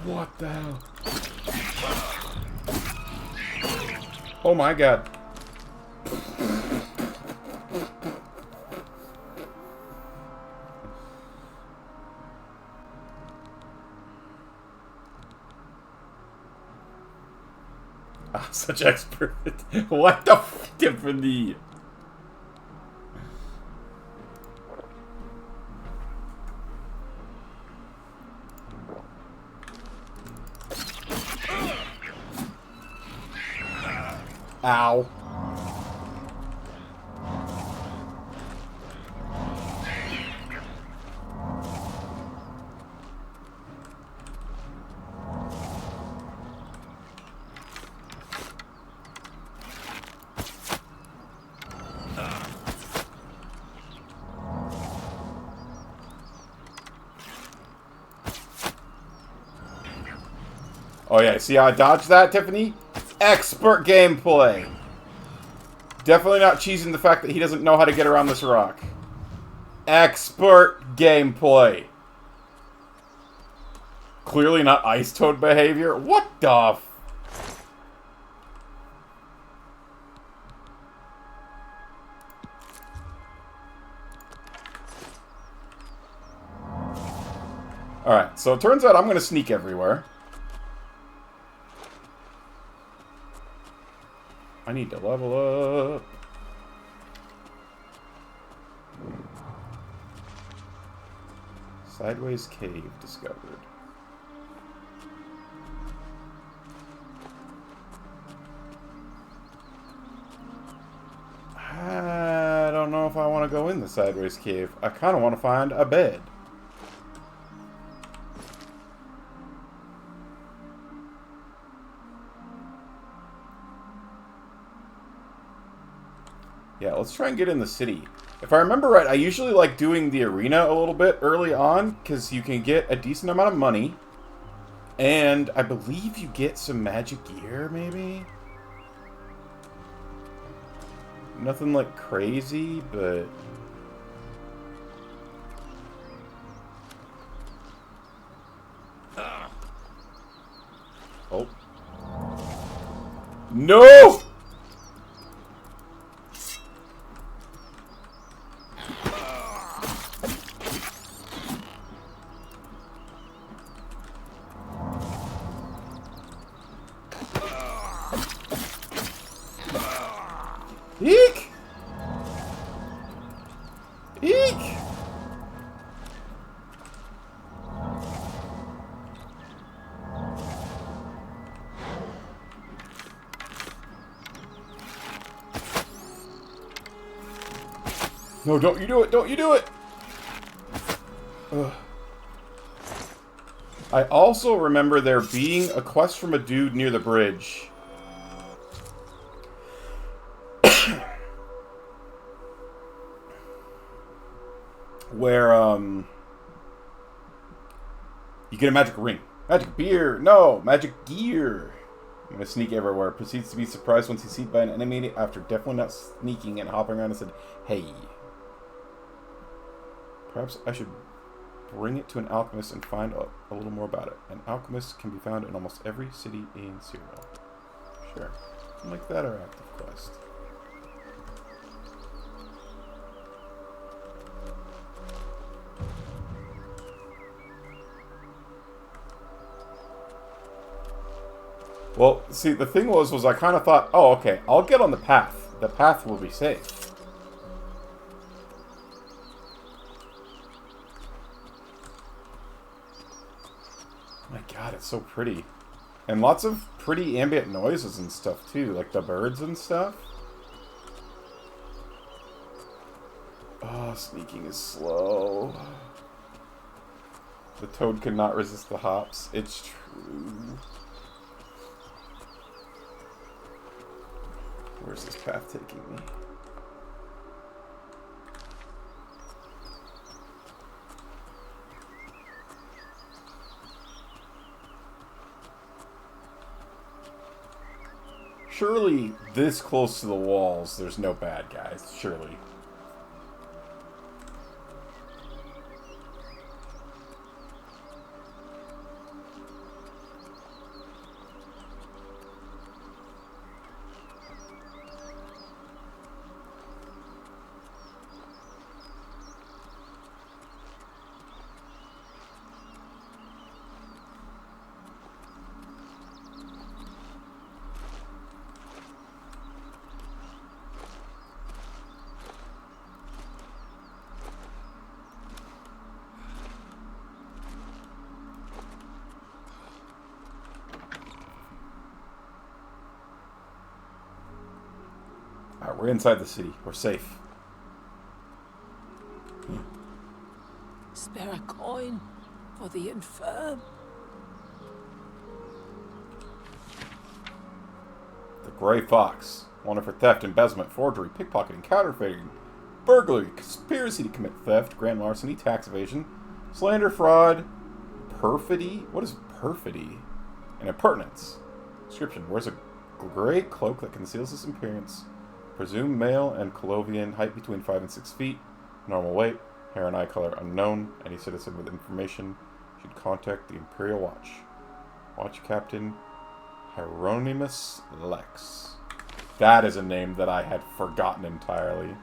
What the hell? Oh my god. Such expert. What the f, Tiffany? Ow. Oh yeah, see how I dodged that, Tiffany? Expert gameplay! Definitely not cheesing the fact that he doesn't know how to get around this rock. Expert gameplay! Clearly not Ice Toad behavior. What the f... Alright, so it turns out I'm gonna sneak everywhere. I need to level up. Sideways cave discovered. I don't know if I want to go in the sideways cave. I kind of want to find a bed. Yeah, let's try and get in the city. If I remember right, I usually like doing the arena a little bit early on, because you can get a decent amount of money. And I believe you get some magic gear, maybe? Nothing like crazy, but... Oh. No! Eek! Eek! No, don't you do it! Don't you do it! Ugh. I also remember there being a quest from a dude near the bridge. Where, you get a magic ring. Magic beer! No! Magic gear! I'm gonna sneak everywhere. Proceeds to be surprised once he's seen by an enemy after definitely not sneaking and hopping around and said, hey. Perhaps I should bring it to an alchemist and find out a little more about it. An alchemist can be found in almost every city in Cyrodiil. Sure. Make that our active quest. Well, see, the thing was I kind of thought, oh, okay, I'll get on the path. The path will be safe. My god, it's so pretty. And lots of pretty ambient noises and stuff, too. Like the birds and stuff. Oh, sneaking is slow. The toad could not resist the hops. It's true. Where's this path taking me? Surely, this close to the walls, there's no bad guys. Surely. Alright, we're inside the city. We're safe. Spare a coin for the infirm. The Grey Fox. Wanted for theft, embezzlement, forgery, pickpocketing, counterfeiting, burglary, conspiracy to commit theft, grand larceny, tax evasion, slander, fraud, perfidy. What is perfidy? And impertinence. Description. Wears a gray cloak that conceals his appearance. Presumed male and Colovian, height between 5 and 6 feet, normal weight, hair and eye color unknown. Any citizen with information should contact the Imperial Watch. Watch Captain Hieronymus Lex. That is a name that I had forgotten entirely.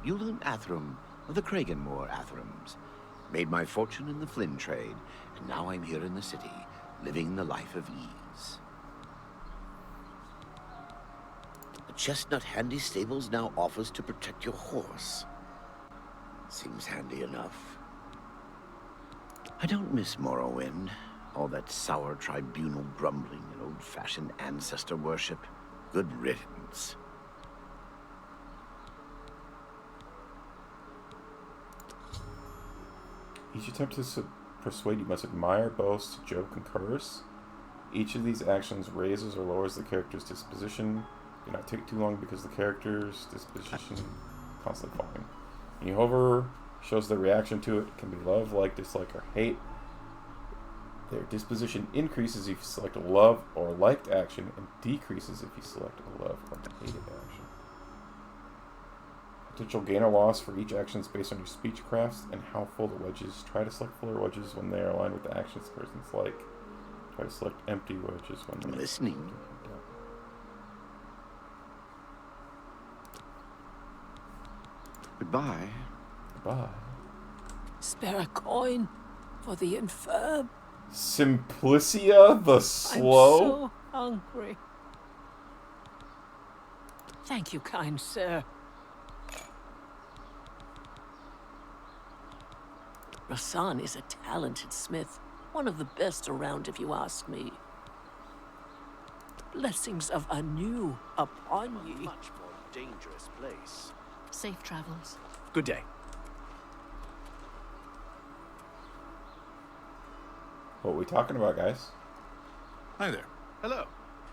Yulin Athram of the Kraganmore Athrams. Made my fortune in the Flynn trade, and now I'm here in the city, living the life of ease. The Chestnut Handy Stables now offers to protect your horse. Seems handy enough. I don't miss Morrowind. All that sour tribunal grumbling and old-fashioned ancestor worship. Good riddance. Each attempt to persuade you must admire, boast, joke, and curse. Each of these actions raises or lowers the character's disposition. Do not take too long because the character's disposition constantly falling. When you hover, shows their reaction to it. It can be love, like, dislike, or hate. Their disposition increases if you select a love or liked action, and decreases if you select a love or hated action. Potential gain or loss for each action is based on your speechcrafts and how full the wedges. Try to select fuller wedges when they are aligned with the actions the person's like. Try to select empty wedges when they're listening. Goodbye. Goodbye. Spare a coin for the infirm. Simplicia the Slow? I'm so hungry. Thank you, kind sir. Rasan is a talented smith. One of the best around, if you ask me. Blessings of anew upon ye. Much more dangerous place. Safe travels. Good day. What are we talking about, guys? Hi there. Hello.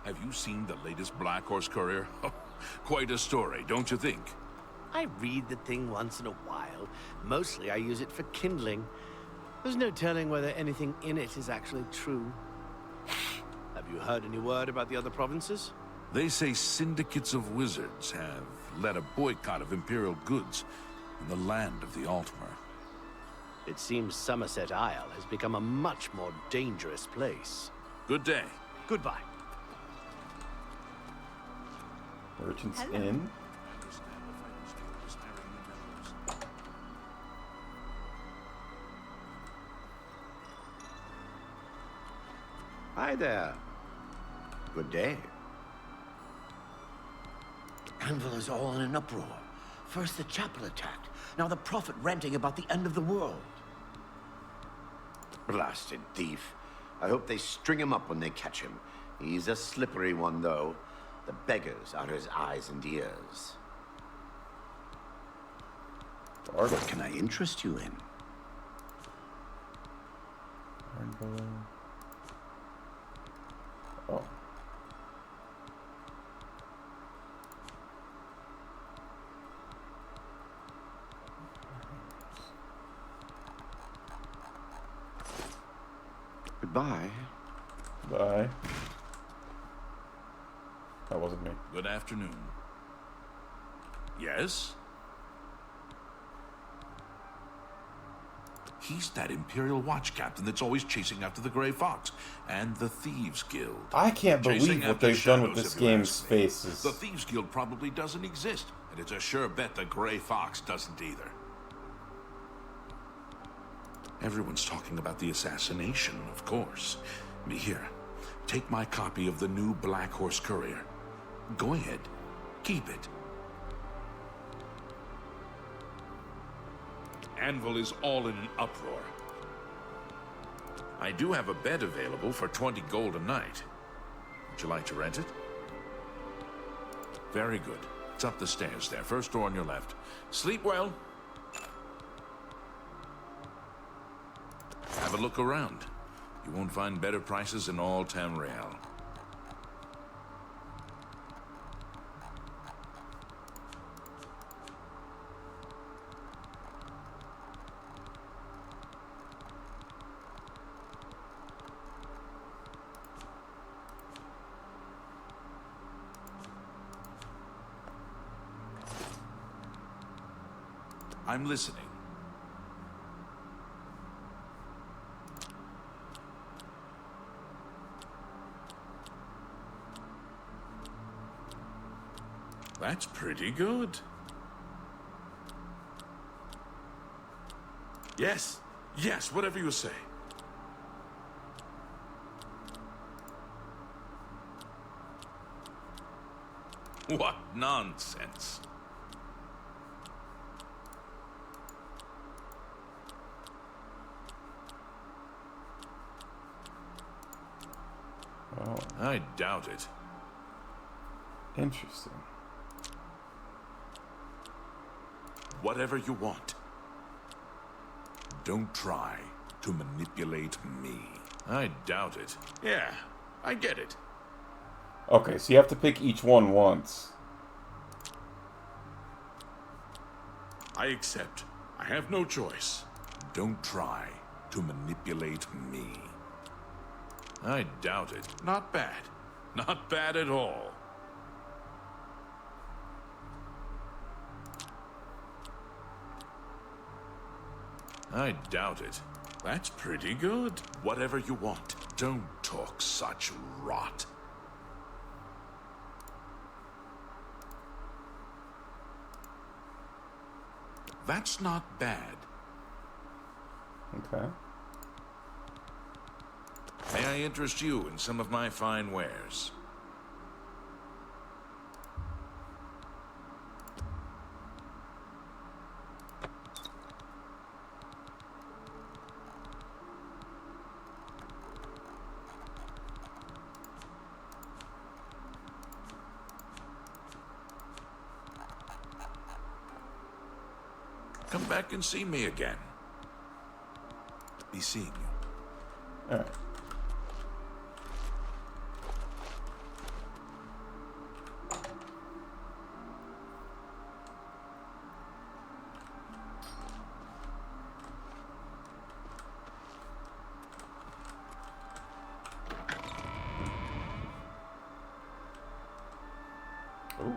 Have you seen the latest Black Horse Courier? Quite a story, don't you think? I read the thing once in a while. Mostly I use it for kindling. There's no telling whether anything in it is actually true. Have you heard any word about the other provinces? They say syndicates of wizards have led a boycott of Imperial goods in the land of the Altmer. It seems Somerset Isle has become a much more dangerous place. Good day. Goodbye. Merchants Inn. Hi there. Good day. Anvil is all in an uproar. First the chapel attacked, now the prophet ranting about the end of the world. Blasted thief. I hope they string him up when they catch him. He's a slippery one, though. The beggars are his eyes and ears. What can I interest you in? Oh. Goodbye. Bye. That wasn't me. Good afternoon. Yes? He's that Imperial Watch captain that's always chasing after the Grey Fox and the Thieves Guild. I can't Chasing believe what after they've done with shadows, this if you game's ask me. faces. The Thieves Guild probably doesn't exist, and it's a sure bet the Grey Fox doesn't either. Everyone's talking about the assassination, of course. Here, take my copy of the new Black Horse Courier. Go ahead, keep it. Anvil is all in an uproar. I do have a bed available for 20 gold a night. Would you like to rent it? Very good. It's up the stairs there, first door on your left. Sleep well. Have a look around. You won't find better prices in all Tamriel. I'm listening. That's pretty good. Yes, yes, whatever you say. What nonsense. Oh. I doubt it. Interesting. Whatever you want. Don't try to manipulate me. I doubt it. Yeah, I get it. Okay, so you have to pick each one once. I accept. I have no choice. Don't try to manipulate me. I doubt it. Not bad. Not bad at all. I doubt it. That's pretty good. Whatever you want. Don't talk such rot. That's not bad. Okay. May I interest you in some of my fine wares? Come back and see me again. Be seeing you. Alright. Ooh.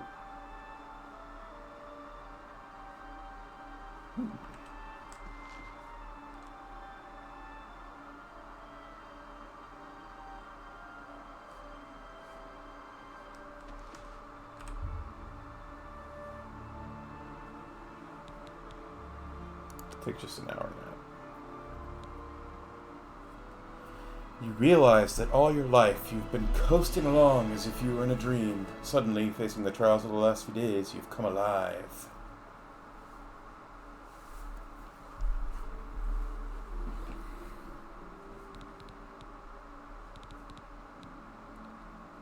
Take just an hour nap. You realize that all your life you've been coasting along as if you were in a dream. Suddenly, facing the trials of the last few days, you've come alive.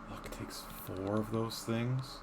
Luck takes 4 of those things.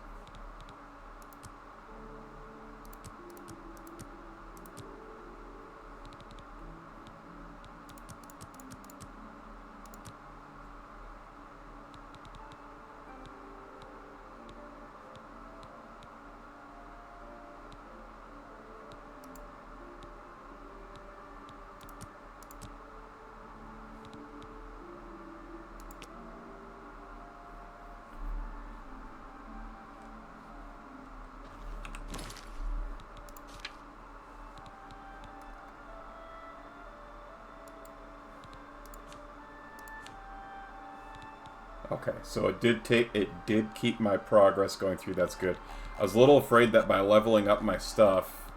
Okay, so it did keep my progress going through. That's good. I was a little afraid that by leveling up my stuff,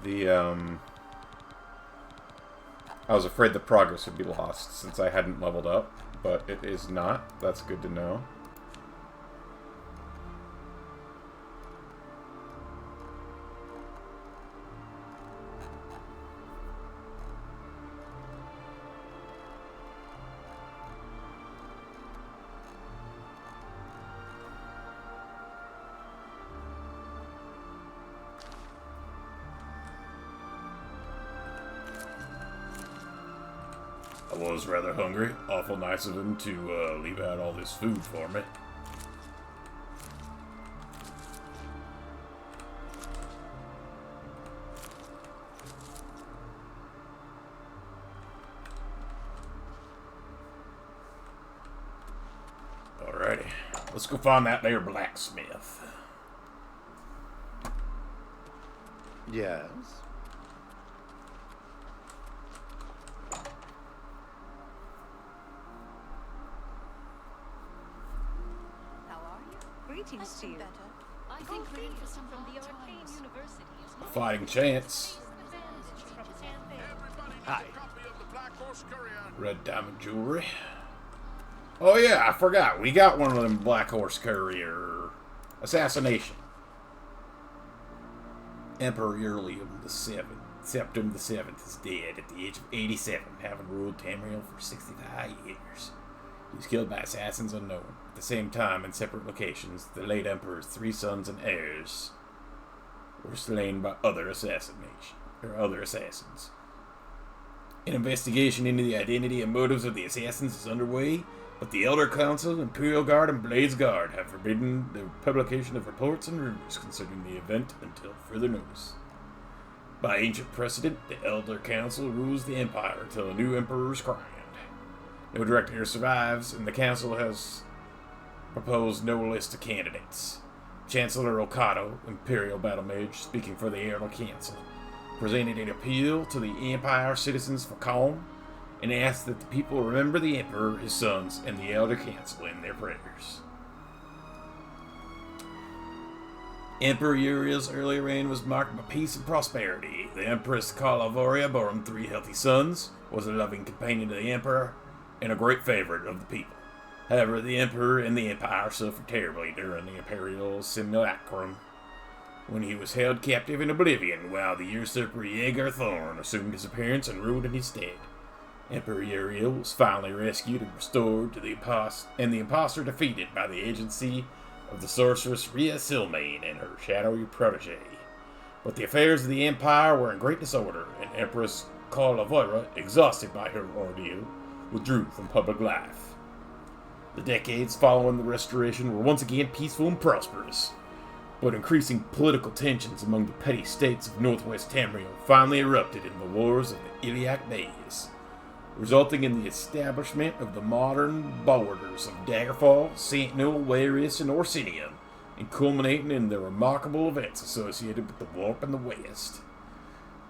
I was afraid the progress would be lost since I hadn't leveled up, but it is not. That's good to know. I was rather hungry. Awful nice of him to leave out all this food for me. Alrighty. Let's go find that there blacksmith. Yes? Greetings to you. I think we're in for some from the Arcane University. A fighting chance. Hi. Red diamond jewelry. Oh yeah, I forgot. We got one of them Black Horse Courier assassination. Emperor Urium the Septim the Seventh is dead at the age of 87, having ruled Tamriel for 65 years. He was killed by assassins unknown. At the same time, in separate locations, the late Emperor's 3 sons and heirs were slain by other assassins. An investigation into the identity and motives of the assassins is underway, but the Elder Council, Imperial Guard, and Blades Guard have forbidden the publication of reports and rumors concerning the event until further notice. By ancient precedent, the Elder Council rules the Empire until a new Emperor is crowned. No direct heir survives, and the Council has proposed no list of candidates. Chancellor Okado, Imperial Battle Mage, speaking for the Elder Council, presented an appeal to the Empire citizens for calm, and asked that the people remember the Emperor, his sons, and the Elder Council in their prayers. Emperor Uriel's early reign was marked by peace and prosperity. The Empress Calavoria bore him 3 healthy sons, was a loving companion to the Emperor, and a great favorite of the people. However, the Emperor and the Empire suffered terribly during the Imperial Simulacrum, when he was held captive in oblivion while the usurper Jaeger Thorn assumed his appearance and ruled in his stead. Emperor Uriel was finally rescued and restored to the impostor defeated by the agency of the sorceress Rhea Silmain and her shadowy protege. But the affairs of the Empire were in great disorder, and Empress Calavera, exhausted by her ordeal, withdrew from public life. The decades following the Restoration were once again peaceful and prosperous, but increasing political tensions among the petty states of northwest Tamriel finally erupted in the wars of the Iliac Days, resulting in the establishment of the modern borders of Daggerfall, Sentinel, Warius, and Orsinium, and culminating in the remarkable events associated with the Warp in the West.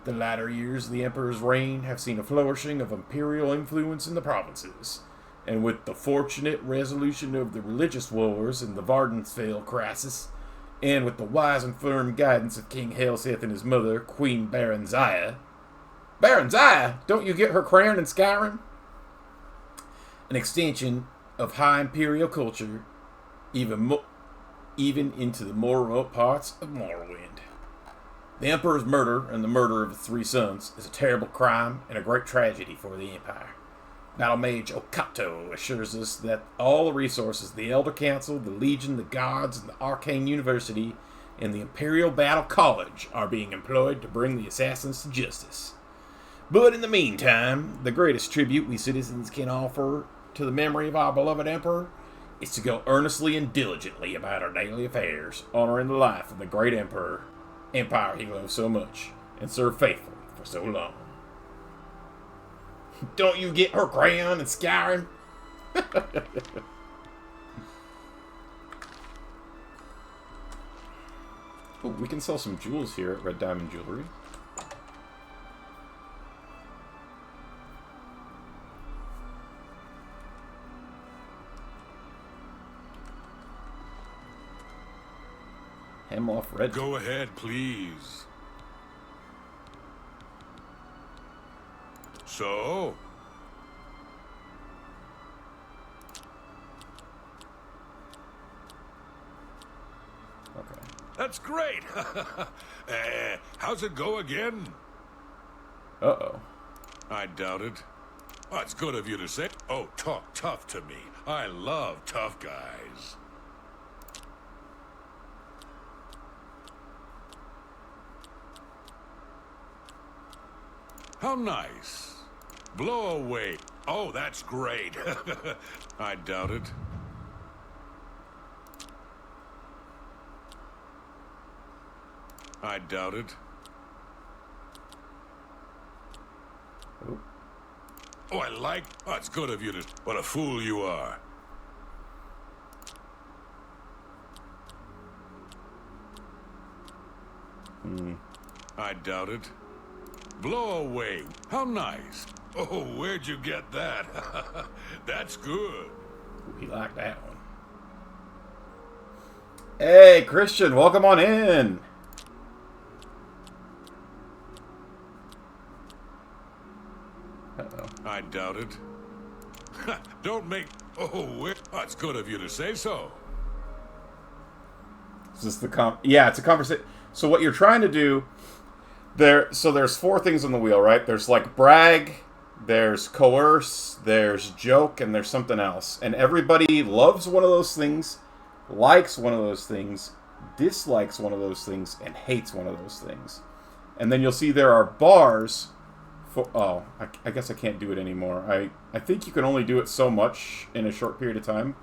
The latter years of the Emperor's reign have seen a flourishing of imperial influence in the provinces, and with the fortunate resolution of the religious wars in the Vardensfell crisis, and with the wise and firm guidance of King Helseth and his mother, Queen Baronziah. Baronziah? Don't you get her crown in Skyrim? An extension of high imperial culture, even into the more remote parts of Morrowind. The Emperor's murder and the murder of his 3 sons is a terrible crime and a great tragedy for the Empire. Battle Mage Okato assures us that all the resources of the Elder Council, the Legion, the Guards, and the Arcane University, and the Imperial Battle College are being employed to bring the assassins to justice. But in the meantime, the greatest tribute we citizens can offer to the memory of our beloved Emperor is to go earnestly and diligently about our daily affairs, honoring the life of the great empire he loved so much, and served faithfully for so long. Don't you get her crown in Skyrim? Oh, we can sell some jewels here at Red Diamond Jewelry. Hemlock Red. Go ahead, please. So? Okay. That's great. How's it go again? Uh-oh. I doubt it. Oh, it's good of you to say. Oh, talk tough to me. I love tough guys. How nice. Blow away. Oh, that's great. I doubt it. I doubt it. Oh, I like... Oh, it's good of you to... What a fool you are. I doubt it. Blow away. How nice. Oh, where'd you get that? That's good. Ooh, he liked that one. Hey, Christian, welcome on in. Uh-oh. I doubt it. Don't make... Oh, it's good of you to say so. Is this the Yeah, it's a conversation. So what you're trying to do... there's 4 things on the wheel, right? There's like brag, there's coerce, there's joke, and there's something else. And everybody loves one of those things, likes one of those things, dislikes one of those things, and hates one of those things. And then you'll see there are bars for... Oh, I guess I can't do it anymore. I think you can only do it so much in a short period of time.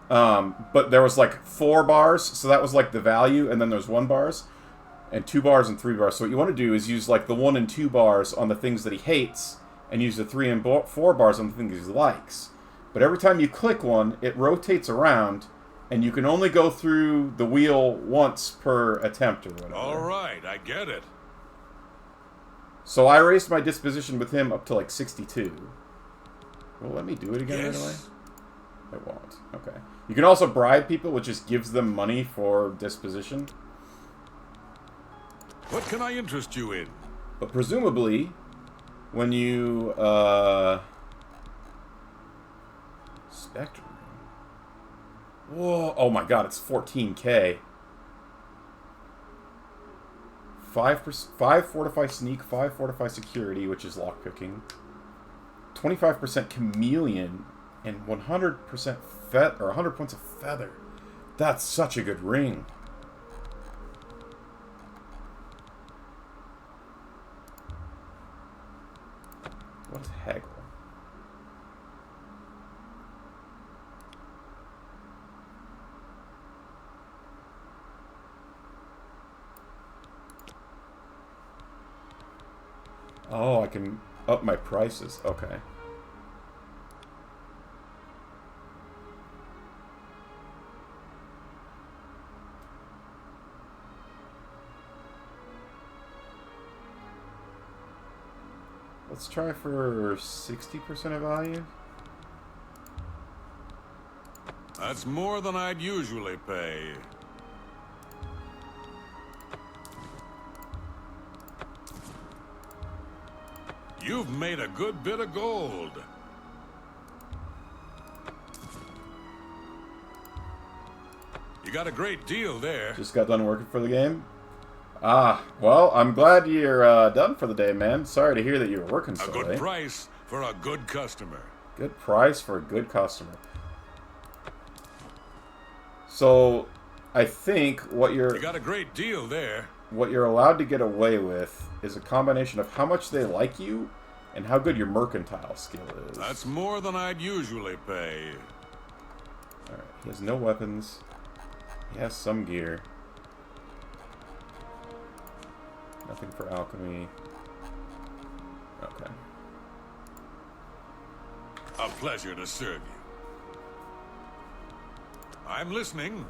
But there was like 4 bars, so that was like the value, and then there's 1 bars. And 2 bars and 3 bars. So what you want to do is use like the 1 and 2 bars on the things that he hates, and use the 3 and 4 bars on the things he likes. But every time you click one, it rotates around, and you can only go through the wheel once per attempt or whatever. All right, I get it. So I raised my disposition with him up to like 62. Well, let me do it again right away. It won't. Okay. You can also bribe people, which just gives them money for disposition. What can I interest you in? But presumably, when you, Spectre. Whoa, oh my god, it's 14k. 5 fortify sneak, 5 fortify security, which is lockpicking. 25% chameleon, and 100% 100 points of feather. That's such a good ring. What is haggle? Oh, I can up my prices. Okay. Let's try for 60% of value. That's more than I'd usually pay. You've made a good bit of gold. You got a great deal there. Just got done working for the game. Ah, well, I'm glad you're done for the day, man. Sorry to hear that you were working so late. A good price for a good customer. Good price for a good customer. So, I think what You got a great deal there. what you're allowed to get away with is a combination of how much they like you and how good your mercantile skill is. That's more than I'd usually pay. Alright, he has no weapons. He has some gear. Nothing for alchemy. Okay. A pleasure to serve you. I'm listening.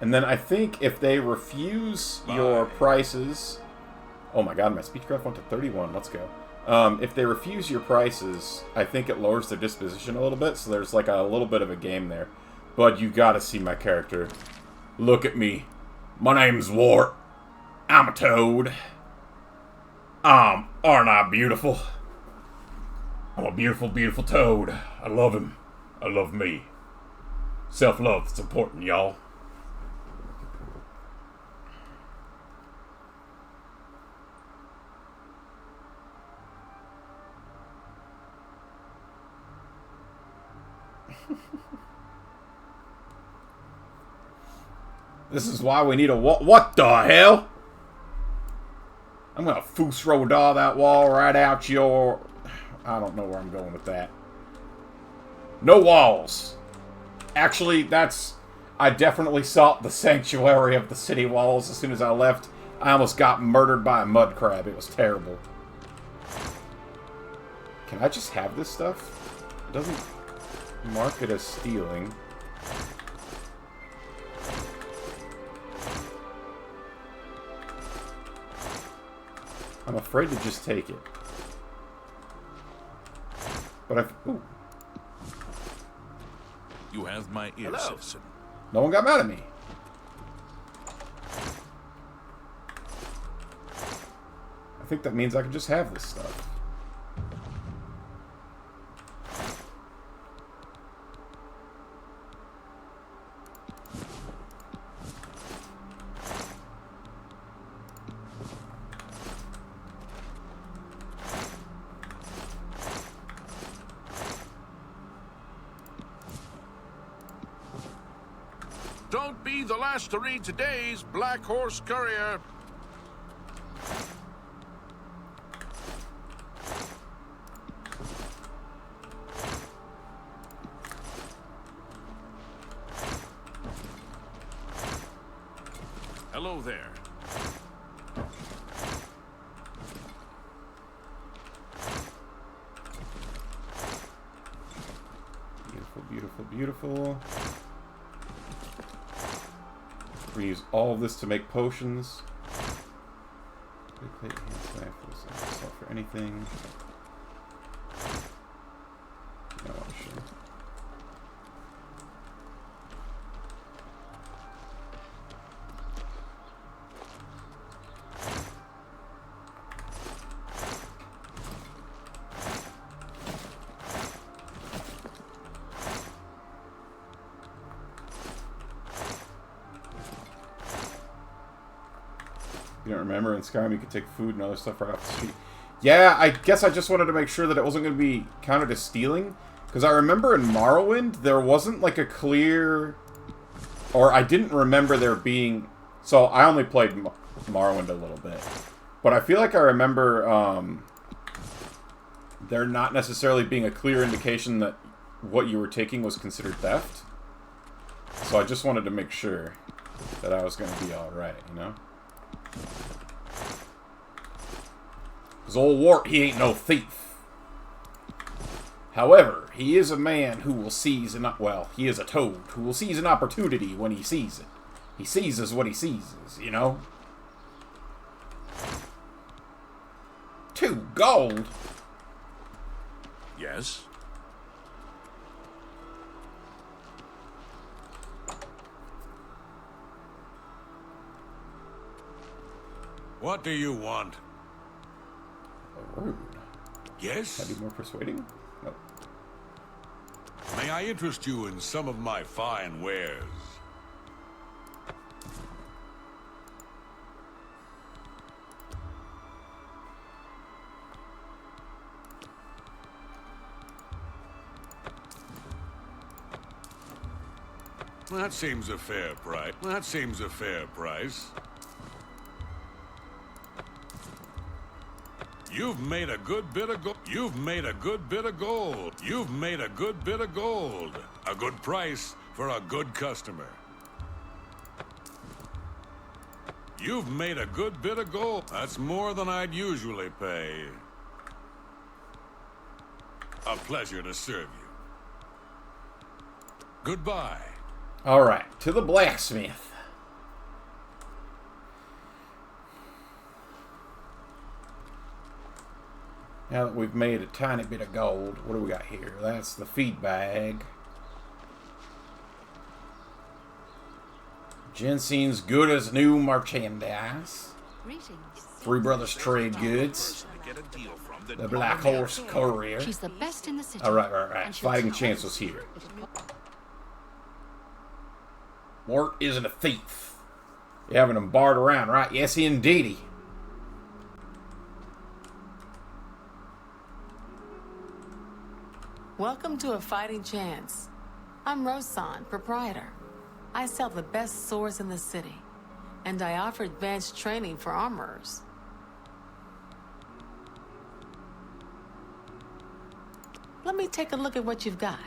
And then I think if they refuse your prices... Oh my god, my speechcraft went to 31. Let's go. If they refuse your prices, I think it lowers their disposition a little bit, so there's like a little bit of a game there. But you gotta see my character. Look at me. My name's Wart. I'm a toad. Aren't I beautiful? I'm a beautiful, beautiful toad. I love him. I love me. Self-love is important, y'all. This is why we need a wall. What the hell? I'm gonna Fusro-daw that wall right out your... I don't know where I'm going with that. No walls. Actually, that's... I definitely saw the sanctuary of the city walls as soon as I left. I almost got murdered by a mud crab. It was terrible. Can I just have this stuff? It doesn't mark it as stealing. I'm afraid to just take it. But I've... Ooh. You have my ear, citizen. No one got mad at me. I think that means I can just have this stuff. Don't be the last to read today's Black Horse Courier. Hello there. Beautiful, beautiful, beautiful. We're gonna use all of this to make potions. Big plate, hand knife, sell for anything. No, actually. You don't remember in Skyrim you could take food and other stuff right off the street. Yeah, I guess I just wanted to make sure that it wasn't going to be counted as stealing. Because I remember in Morrowind, there wasn't like a clear... Or I didn't remember there being... So I only played Morrowind a little bit. But I feel like I remember there not necessarily being a clear indication that what you were taking was considered theft. So I just wanted to make sure that I was going to be alright, you know? Because Because old Wart, he ain't no thief. However, he is a man who will seize an... Well, he is a toad who will seize an opportunity when he sees it. He seizes what he seizes, you know? 2 gold? Yes? What do you want? Rude. Yes? Can I do more persuading? No. May I interest you in some of my fine wares? That seems a fair price. That seems a fair price. You've made a good bit of gold. You've made a good bit of gold. You've made a good bit of gold. A good price for a good customer. You've made a good bit of gold. That's more than I'd usually pay. A pleasure to serve you. Goodbye. Alright, to the blacksmith. Now that we've made a tiny bit of gold, what do we got here? That's the feed bag. Ginsen's good as new merchandise. Three Brothers Trade Goods. The Black Horse Courier. She's the best in the city. Alright. Fighting chance was here. Mort isn't a thief. You're having him barred around, right? Yes, indeedy. Welcome to A Fighting Chance. I'm Rosan, proprietor. I sell the best swords in the city, and I offer advanced training for armorers. Let me take a look at what you've got.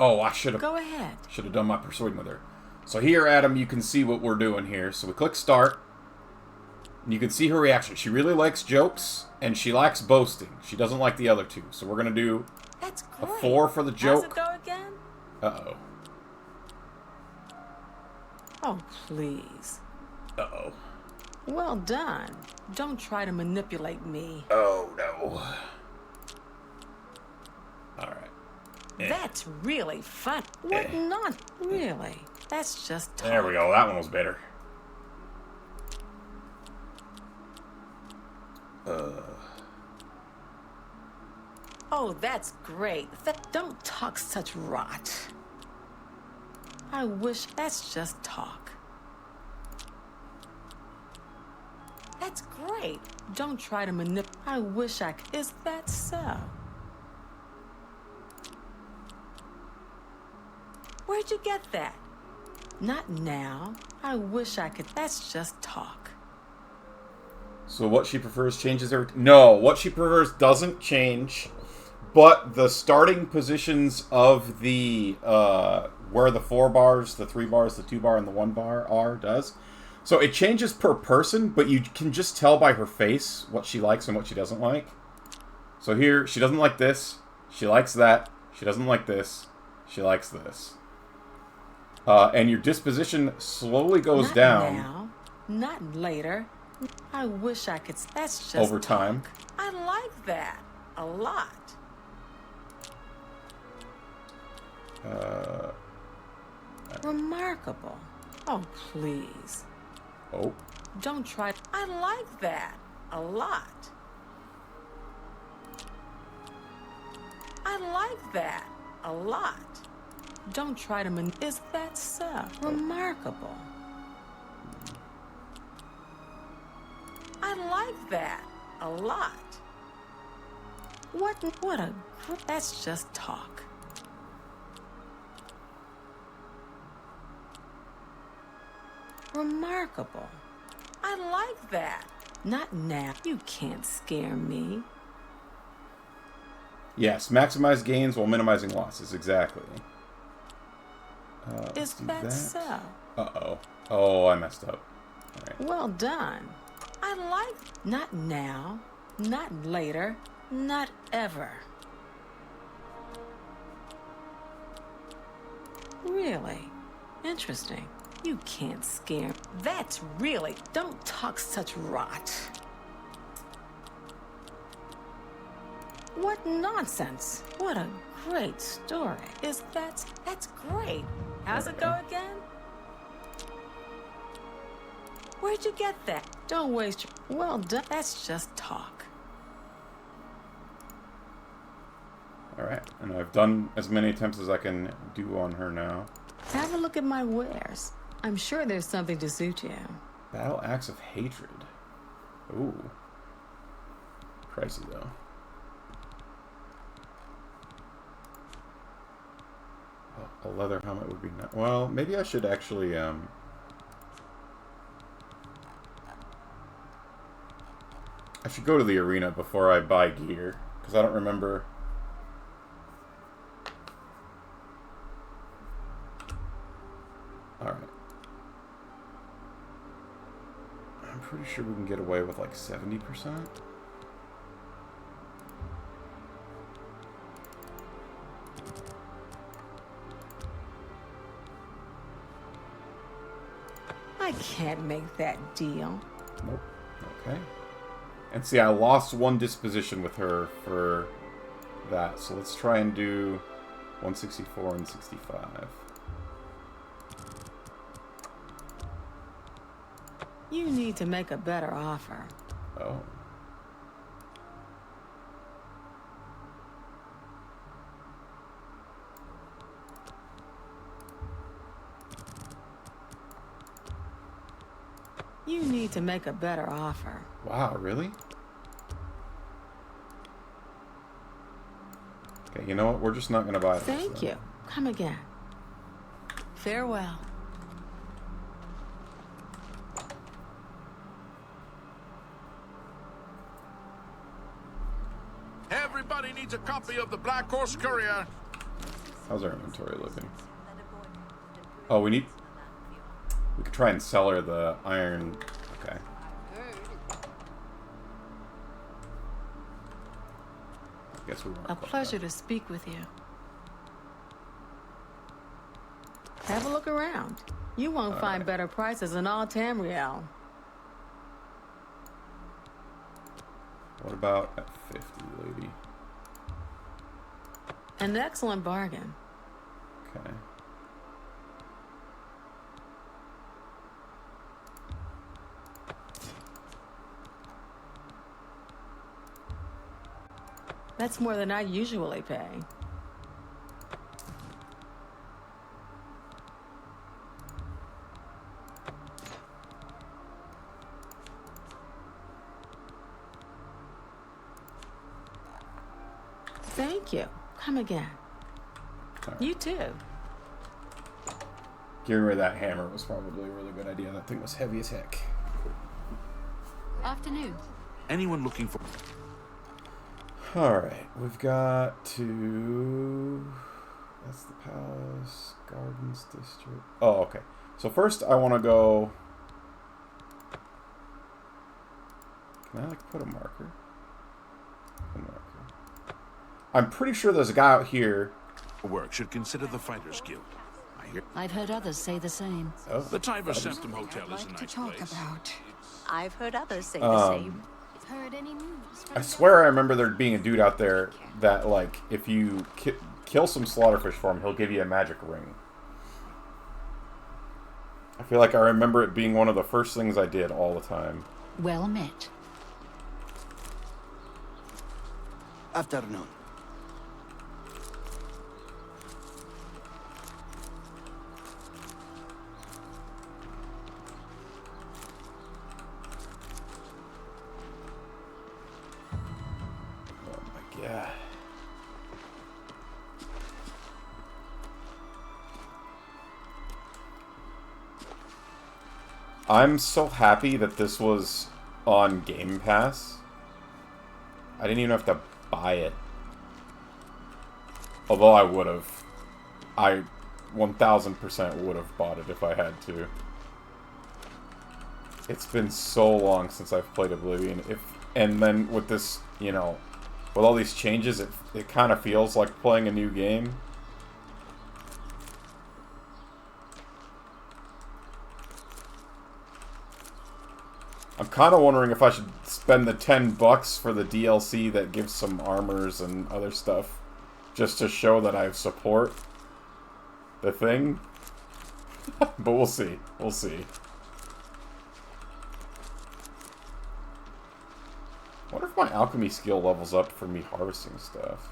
Oh, I should have. Go ahead. Should have done my persuading with her. So here, Adam, you can see what we're doing here. So we click start, and you can see her reaction. She really likes jokes, and she likes boasting. She doesn't like the other two. So we're gonna do a 4 for the joke. How's it go again? Uh-oh. Oh, please. Uh-oh. Well done. Don't try to manipulate me. Oh, no. Alright. That's really fun. What not really? That's just talk. There we go. That one was better. Oh, that's great. Don't talk such rot. I wish that's just talk. That's great. Don't try to manipulate. I wish I could. Is that so? Where'd you get that? Not now. I wish I could. That's just talk. So what she prefers changes every... No, what she prefers doesn't change, but the starting positions of the, where the 4 bars, the 3 bars, the 2 bar, and the 1 bar are, does. So it changes per person, but you can just tell by her face what she likes and what she doesn't like. So here, she doesn't like this, she likes that, she doesn't like this, she likes this. And your disposition slowly goes down. Now, not later. I wish I could. That's just over time. Talk. I like that a lot. Remarkable. Oh, please. Oh. Don't try. I like that a lot. I like that a lot. Don't try to Is that so? Remarkable. I like that a lot. What a That's just talk. Remarkable. I like that. Not now. You can't scare me. Yes, maximize gains while minimizing losses. Exactly. Is that so? Uh-oh. Oh, I messed up. All right. Well done. I like... Not now. Not later. Not ever. Really? Interesting. You can't scare... That's really... Don't talk such rot. What nonsense. What a great story. That's great. How's it go again? Where'd you get that? Don't waste your... Well done. That's just talk. Alright, and I've done as many attempts as I can do on her now. Have a look at my wares. I'm sure there's something to suit you. Battle Axe of Hatred. Ooh. Pricey, though. Oh, a leather helmet would be nice. Well, maybe I should actually, I should go to the arena before I buy gear, because I don't remember... Alright. I'm pretty sure we can get away with like 70%. I can't make that deal. Nope. Okay. And see, I lost one disposition with her for that, so let's try and do 164 and 65. You need to make a better offer. Oh. You need to make a better offer. Wow, really? Okay, you know what? We're just not going to buy this. Thank you. Come again. Farewell. Everybody needs a copy of the Black Horse Courier. How's our inventory looking? Oh, we could try and sell her the iron. Okay. I guess we weren't. A pleasure to speak with you. Have a look around. You won't find better prices in all Tamriel. What about at 50, lady? An excellent bargain. Okay. That's more than I usually pay. Thank you. Come again. Right. You too. Getting rid of that hammer was probably a really good idea. That thing was heavy as heck. Afternoon. Anyone looking for... Alright, we've got to... That's the Palace, Gardens District. Oh, okay. So first I want to go... Can I, like, put a marker? A marker. I'm pretty sure there's a guy out here... Work should consider the Fighters Guild. I've heard others say the same. Oh, the Tiber Septim Hotel is a nice place. I've heard others say the same. Heard any news? I swear I remember there being a dude out there that, like, if you kill some slaughterfish for him, he'll give you a magic ring. I feel like I remember it being one of the first things I did all the time. Well met. Afternoon. Yeah. I'm so happy that this was on Game Pass. I didn't even have to buy it. Although I would have. I 1000% would have bought it if I had to. It's been so long since I've played Oblivion. And then with this, you know, with all these changes, it kind of feels like playing a new game. I'm kind of wondering if I should spend the $10 for the DLC that gives some armors and other stuff, just to show that I support the thing. But we'll see. We'll see. I wonder if my alchemy skill levels up for me harvesting stuff.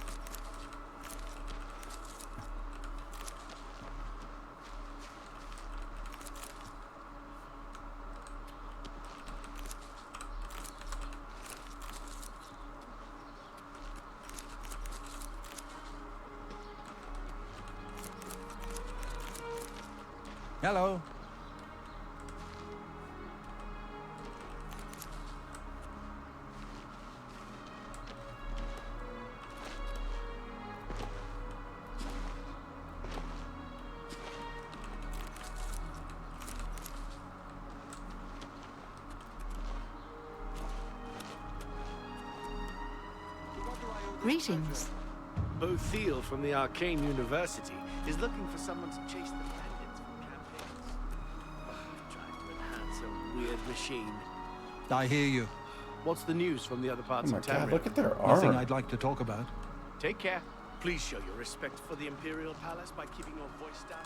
Hello. Greetings. Cyrodiil from the Arcane University is looking for someone to chase the bandits from campaigns. Trying to enhance a weird machine. I hear you. What's the news from the other parts Oh my of god, Tamriel? look at their armor. Nothing I'd like to talk about. Take care. Please show your respect for the Imperial Palace by keeping your voice down.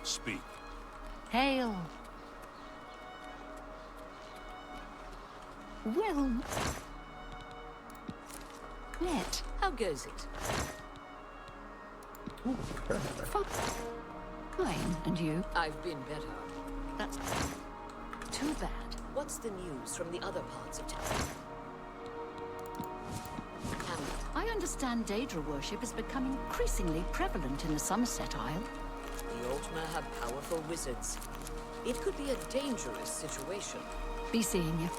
Speak. Hail. Well. Net. How goes it? Fine. And you? I've been better. That's too bad. What's the news from the other parts of town? I understand Daedra worship is becoming increasingly prevalent in the Somerset Isle. The Altmer have powerful wizards. It could be a dangerous situation. Be seeing you.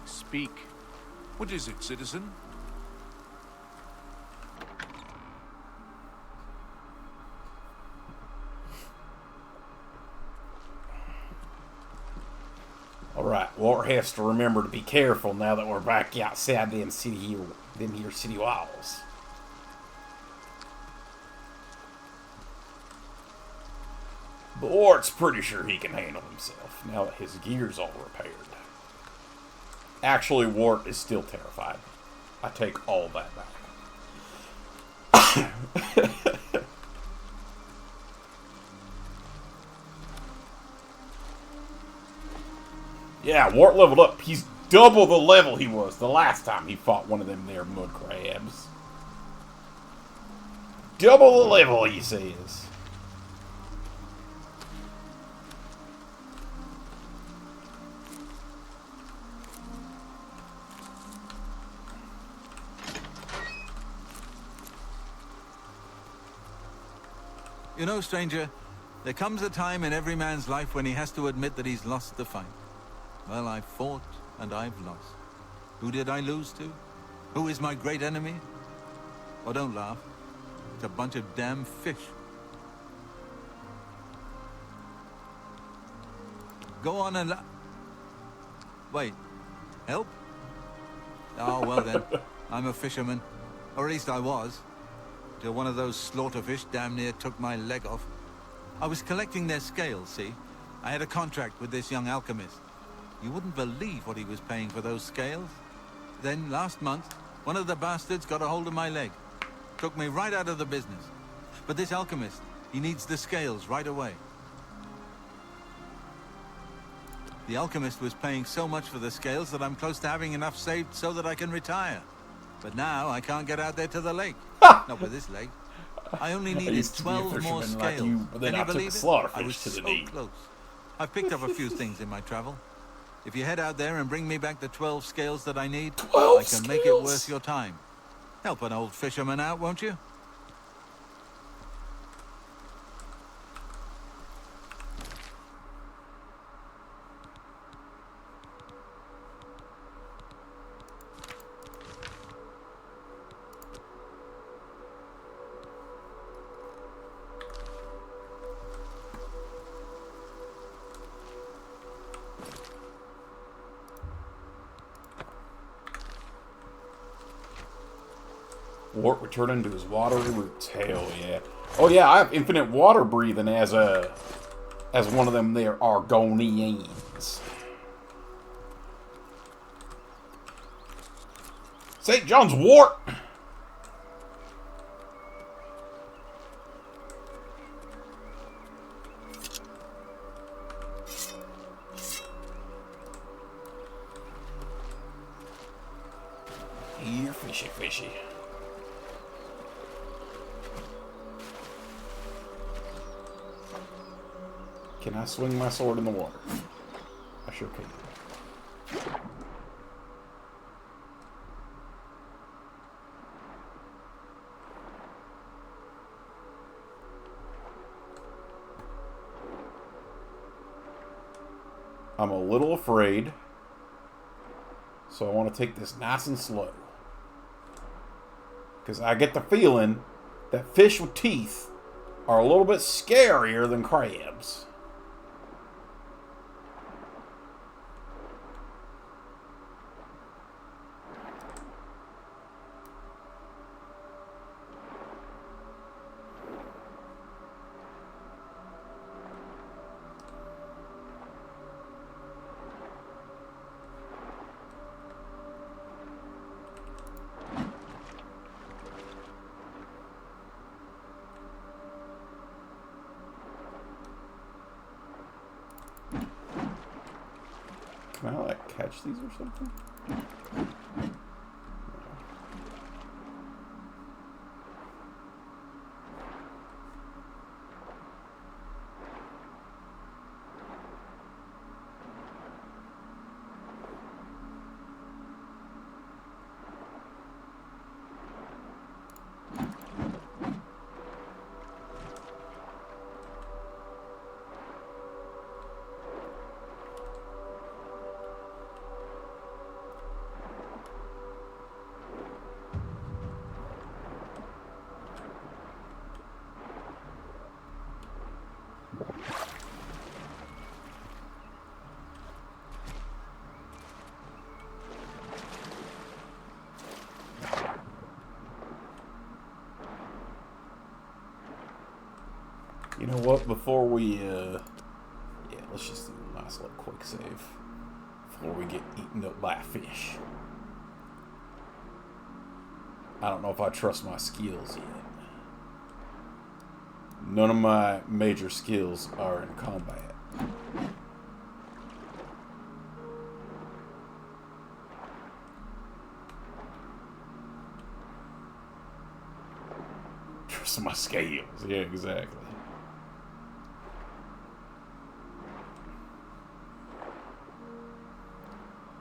Speak. What is it, citizen? Alright, Walt has to remember to be careful now that we're back outside them here city walls. But Wart's pretty sure he can handle himself now that his gear's all repaired. Actually, Wart is still terrified. I take all that back. Yeah, Wart leveled up. He's double the level he was the last time he fought one of them there mud crabs. Double the level, he says. You know, stranger, there comes a time in every man's life when he has to admit that he's lost the fight. Well, I've fought and I've lost. Who did I lose to? Who is my great enemy? Oh, don't laugh. It's a bunch of damn fish. Go on and wait. Help? Oh, well then. I'm a fisherman. Or at least I was. Till one of those slaughterfish damn near took my leg off. I was collecting their scales, see? I had a contract with this young alchemist. You wouldn't believe what he was paying for those scales. Then, last month, one of the bastards got a hold of my leg. Took me right out of the business. But this alchemist, he needs the scales right away. The alchemist was paying so much for the scales that I'm close to having enough saved so that I can retire. But now I can't get out there to the lake. Not with this leg. I only needed 12 more scales. Like you, but then Can I you took believe it? slaughterfish I was to the so knee. close. I've picked up a few things in my travel. If you head out there and bring me back the 12 scales that I need, I can make it worth your time. Help an old fisherman out, won't you? Wart returning to his watery roots. Hell yeah. Oh yeah, I have infinite water breathing as one of them there Argonians. St. John's Wort! Here, fishy, fishy. Can I swing my sword in the water? I sure can. I'm a little afraid, so I want to take this nice and slow. Because I get the feeling that fish with teeth are a little bit scarier than crabs. Can I, like, catch these or something? You know what? Before we, yeah, let's just do a nice little quick save before we get eaten up by a fish. I don't know if I trust my skills yet. None of my major skills are in combat. Trust my scales. Yeah, exactly.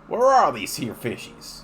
Where are these here fishies?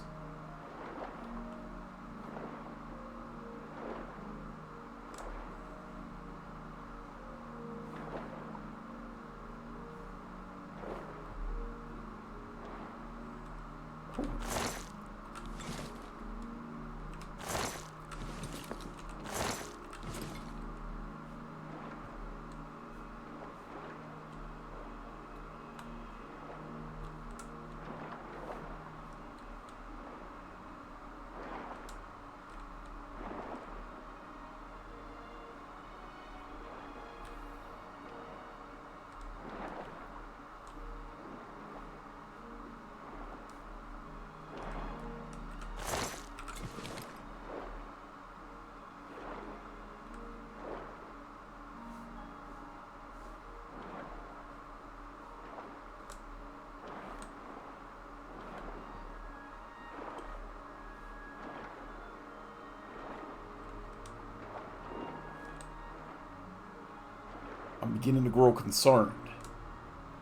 I'm beginning to grow concerned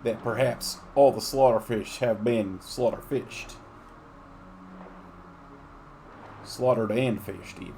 that perhaps all the slaughterfish have been slaughterfished. Slaughtered and fished, even.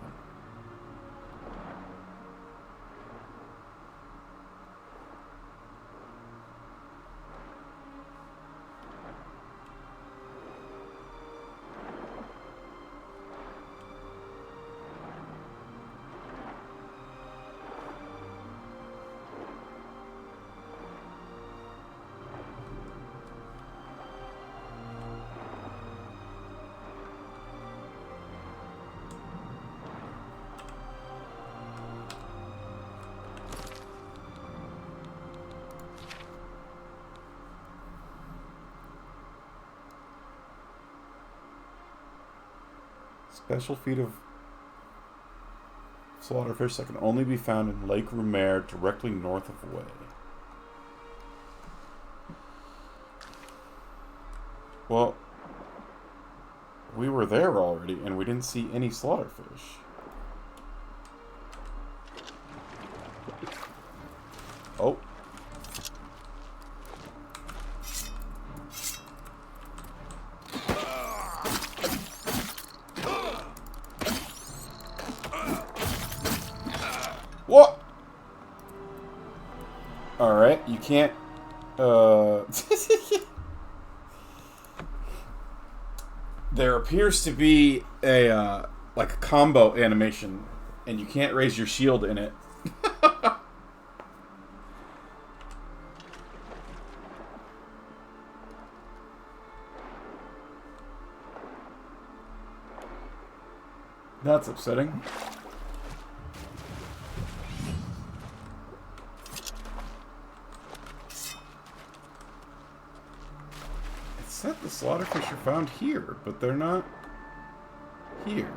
Special feed of slaughterfish that can only be found in Lake Rumère, directly north of Way. Well, we were there already, and we didn't see any slaughterfish. Oh. What? Alright, you can't, There appears to be a, like a combo animation, and you can't raise your shield in it. That's upsetting. It said the slaughterfish are found here, but they're not here.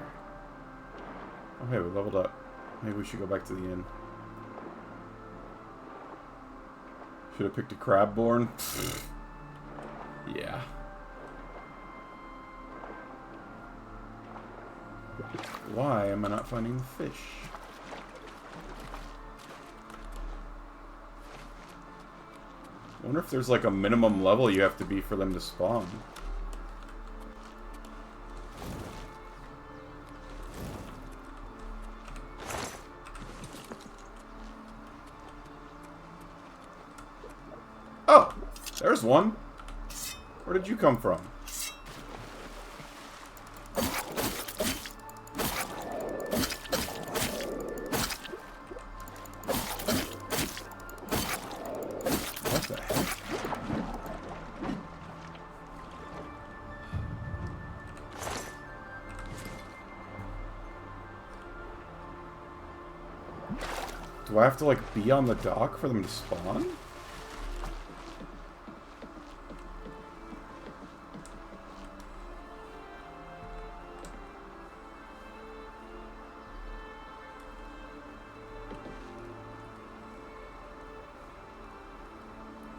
Oh hey, we leveled up. Maybe we should go back to the inn. Should have picked a crabborn. Yeah. Why am I not finding the fish? I wonder if there's like a minimum level you have to be for them to spawn. Oh, there's one. Where did you come from? Do I have to, like, be on the dock for them to spawn?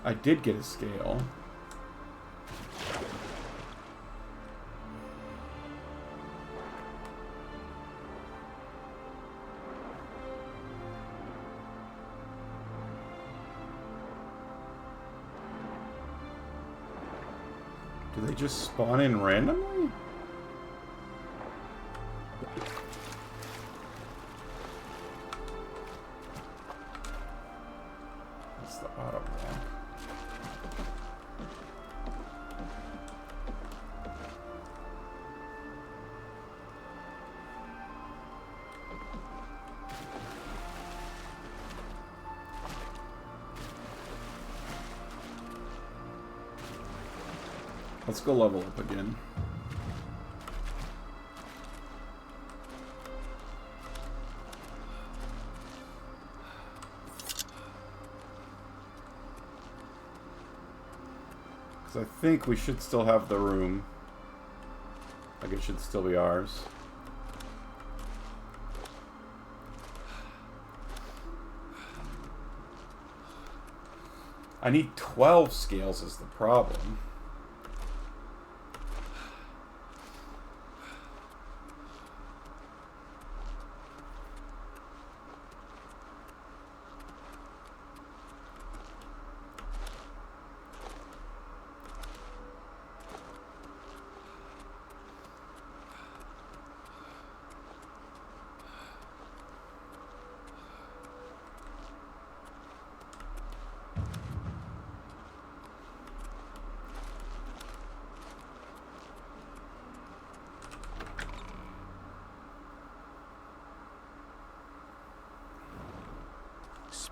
I did get a scale. Do they just spawn in randomly? That's the auto block. Let's go level up again. Because I think we should still have the room. Like it should still be ours. I need 12 scales is the problem.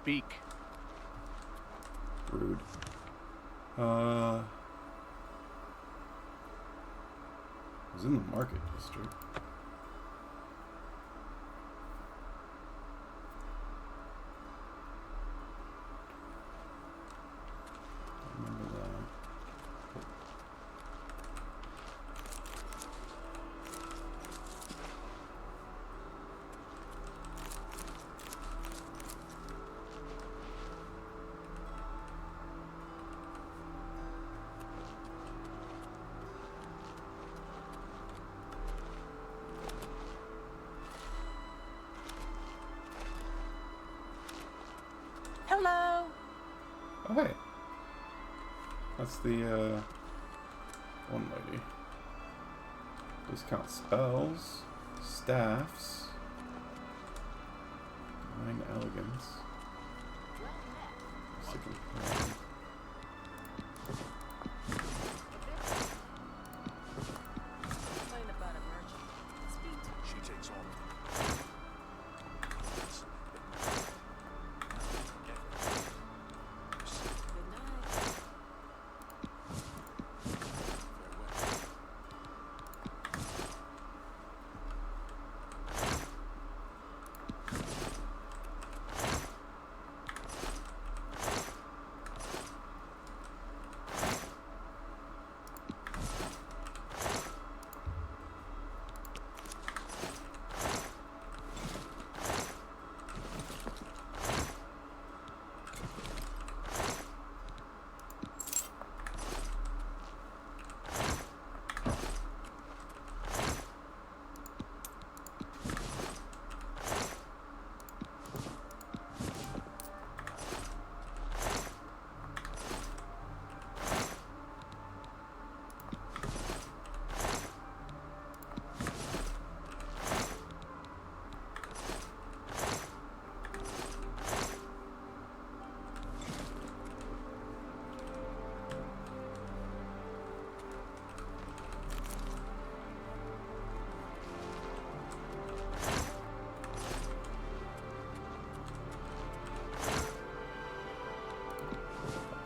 speak. Rude. It was in the market district. I remember that. Hello. Oh, hey. That's the, one lady. Discount spells, staffs, divine elegance. Second plan. She takes all of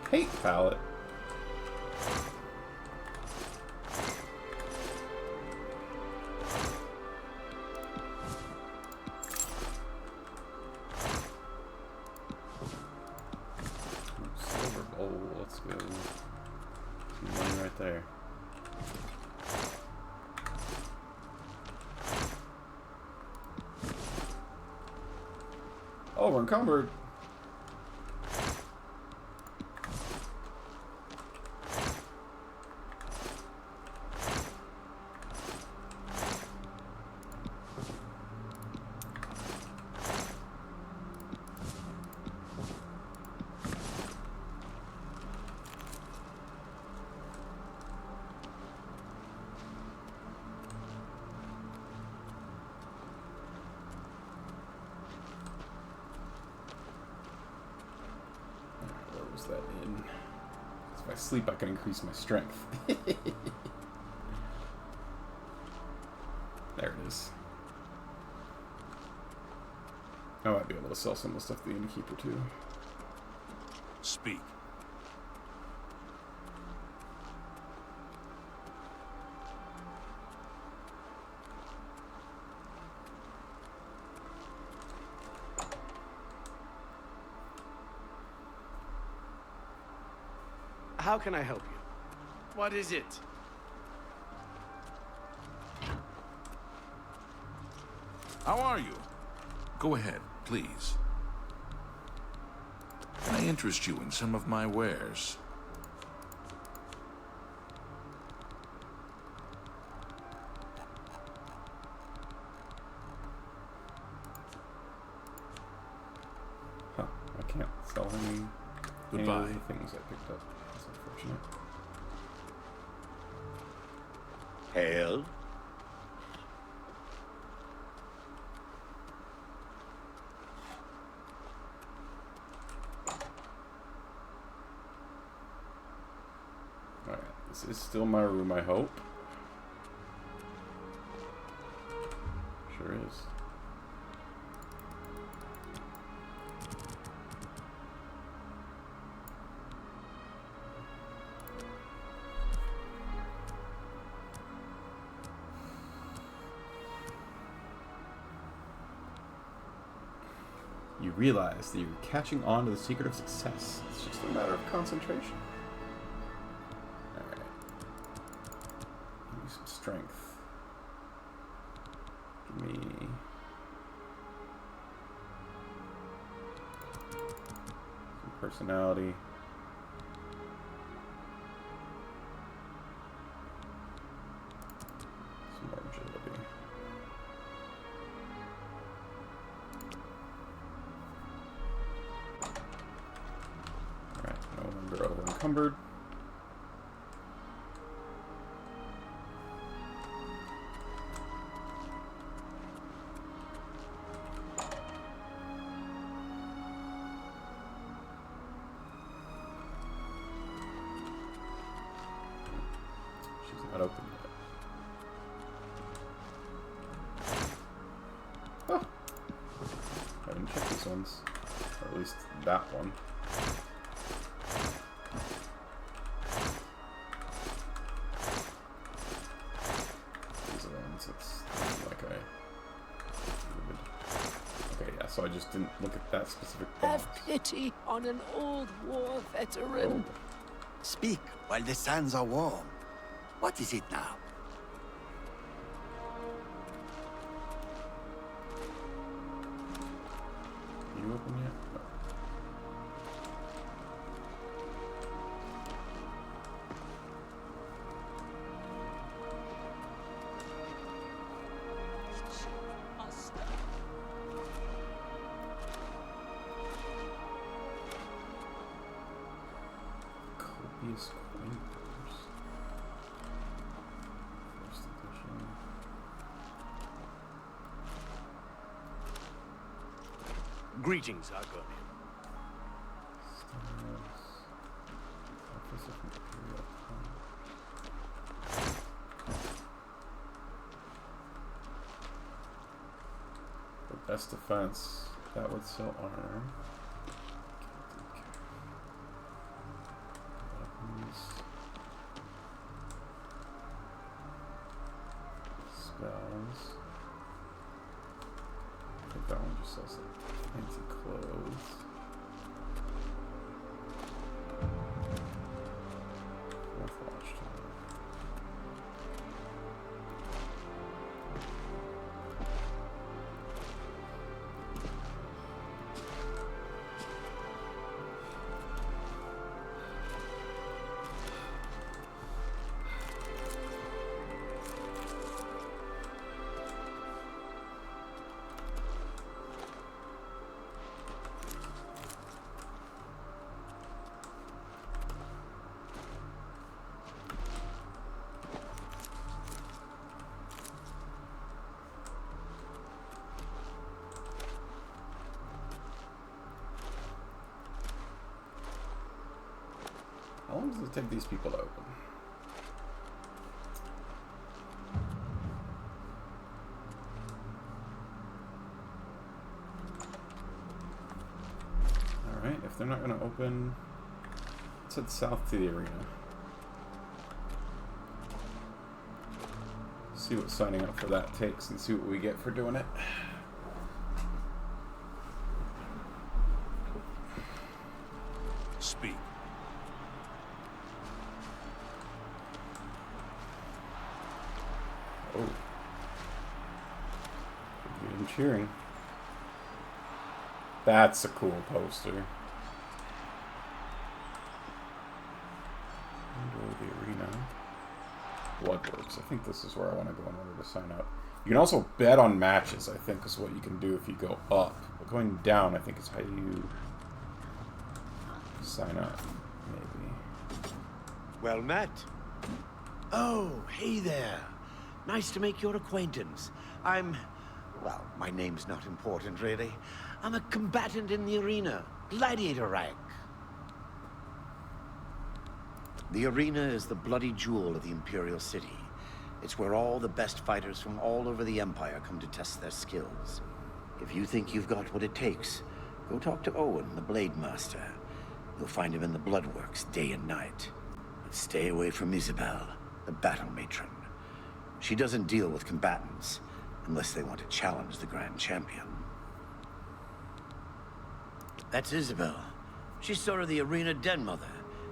Paint palette. Silver bowl. Let's go. Some money right there. Oh, we're encumbered. That in. If I sleep, I can increase my strength. There it is. I might be able to sell some of the stuff to the innkeeper too. Speak. How can I help you? What is it? How are you? Go ahead, please. Can I interest you in some of my wares? Huh. I can't sell any Goodbye. of the things I picked up. That's unfortunate. Hail. Alright, this is still my room, I hope. Sure is. you realize that you're catching on to the secret of success. It's just a matter of concentration. Alright. Give me some strength. Give me... some personality. Some more agility. Alright, no longer over-encumbered. She's not open yet. Oh! I didn't check these ones. Or at least that one. These are the ones that's like okay, yeah, so I just didn't look at that specific box. Have pity on an old war veteran. Oh. Speak while the sands are warm. What is it now? You open yet? No. Copious coin purse. First edition. Greetings, Argonian. Office of Imperial For best defense, that would sell armor. Weapons. Spells. I think that one just sells like fancy clothes. Fourth watchtower. How long does it take these people to open? Alright, if they're not going to open, let's head south to the arena. See what signing up for that takes and see what we get for doing it. Speak. Oh. Good cheering. That's a cool poster. Indoor the arena. Bloodworks. I think this is where I want to go in order to sign up. You can also bet on matches, I think, is what you can do if you go up. But going down, I think, is how you sign up, maybe. Well met. Oh, hey there. Nice to make your acquaintance. Well, my name's not important, really. I'm a combatant in the arena. Gladiator rank. The arena is the bloody jewel of the Imperial City. It's where all the best fighters from all over the Empire come to test their skills. If you think you've got what it takes, go talk to Owen, the Blade Master. You'll find him in the Bloodworks day and night. But stay away from Isabel, the Battle Matron. She doesn't deal with combatants, unless they want to challenge the Grand Champion. That's Isabel. She's sort of the arena den mother.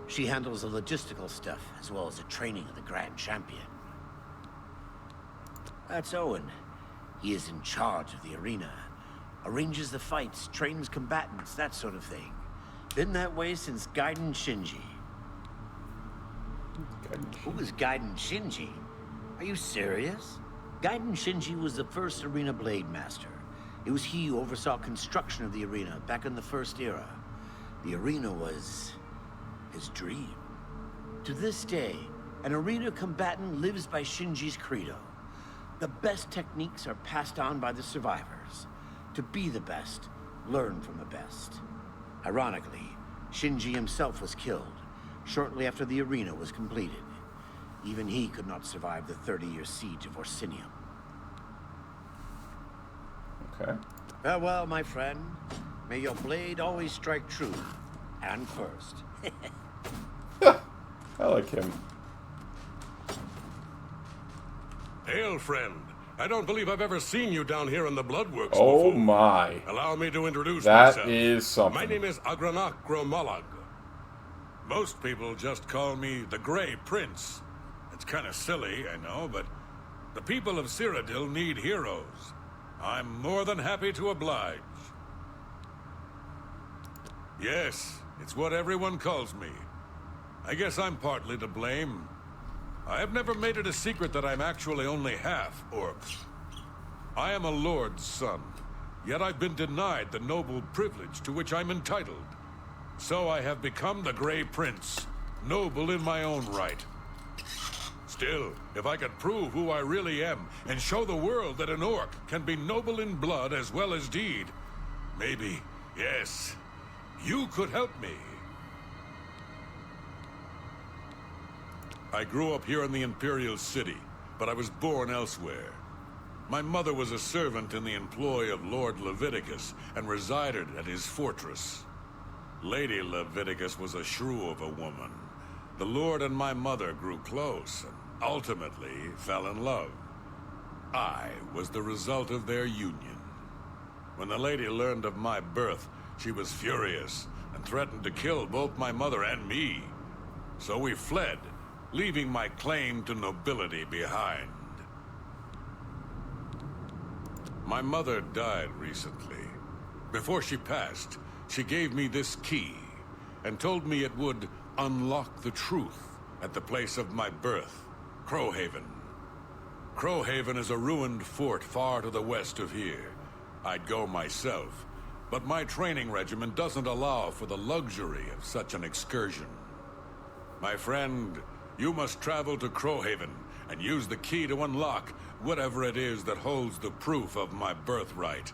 She handles the logistical stuff, as well as the training of the Grand Champion. That's Owen. He is in charge of the arena. Arranges the fights, trains combatants, that sort of thing. Been that way since Gaiden Shinji. Who is Gaiden Shinji? Are you serious? Gaiden Shinji was the first arena blade master. It was he who oversaw construction of the arena back in the first era. The arena was his dream. To this day, an arena combatant lives by Shinji's credo. The best techniques are passed on by the survivors. To be the best, learn from the best. Ironically, Shinji himself was killed shortly after the arena was completed. Even he could not survive the 30-year siege of Orsinium. Okay. Farewell, my friend. May your blade always strike true and first. I like him. Hail, friend. I don't believe I've ever seen you down here in the Bloodworks Oh before. my. Allow me to introduce That myself. is something. My name is Agranak Gromalag. Most people just call me the Grey Prince. It's kind of silly, I know, but the people of Cyrodiil need heroes. I'm more than happy to oblige. Yes, it's what everyone calls me. I guess I'm partly to blame. I have never made it a secret that I'm actually only half Orcs. I am a lord's son, yet I've been denied the noble privilege to which I'm entitled. So I have become the Grey Prince, noble in my own right. Still, if I could prove who I really am and show the world that an orc can be noble in blood as well as deed, maybe, yes, you could help me. I grew up here in the Imperial City, but I was born elsewhere. My mother was a servant in the employ of Lord Leviticus and resided at his fortress. Lady Leviticus was a shrew of a woman. The Lord and my mother grew close and ultimately fell in love. I was the result of their union. When the lady learned of my birth, she was furious and threatened to kill both my mother and me. So we fled, leaving my claim to nobility behind. My mother died recently. Before she passed, she gave me this key and told me it would unlock the truth at the place of my birth, Crowhaven. Crowhaven is a ruined fort far to the west of here. I'd go myself, but my training regimen doesn't allow for the luxury of such an excursion. My friend, you must travel to Crowhaven and use the key to unlock whatever it is that holds the proof of my birthright.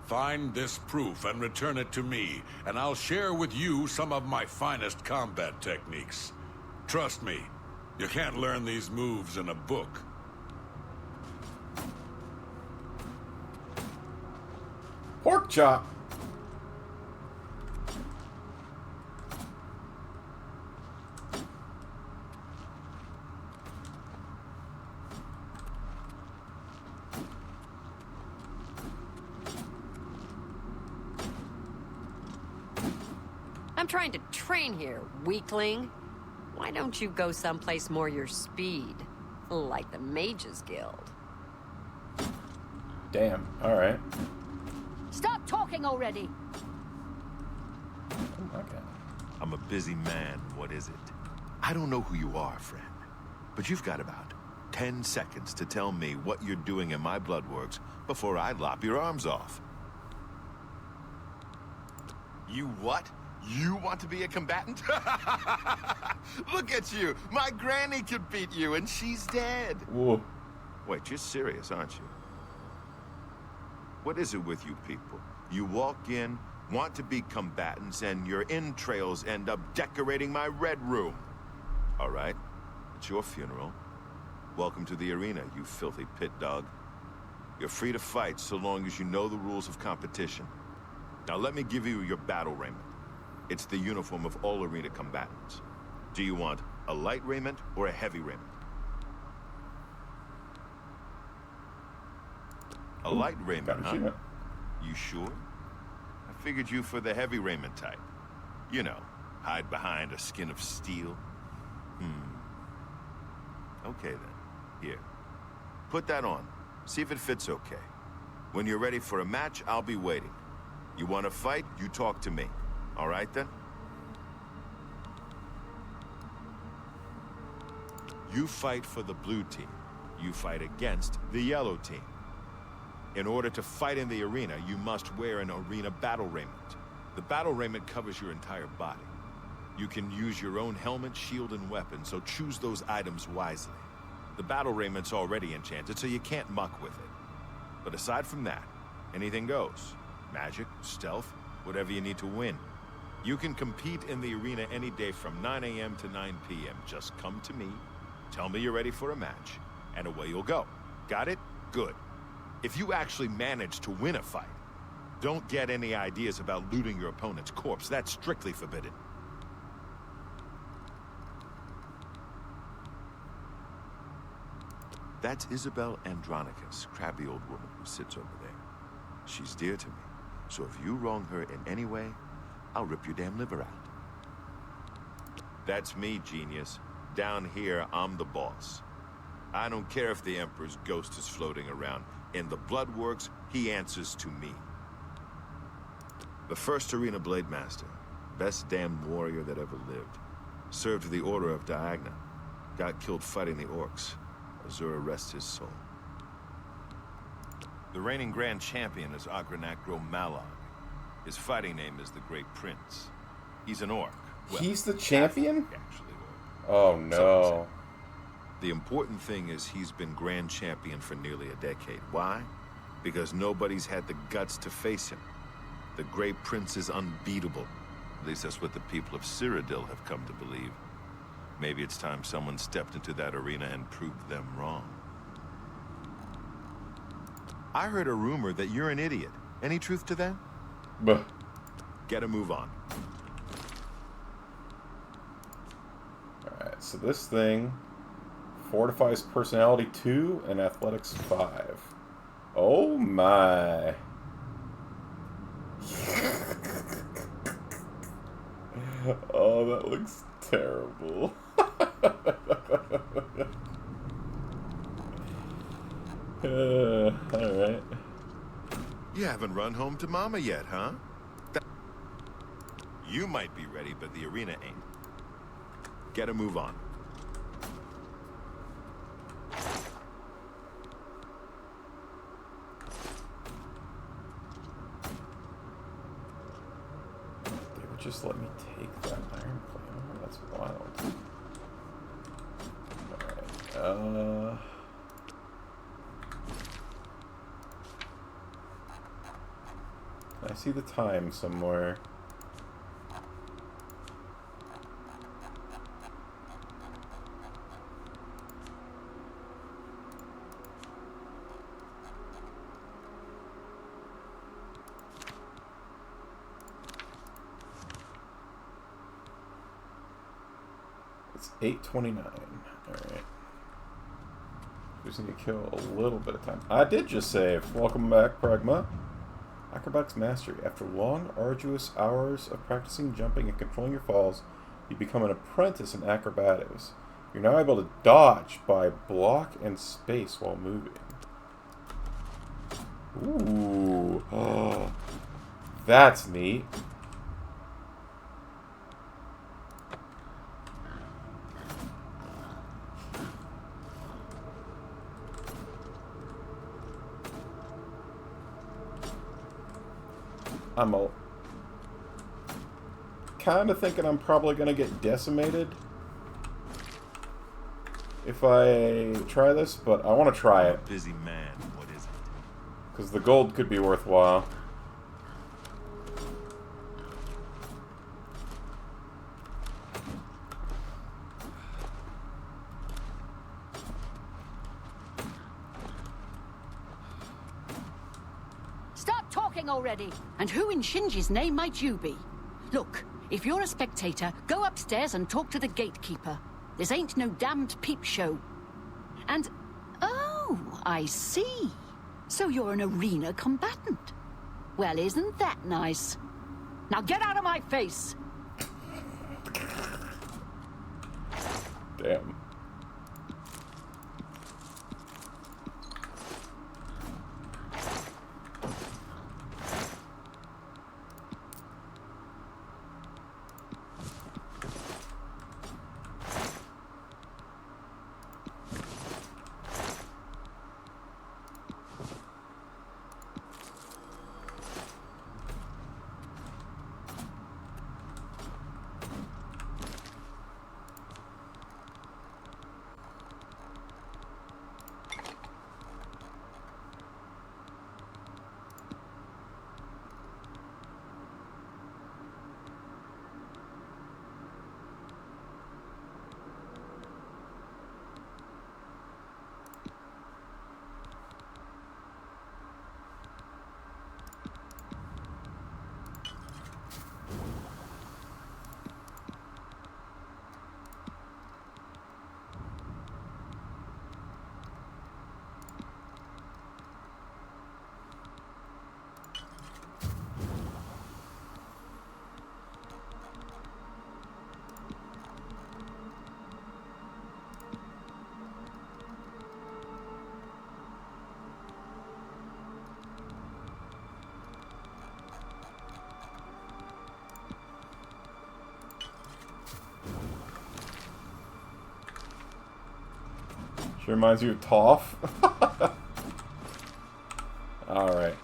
Find this proof and return it to me, and I'll share with you some of my finest combat techniques. Trust me, you can't learn these moves in a book. Pork chop. I'm trying to train here, weakling. Why don't you go someplace more your speed? Like the Mages Guild. Damn, alright. Stop talking already! Okay. I'm a busy man. What is it? I don't know who you are, friend. But you've got about 10 seconds to tell me what you're doing in my bloodworks before I lop your arms off. You what? You want to be a combatant? Look at you! My granny could beat you, and she's dead! Whoa. Wait, you're serious, aren't you? What is it with you people? You walk in, want to be combatants, and your entrails end up decorating my red room. All right, it's your funeral. Welcome to the arena, you filthy pit dog. You're free to fight so long as you know the rules of competition. Now let me give you your battle raiment. It's the uniform of all arena combatants. Do you want a light raiment or a heavy raiment? A light raiment, huh? You sure? I Figured you for the heavy raiment type. You know, hide behind a skin of steel. Okay then. Here. Put that on. See if it fits okay. When you're ready for a match, I'll be waiting. You want to fight, you talk to me. All right then? You fight for the blue team. You fight against the yellow team. In order to fight in the arena, you must wear an arena battle raiment. The battle raiment covers your entire body. You can use your own helmet, shield, and weapon, so choose those items wisely. The battle raiment's already enchanted, so you can't muck with it. But aside from that, anything goes. Magic, stealth, whatever you need to win. You can compete in the arena any day from 9 a.m. to 9 p.m. Just come to me, tell me you're ready for a match, and away you'll go. Got it? Good. If you actually manage to win a fight, don't get any ideas about looting your opponent's corpse. That's strictly forbidden. That's Isabel Andronicus, crabby old woman who sits over there. She's dear to me, so if you wrong her in any way, I'll rip your damn liver out. That's me, genius. Down here, I'm the boss. I don't care if the Emperor's ghost is floating around. In the Bloodworks, he answers to me. The first Arena Blade Master. Best damn warrior that ever lived. Served the Order of Diagna. Got killed fighting the Orcs. Azura rest his soul. The reigning Grand Champion is Agranacro Malog. His fighting name is the Great Prince. He's an orc. Well, he's the champion? Actually, oh no. The important thing is he's been Grand Champion for nearly a decade. Why? Because nobody's had the guts to face him. The Great Prince is unbeatable. At least that's what the people of Cyrodiil have come to believe. Maybe it's time someone stepped into that arena and proved them wrong. I heard a rumor that you're an idiot. Any truth to that? Buh. Get a move on. Alright, so this thing fortifies personality 2 and athletics 5. Oh my. Oh, that looks terrible. Alright. You haven't run home to Mama yet, huh? You might be ready, but the arena ain't. Get a move on. They would just let me take that iron plate. Oh, that's wild. Alright, I see the time somewhere. It's 8:29. Alright. Just need to kill a little bit of time. I did just save. Welcome back, Pragma. Acrobatics Mastery. After long, arduous hours of practicing jumping and controlling your falls, you become an apprentice in acrobatics. You're now able to dodge by block and space while moving. Ooh. Oh, that's neat. I'm kind of thinking I'm probably going to get decimated if I try this, but I want to try it. Busy man, what is it? Because the gold could be worthwhile. Already. And who in Shinji's name might you be? Look, if you're a spectator, go upstairs and talk to the gatekeeper. This ain't no damned peep show. And, oh, I see. So you're an arena combatant. Well, isn't that nice? Now get out of my face! Damn. She reminds you of Toph. Alright.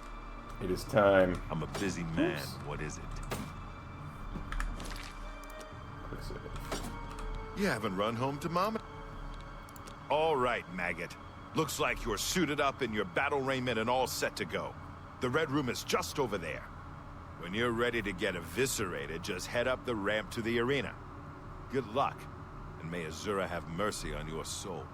It is time. I'm a busy man. Oops. What is it? Quick save. You haven't run home to Mama? All right, maggot. Looks like you're suited up in your battle raiment and all set to go. The Red Room is just over there. When you're ready to get eviscerated, just head up the ramp to the arena. Good luck, and may Azura have mercy on your soul.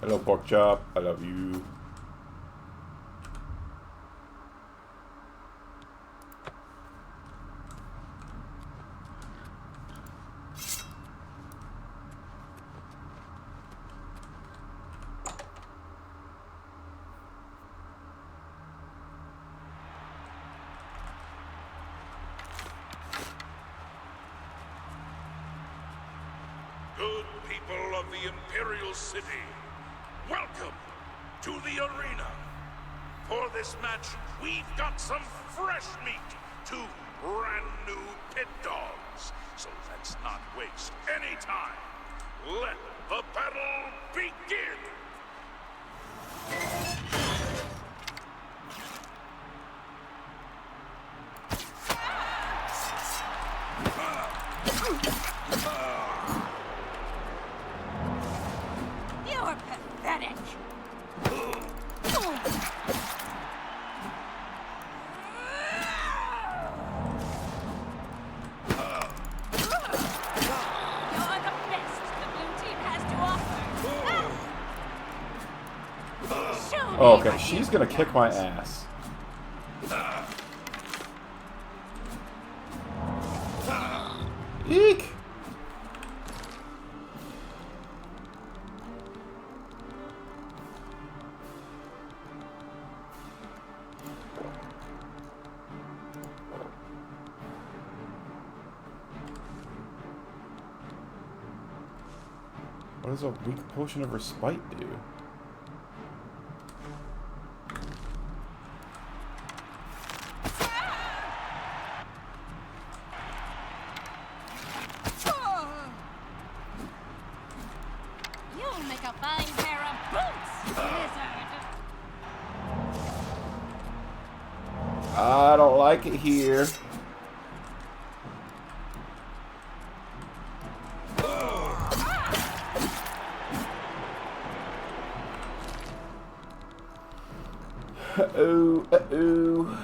Hello, pork chop. I love you. Good people of the Imperial City, welcome to the arena. For this match, we've got some fresh meat, 2 brand new pit dogs. So let's not waste any time. Let the battle begin! You're pathetic. You're the best the blue team has to offer. Show me Oh, okay, what she's you gonna kick my got. ass. Eek! What does a weak potion of respite do? You'll make a fine pair of boots, lizard. I don't like it here. Uh-oh, uh-oh.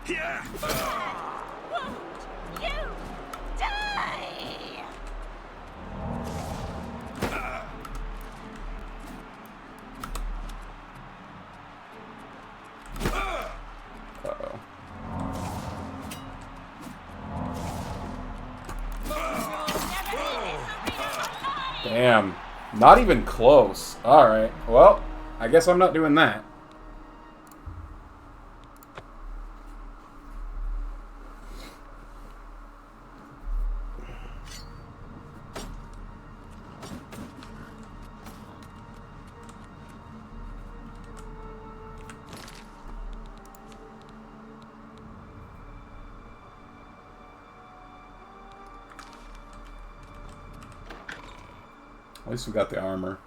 Yeah! Won't you die? Damn. Not even close. Alright. Well, I guess I'm not doing that. At least we got the armor.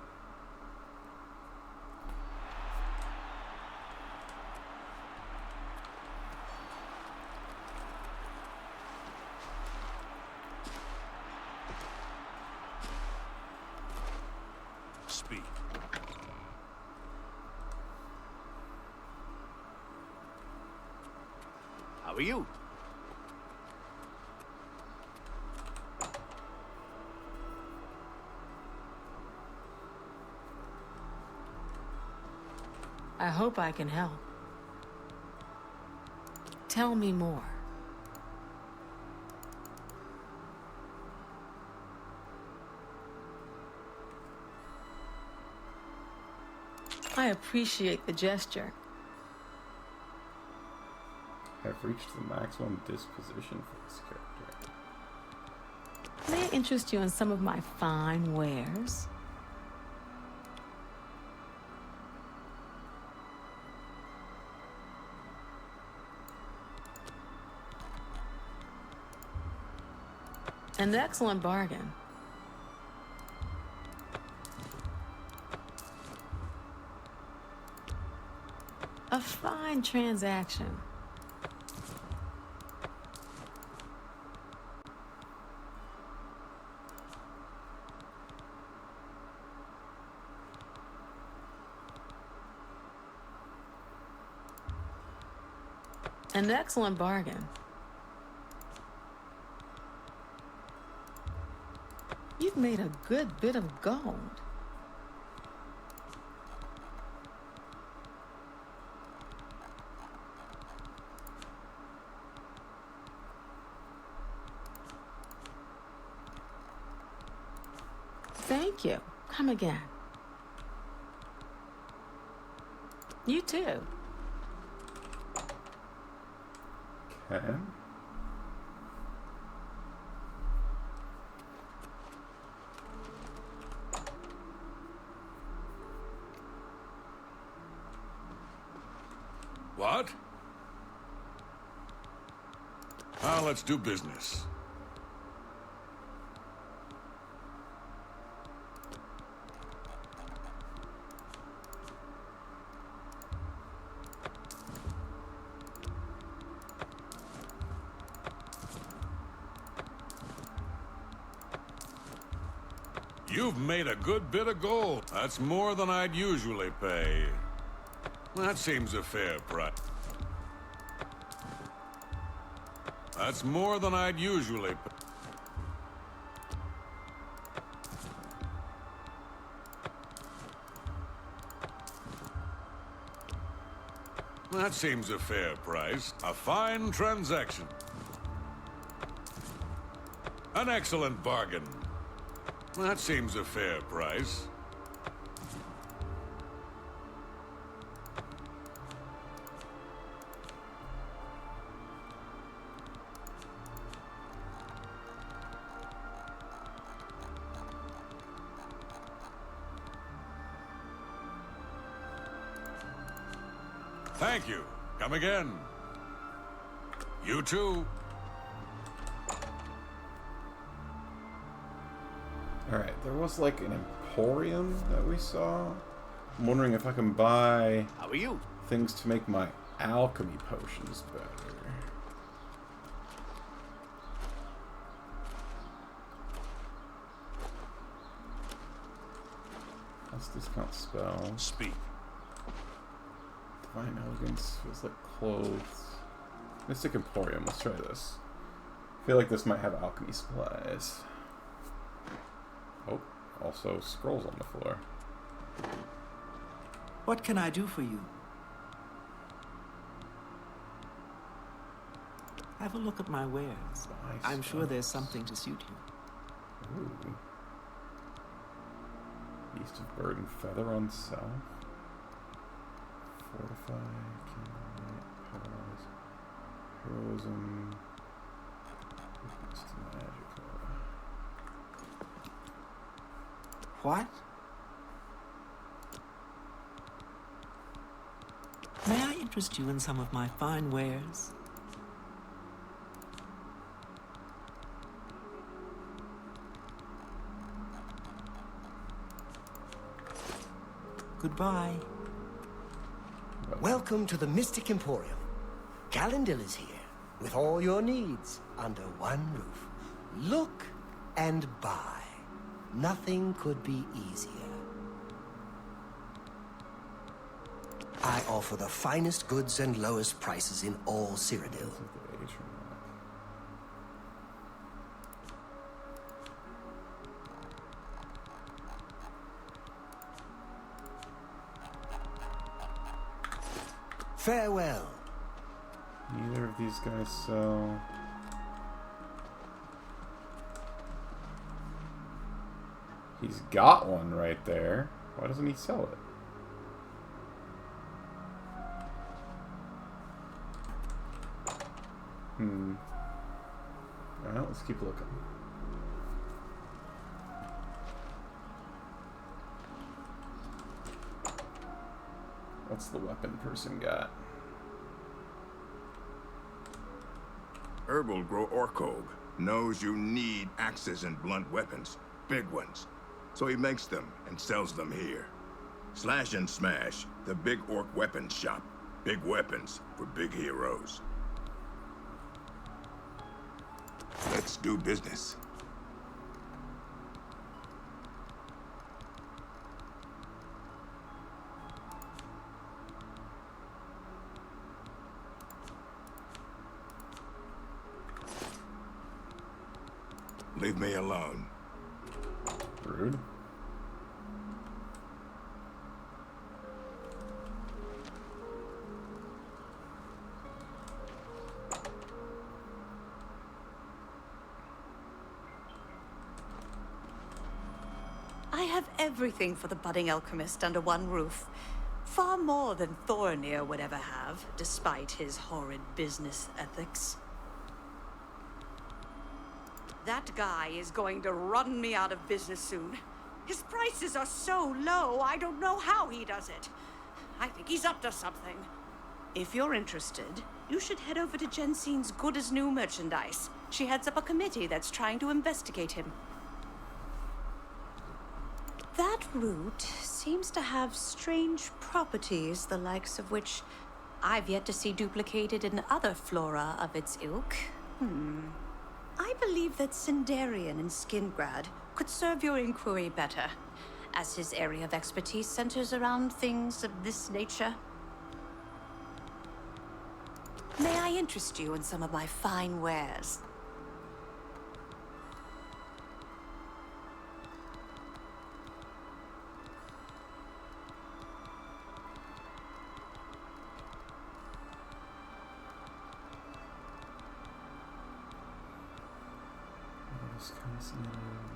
Speak. How are you? I hope I can help. Tell me more. I appreciate the gesture. I've reached the maximum disposition for this character. May I interest you in some of my fine wares? An excellent bargain. A fine transaction. An excellent bargain. You've made a good bit of gold. Thank you. Come again. You too. Okay. What? Now let's do business. You've made a good bit of gold. That's more than I'd usually pay. That seems a fair price. That's more than I'd usually pay. That seems a fair price. A fine transaction. An excellent bargain. That seems a fair price. Thank you. Come again. You too. Alright, there was like an emporium that we saw. I'm wondering if I can buy How are you? things to make my alchemy potions better. Let's discount spell. Speak. Divine elegance feels like clothes. Mystic emporium. Let's try this. I feel like this might have alchemy supplies. Oh, also scrolls on the floor. What can I do for you? Have a look at my wares. I'm sure there's something to suit you. Ooh. East of Bird and Feather on south. Fortify, Candlelight, Pillars, Heroism. Weakness to Magical. What? May I interest you in some of my fine wares? Goodbye. Welcome to the Mystic Emporium. Calendil is here, with all your needs, under one roof. Look and buy. Nothing could be easier. I offer the finest goods and lowest prices in all Cyrodiil. Farewell. Neither of these guys sell. He's got one right there. Why doesn't he sell it? Alright, let's keep looking. What's the weapon person got? Herbal grow Orkog knows you need axes and blunt weapons, big ones. So he makes them and sells them here. Slash and Smash, the big orc weapons shop. Big weapons for big heroes. Let's do business. Leave me alone. Rude. I have everything for the budding alchemist under one roof. Far more than Thorinir would ever have, despite his horrid business ethics. That guy is going to run me out of business soon. His prices are so low, I don't know how he does it. I think he's up to something. If you're interested, you should head over to Jensen's Good as New merchandise. She heads up a committee that's trying to investigate him. That root seems to have strange properties, the likes of which I've yet to see duplicated in other flora of its ilk. I believe that Sindarian in Skingrad could serve your inquiry better, as his area of expertise centers around things of this nature. May I interest you in some of my fine wares?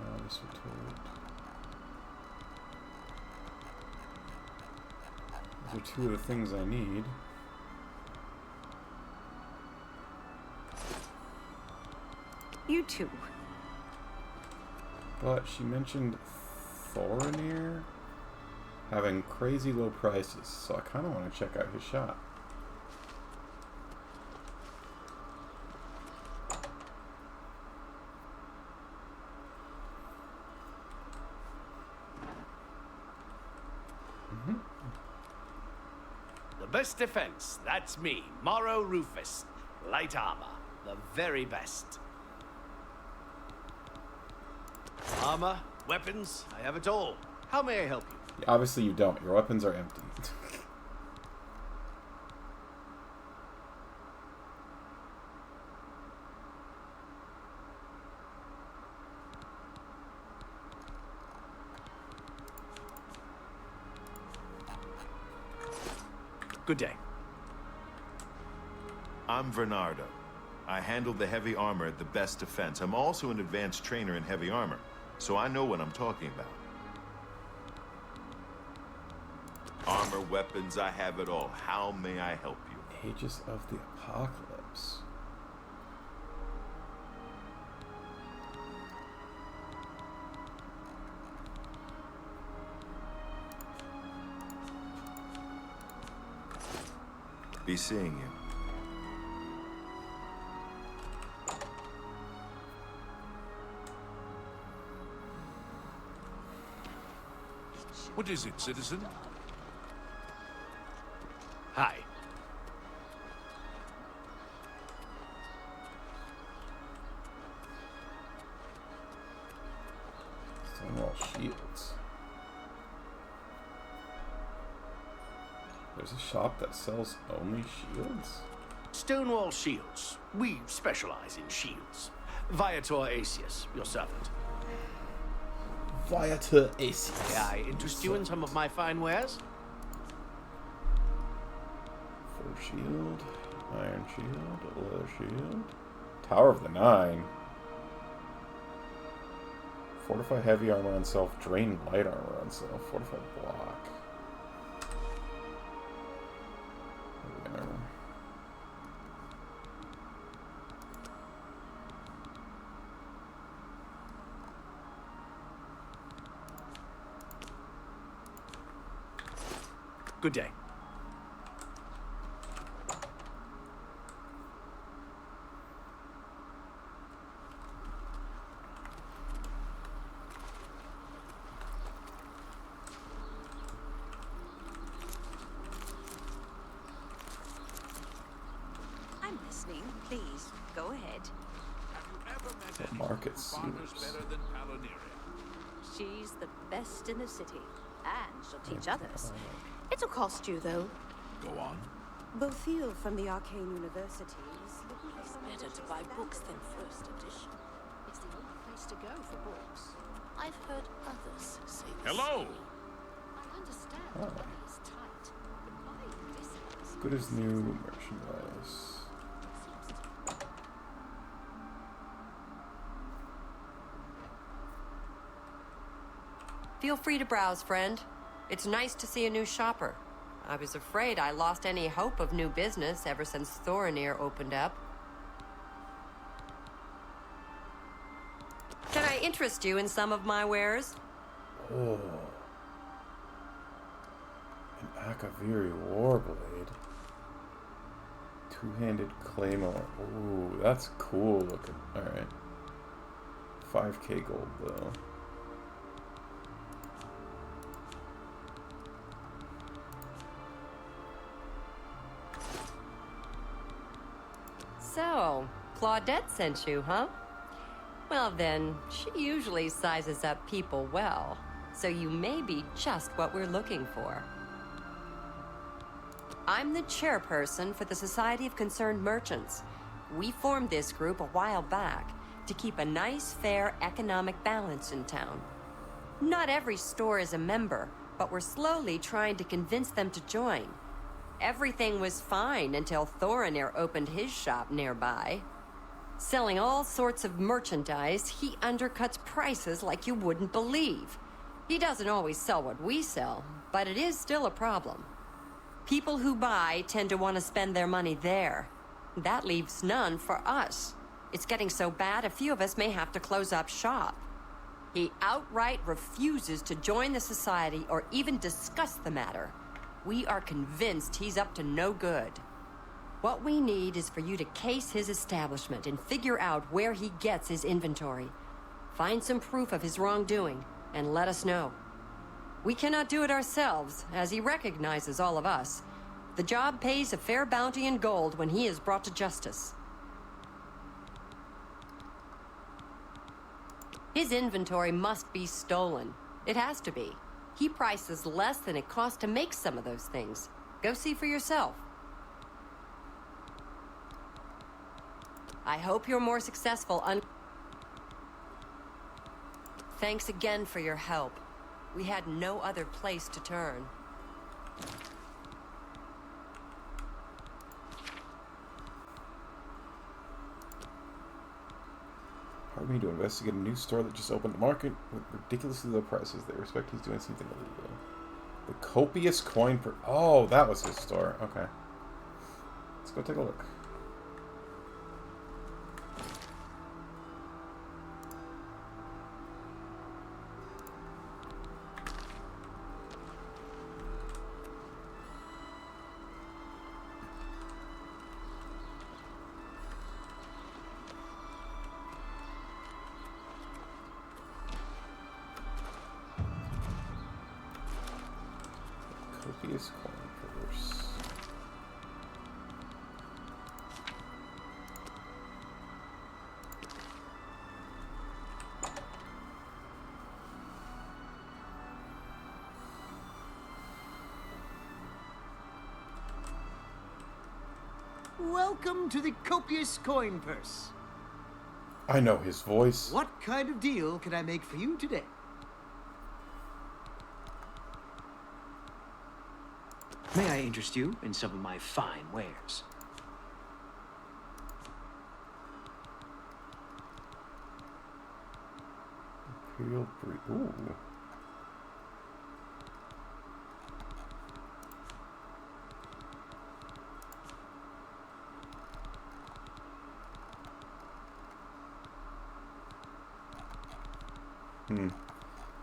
Novice retort. Those are two of the things I need. You too. But she mentioned Thorinir having crazy low prices, so I kind of want to check out his shop. Best defense, that's me, Morrow Rufus. Light armor, the very best. Armor, weapons, I have it all. How may I help you? Obviously you don't. Your weapons are empty. Good day. I'm Bernardo. I handle the heavy armor at the best defense. I'm also an advanced trainer in heavy armor, so I know what I'm talking about. Armor, weapons, I have it all. How may I help you? Aegis of the Apocalypse. Be seeing you. What is it, citizen? Hi. Stonewall shields. There's a shop that sells only shields? Stonewall Shields. We specialize in shields. Viator Asius, your servant. Viator Asius. May I interest you in some of my fine wares? Fur shield, iron shield, leather shield. Tower of the Nine. Fortify heavy armor on self, drain light armor on self, fortify block. There. Good day. I'm listening. Please, go ahead. The market seers. She's the best in the city, and she'll teach others. It'll cost you, though. Go on. Bofiel from the Arcane University is looking for It's someone better to buy books than first edition. It's the only place to go for books. I've heard others say this. Hello! I understand Oh. money is tight, but buying this house... Good as new merchandise. Feel free to browse, friend. It's nice to see a new shopper. I was afraid I lost any hope of new business ever since Thorinir opened up. Can I interest you in some of my wares? Oh. An Akaviri Warblade. Two-handed claymore. Ooh, that's cool looking. Alright. 5k gold though. So, Claudette sent you, huh? Well then, she usually sizes up people well, so you may be just what we're looking for. I'm the chairperson for the Society of Concerned Merchants. We formed this group a while back to keep a nice, fair economic balance in town. Not every store is a member, but we're slowly trying to convince them to join. Everything was fine until Thorinir opened his shop nearby. Selling all sorts of merchandise, he undercuts prices like you wouldn't believe. He doesn't always sell what we sell, but it is still a problem. People who buy tend to want to spend their money there. That leaves none for us. It's getting so bad a few of us may have to close up shop. He outright refuses to join the society or even discuss the matter. We are convinced he's up to no good. What we need is for you to case his establishment and figure out where he gets his inventory. Find some proof of his wrongdoing and let us know. We cannot do it ourselves, as he recognizes all of us. The job pays a fair bounty in gold when he is brought to justice. His inventory must be stolen. It has to be. He prices less than it costs to make some of those things. Go see for yourself. I hope you're more successful. Thanks again for your help. We had no other place to turn. Pardon me to investigate a new store that just opened the market with ridiculously low prices. They respect he's doing something illegal. The copious coin per... Oh, that was his store. Okay. Let's go take a look. Copious coin purse. Welcome to the copious coin purse. I know his voice. What kind of deal can I make for you today? May I interest you in some of my fine wares? Imperial Breed. Ooh.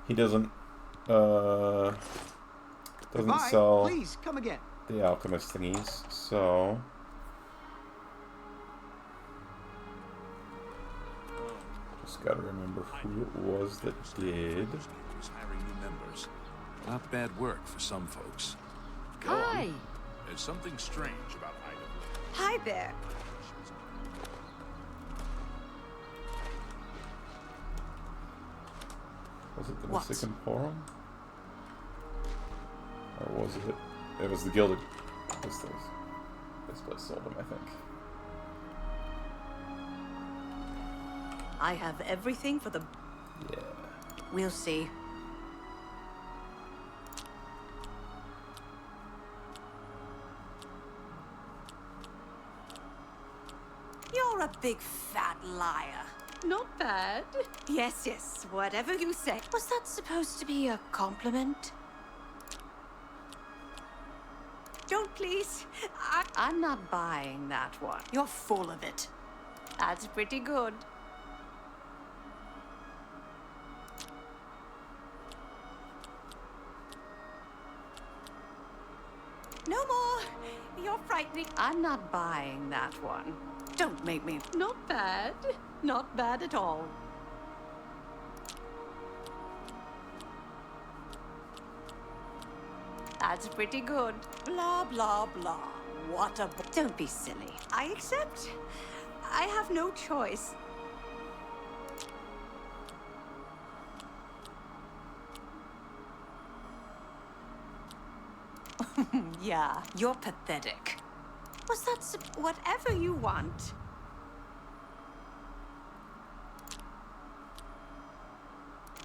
He doesn't Goodbye. sell Please come again. the alchemist thingies, so just gotta remember who it was that did. Is hiring new members. Not bad work for some folks. Go Hi. on. There's something strange about Ida. Hi there. Was it the What? Mystic Emporium? Or was it? It was the Gilded. This place sold them, I think. I have everything for the... Yeah. We'll see. You're a big fat liar. Not bad. Yes, yes, whatever you say. Was that supposed to be a compliment? Don't please. I'm not buying that one. You're full of it. That's pretty good. No more. You're frightening. I'm not buying that one. Don't make me. Not bad. Not bad at all. That's pretty good. Blah, blah, blah. What a... Don't be silly. I accept. I have no choice. Yeah, you're pathetic. Was that whatever you want?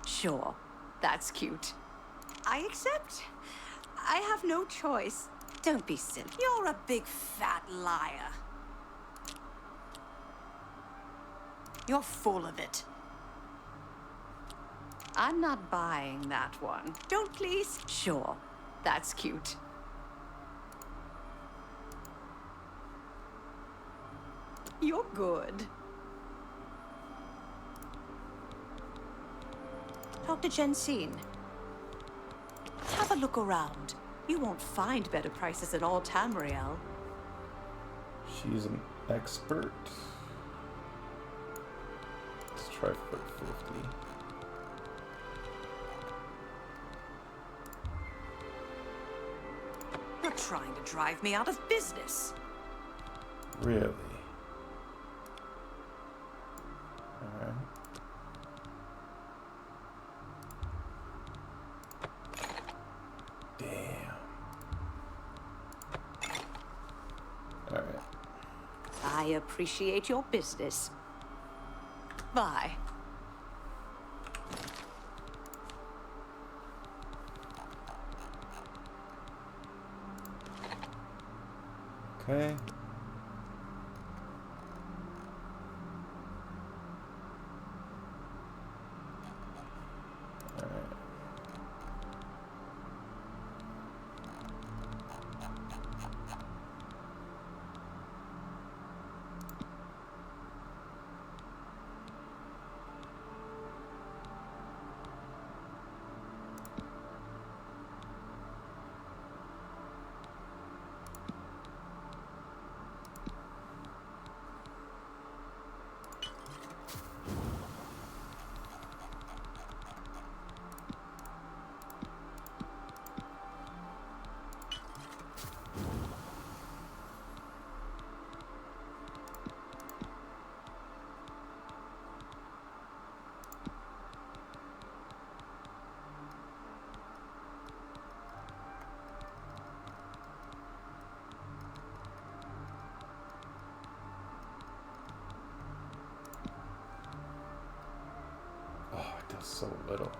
Sure, that's cute. I accept. I have no choice. Don't be silly. You're a big fat liar. You're full of it. I'm not buying that one. Don't please. Sure, that's cute. You're good. Dr. Jensine, have a look around. You won't find better prices in all Tamriel. She's an expert. Let's try for 50. You're trying to drive me out of business. Really? Alright. Damn. Alright. I appreciate your business. Bye. Okay. Alright. so little.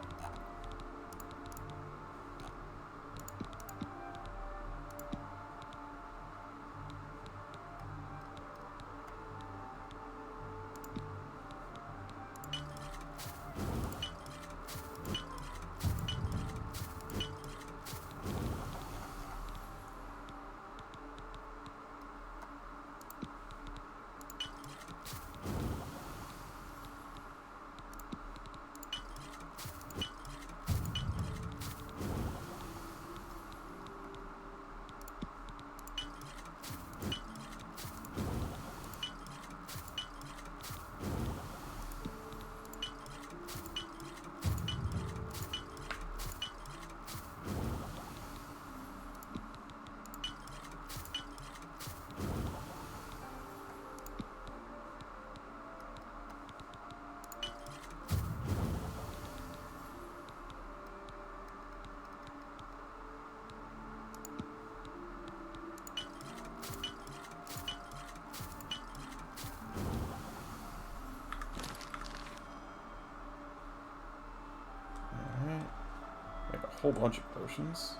Whole bunch of potions.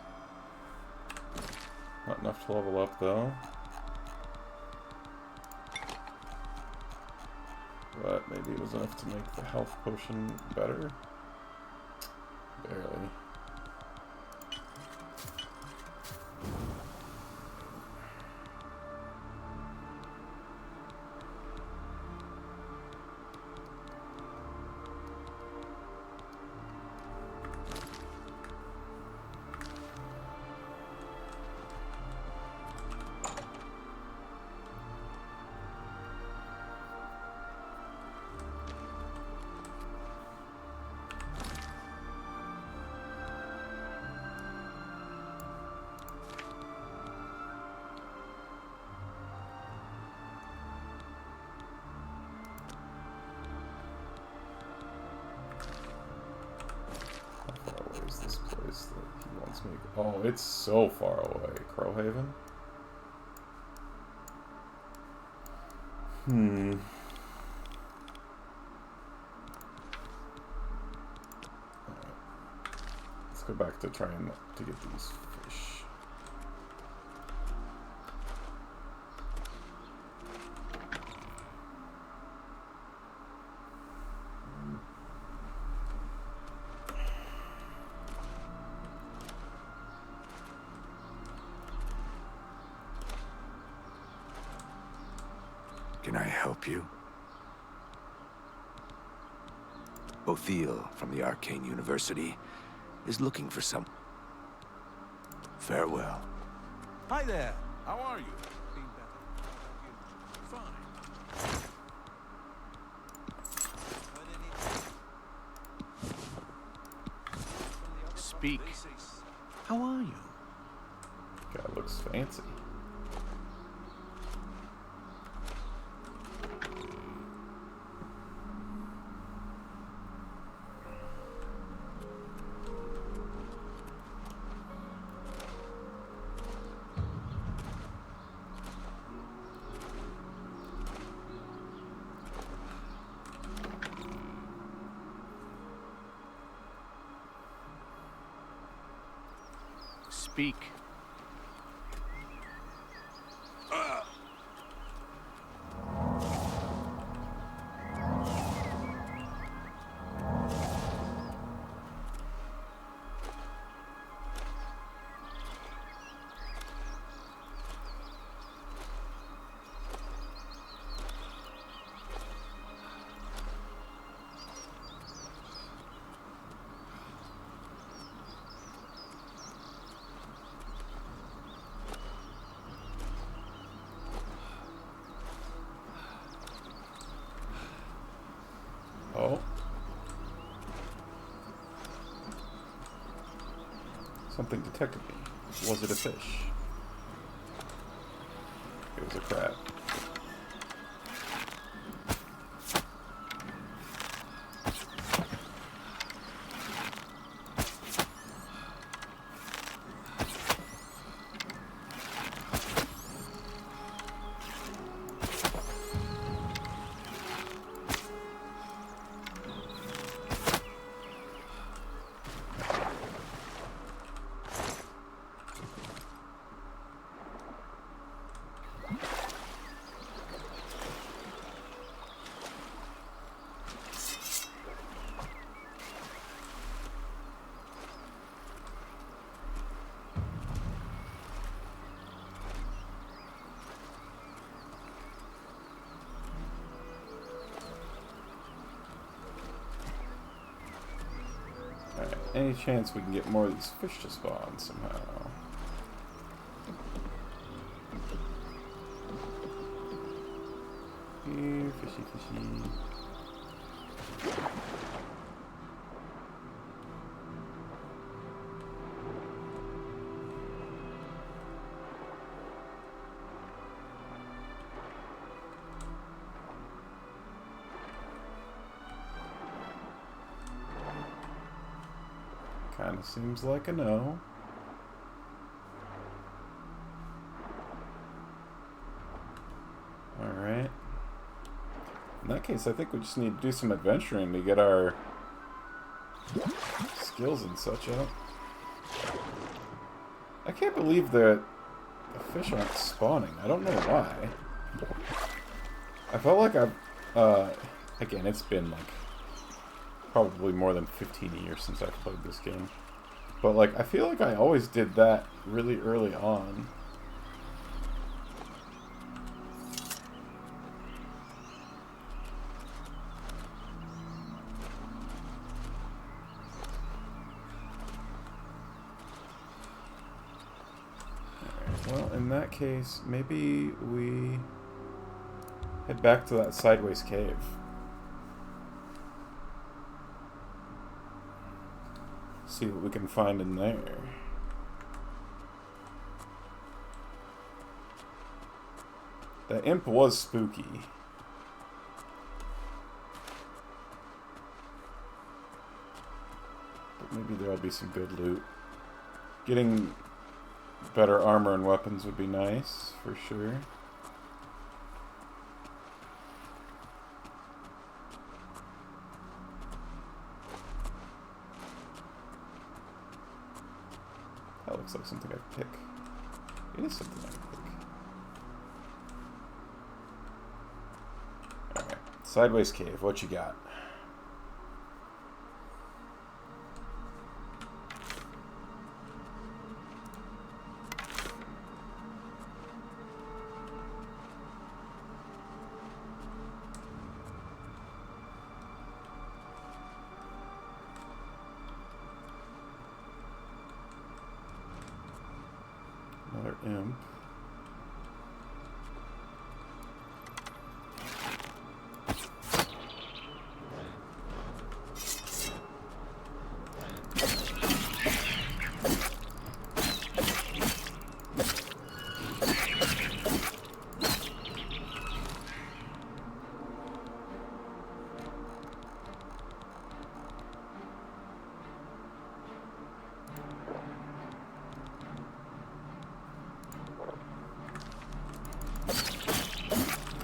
Not enough to level up though. But maybe it was enough to make the health potion better. Barely. Oh, it's so far away. Crowhaven? Alright. Let's go back to trying to get these fish. Can I help you? Othiel from the Arcane University is looking for some... Farewell. Hi there. How are you? Been better. Fine. Speak. How are you? Guy looks fancy. Speak. Oh. Something detected me. Was it a fish? It was a crab. any chance we can get more of these fish to spawn somehow? Here, fishy, fishy. Kinda seems like a no. Alright. In that case, I think we just need to do some adventuring to get our skills and such up. I can't believe that the fish aren't spawning. I don't know why. I felt like I've... again, it's been like probably more than 15 years since I've played this game. But like, I feel like I always did that really early on. Well, in that case, maybe we head back to that sideways cave. See what we can find in there. The imp was spooky. But maybe there'll be some good loot. Getting better armor and weapons would be nice, for sure. That looks like something I'd pick. It is something I'd pick. Alright. Sideways cave, what you got? Another imp.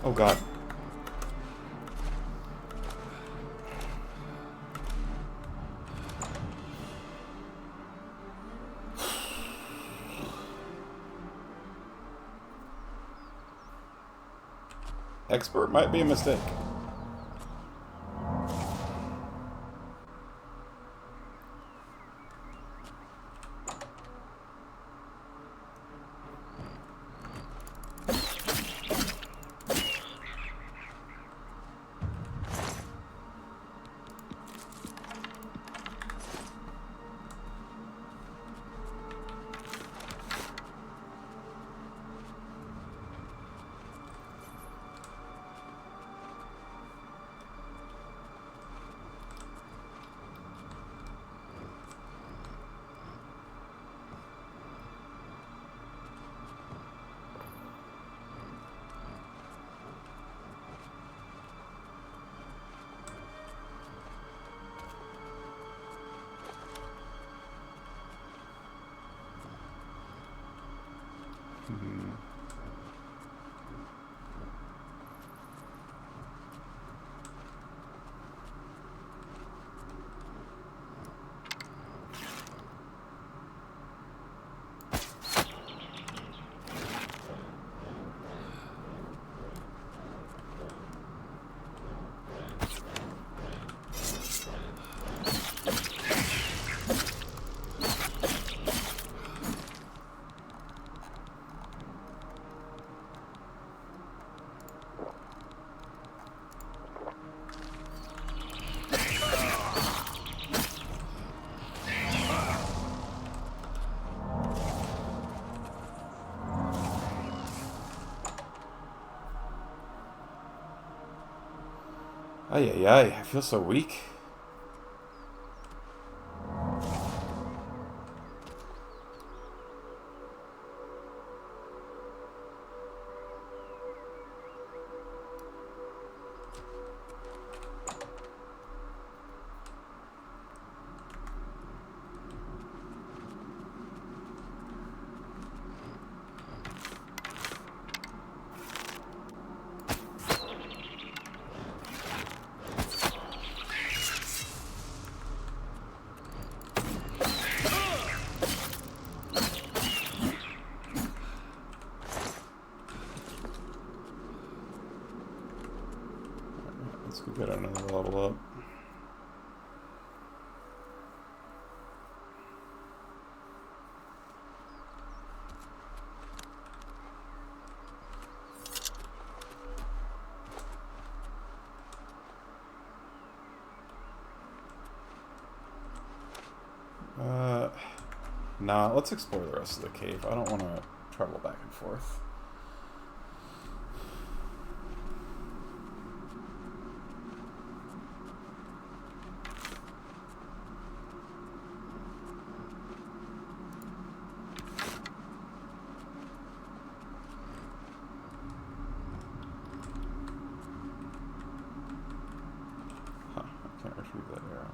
Oh god. Expert might be a mistake. Ay, ay, ay. I feel so weak. Let's go get another level up. Nah, let's explore the rest of the cave. I don't want to travel back and forth. Huh, I can't retrieve that arrow.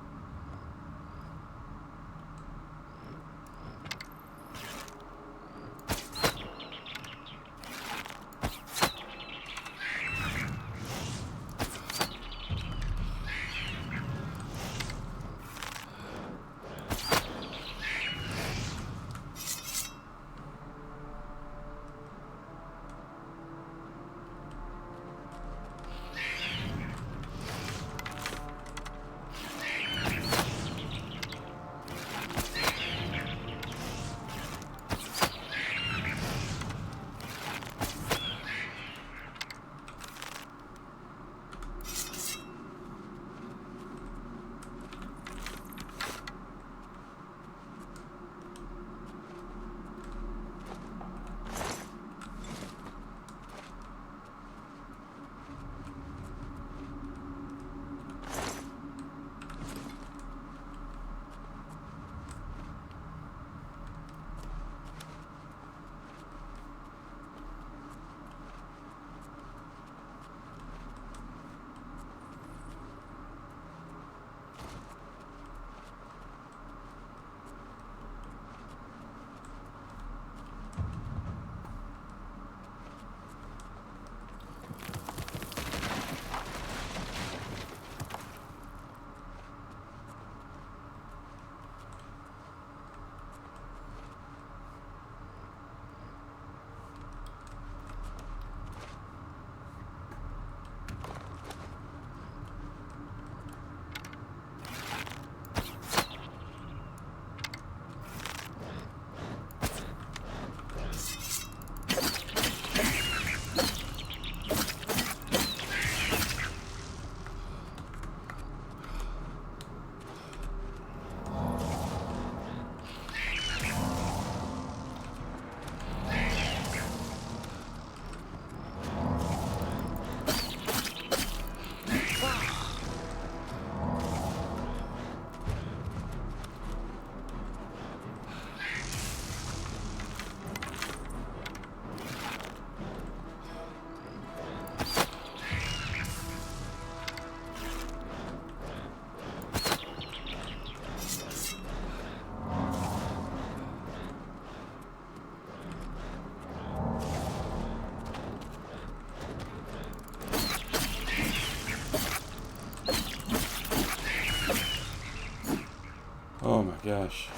Oh my gosh.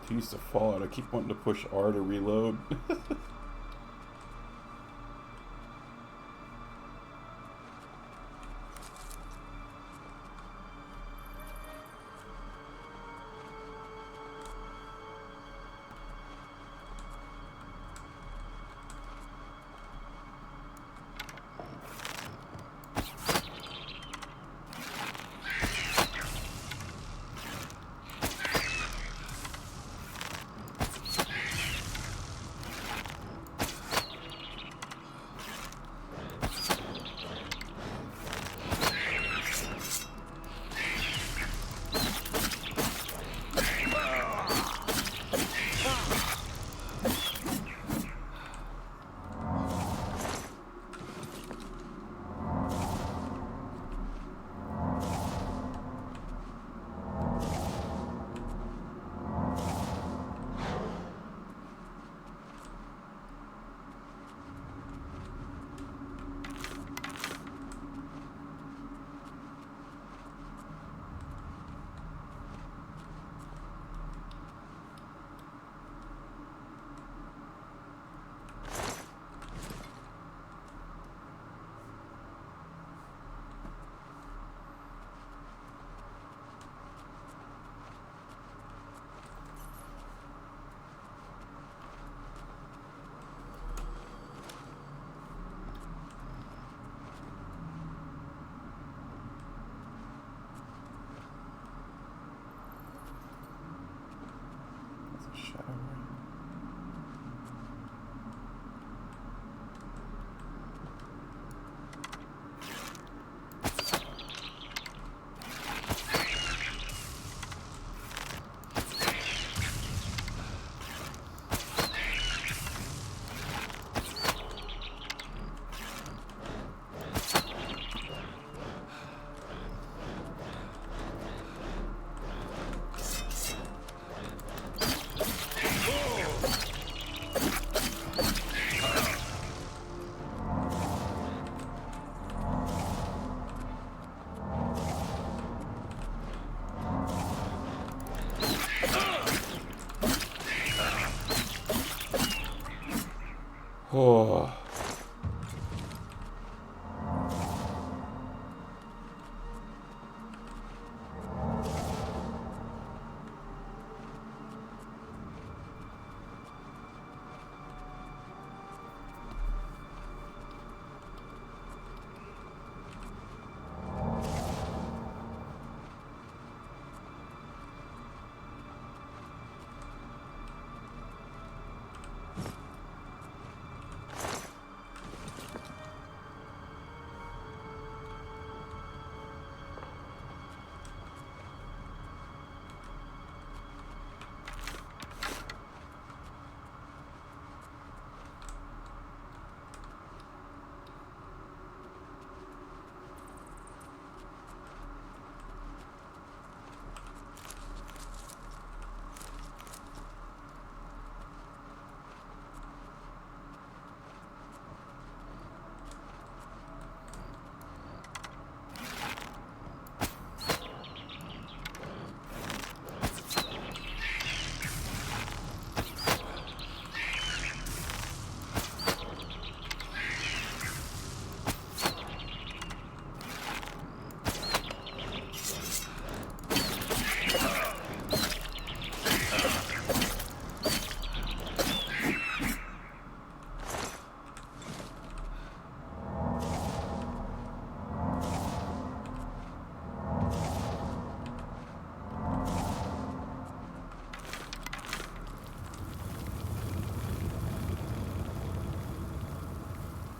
Used to fall out. I keep wanting to push R to reload. Oh.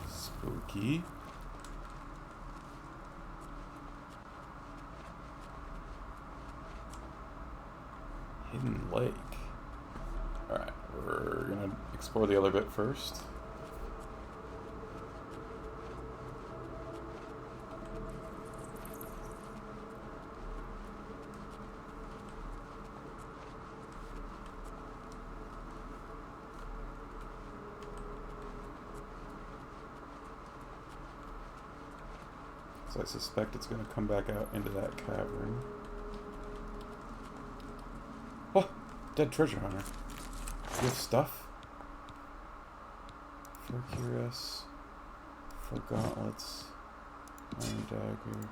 Spooky. Hidden lake. Alright, we're gonna explore the other bit first. So I suspect it's going to come back out into that cavern. Oh! Dead treasure hunter. Do you have stuff? For cuirass. For gauntlets. Iron dagger.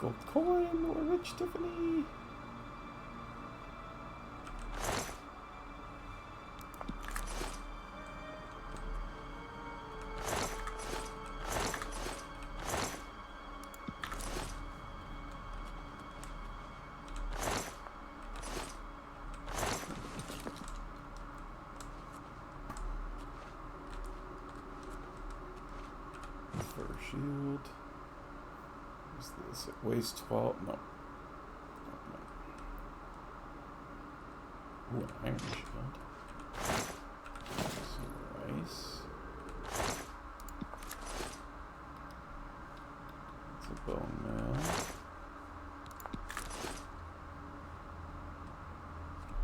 Gold coin, we're rich, Tiffany. Fur shield. This? It weighs 12. No. Ooh, an iron shield. Some rice. It's a bone mail.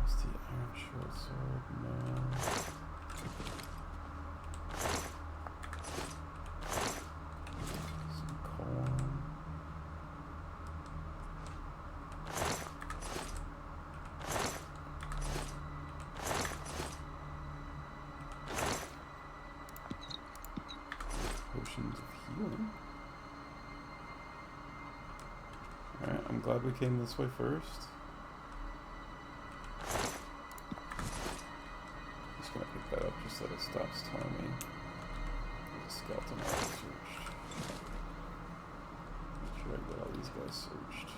What's the iron shield sword? No. Some corn. Potions of healing. Alright, I'm glad we came this way first. Just gonna pick that up just so that it stops telling me there's a skeleton I haven't searched. Make sure I get all these guys searched.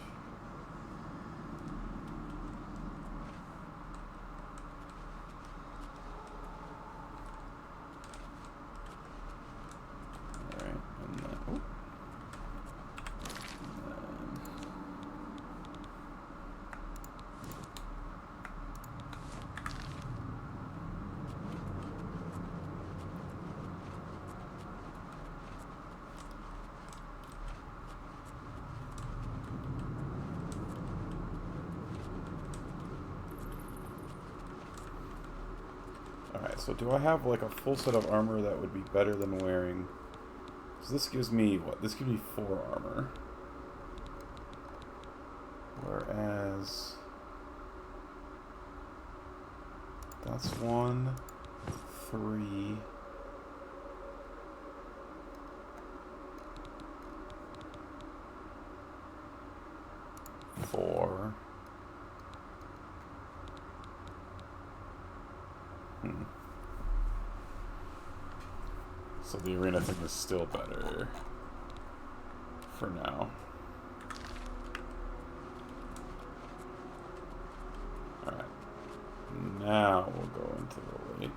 So do I have like a full set of armor that would be better than wearing? So this gives me what? This gives me 4 armor. Whereas that's 1, 3. Four. So the arena thing is still better for now. Alright. Now we'll go into the lake.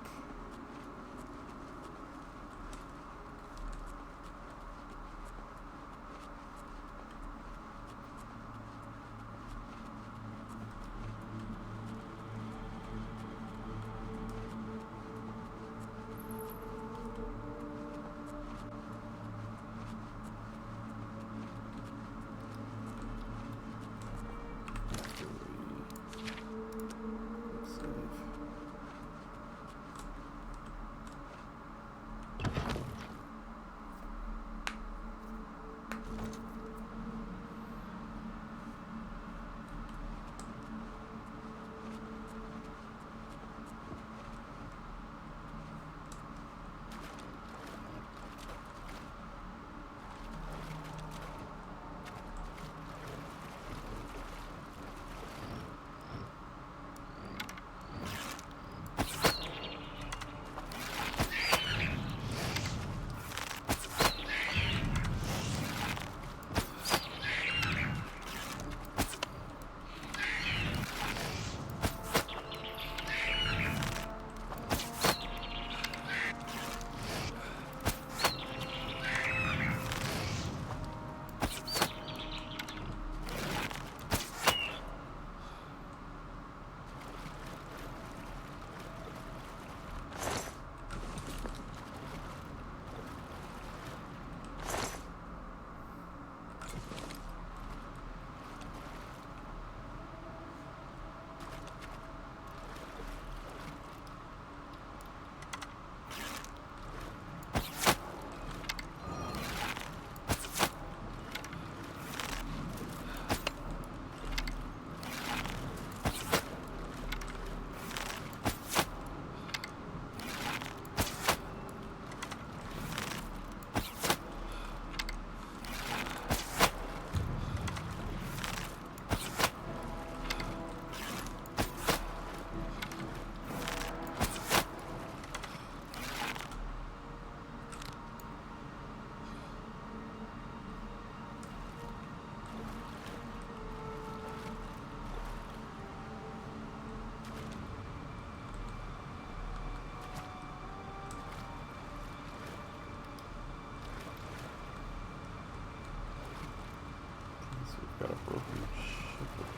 Got a broken ship with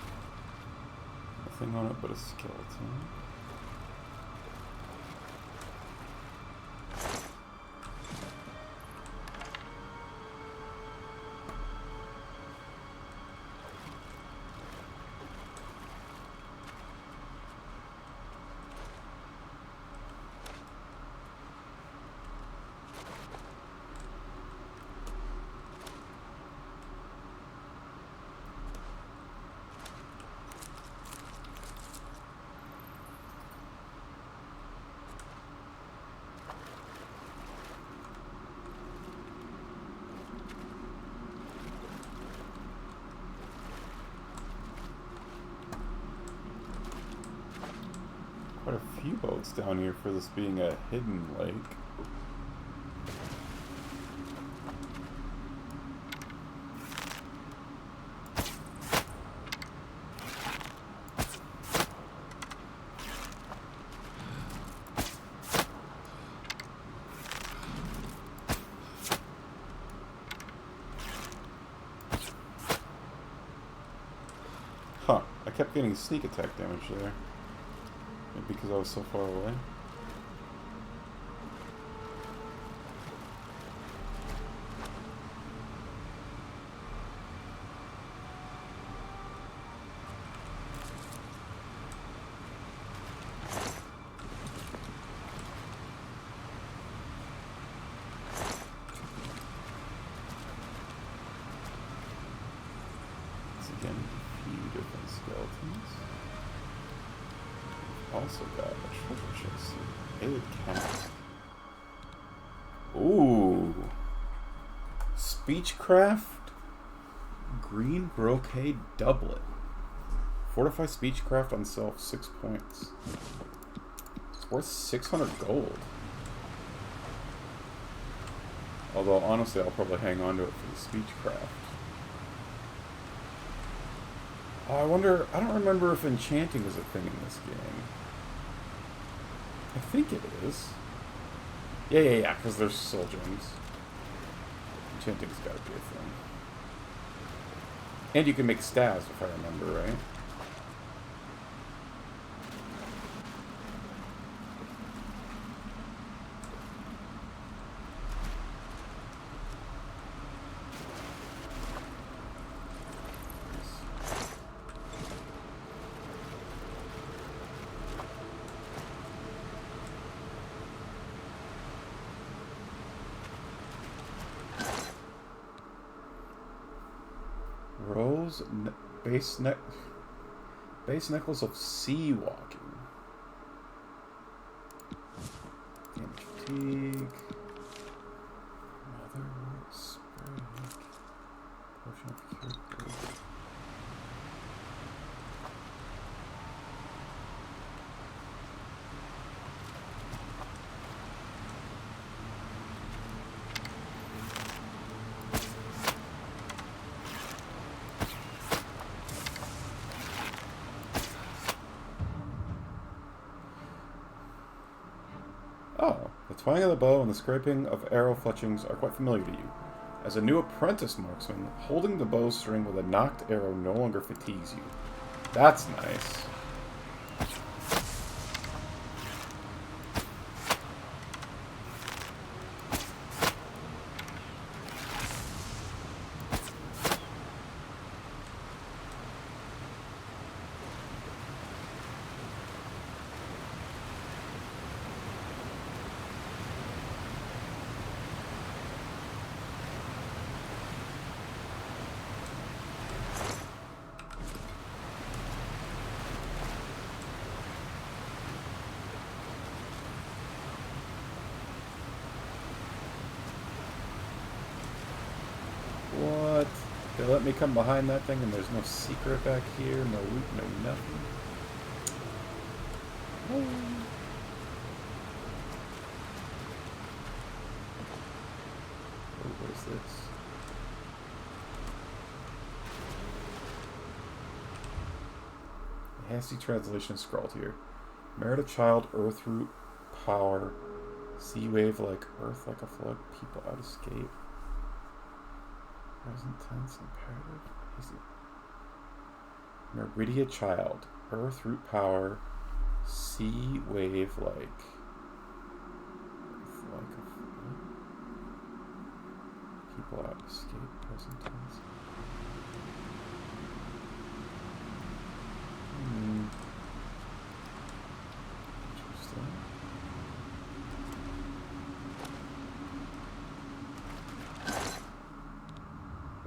nothing on it but a skeleton. Quite a few boats down here for this being a hidden lake. Huh, I kept getting sneak attack damage there. Maybe because I was so far away. again, a few different skeletons. Also got a treasure chest here. Aid cask. Ooh. Speechcraft. Green brocade doublet. Fortify speechcraft on self, 6 points. It's worth 600 gold. Although honestly, I'll probably hang on to it for the speechcraft. Oh, I wonder, I don't remember if enchanting is a thing in this game. I think it is. Yeah, because there's soul gems. Enchanting's gotta be a thing. And you can make staves, if I remember right. Base necklace of sea walking. Damage fatigue. Motherwort sprig. Potion of cure. Oh, the twang of the bow and the scraping of arrow fletchings are quite familiar to you. As a new apprentice marksman, holding the bowstring with a knocked arrow no longer fatigues you. That's nice. What? They let me come behind that thing and there's no secret back here, no loot, no nothing. Oh. Oh, what is this? A hasty translation is scrawled here. Merit a child, earth root, power, sea wave like earth like a flood, people out escape. Present tense, imperative, easy. Meridia child, earth root power, sea wave like a flood. People out escape, present tense. Interesting.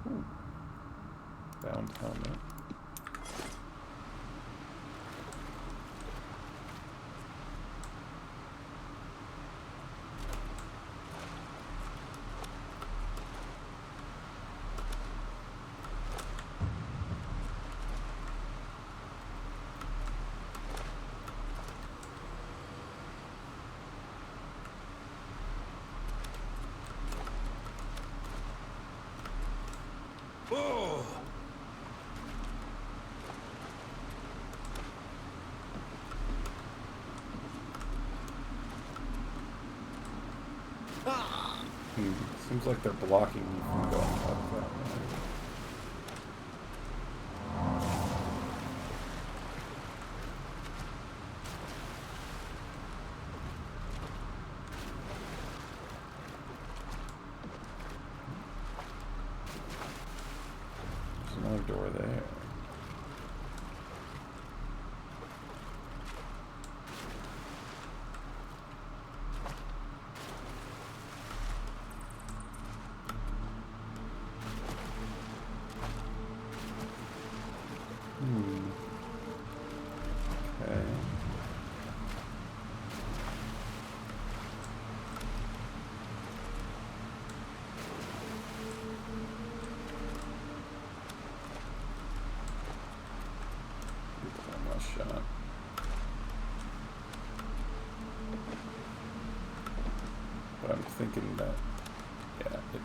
Ooh. Bound helmet. Oh! Seems like they're blocking me from going up that way. There's another door there.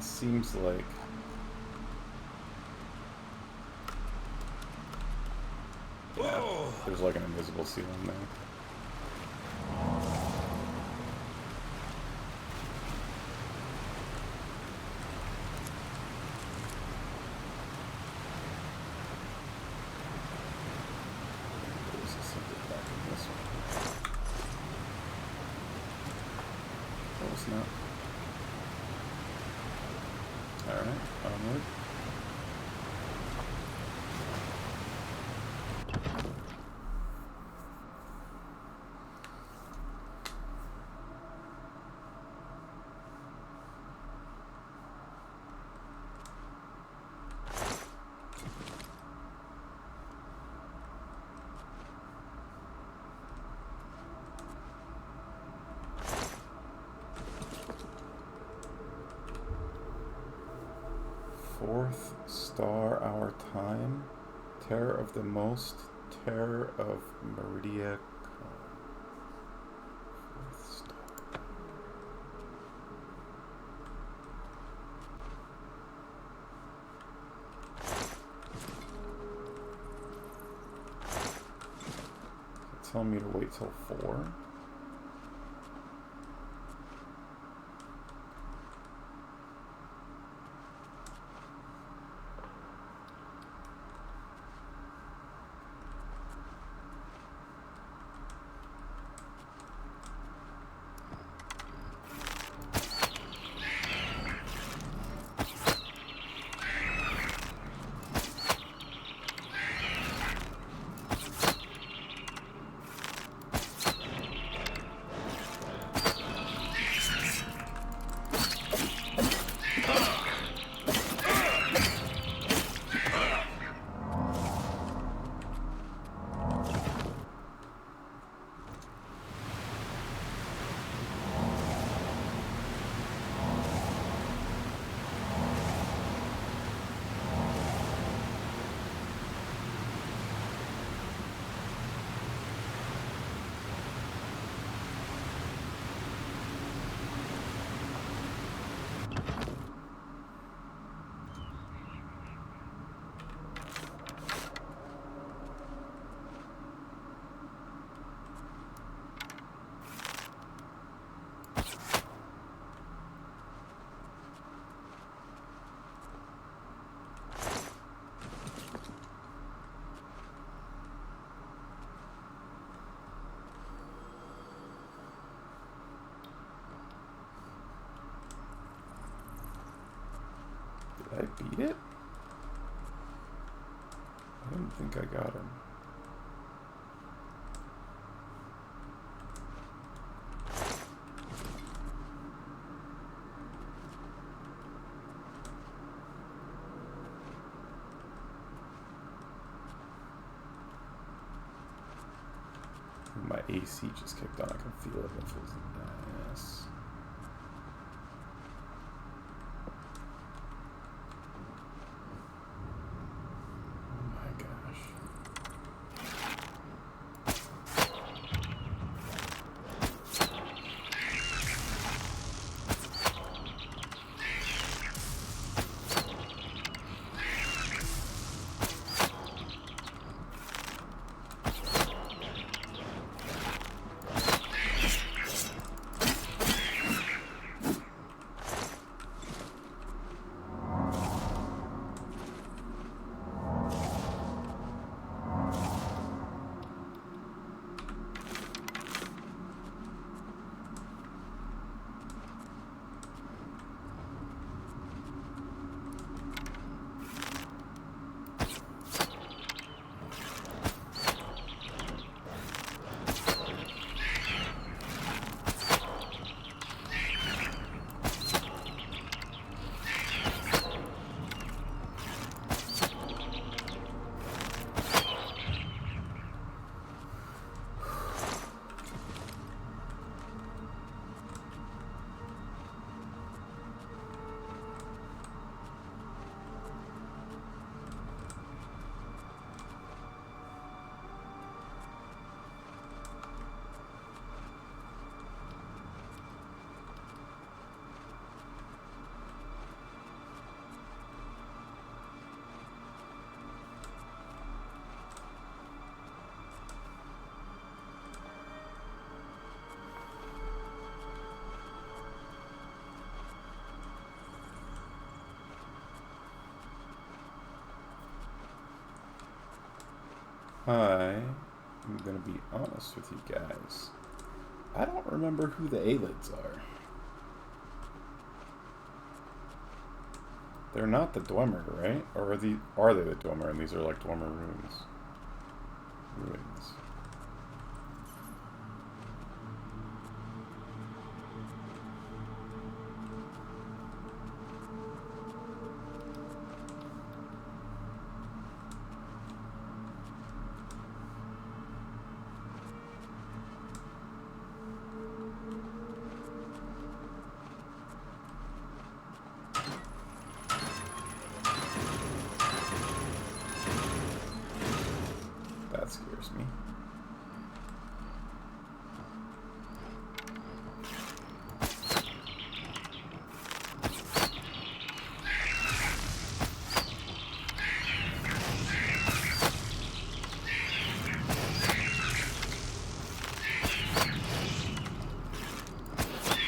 seems like... Yeah, there's like an invisible ceiling there. Alright, onward. Fourth star our time. Terror of the most. Terror of Meridia. Fourth star. It's telling me to wait till 4. Did I beat it? I don't think I got him. My AC just kicked on. I can feel it. It feels nice. I'm gonna be honest with you guys. I don't remember who the Aelids are. They're not the Dwemer, right? Or are they the Dwemer, and these are like Dwemer ruins? Ruins. That scares me.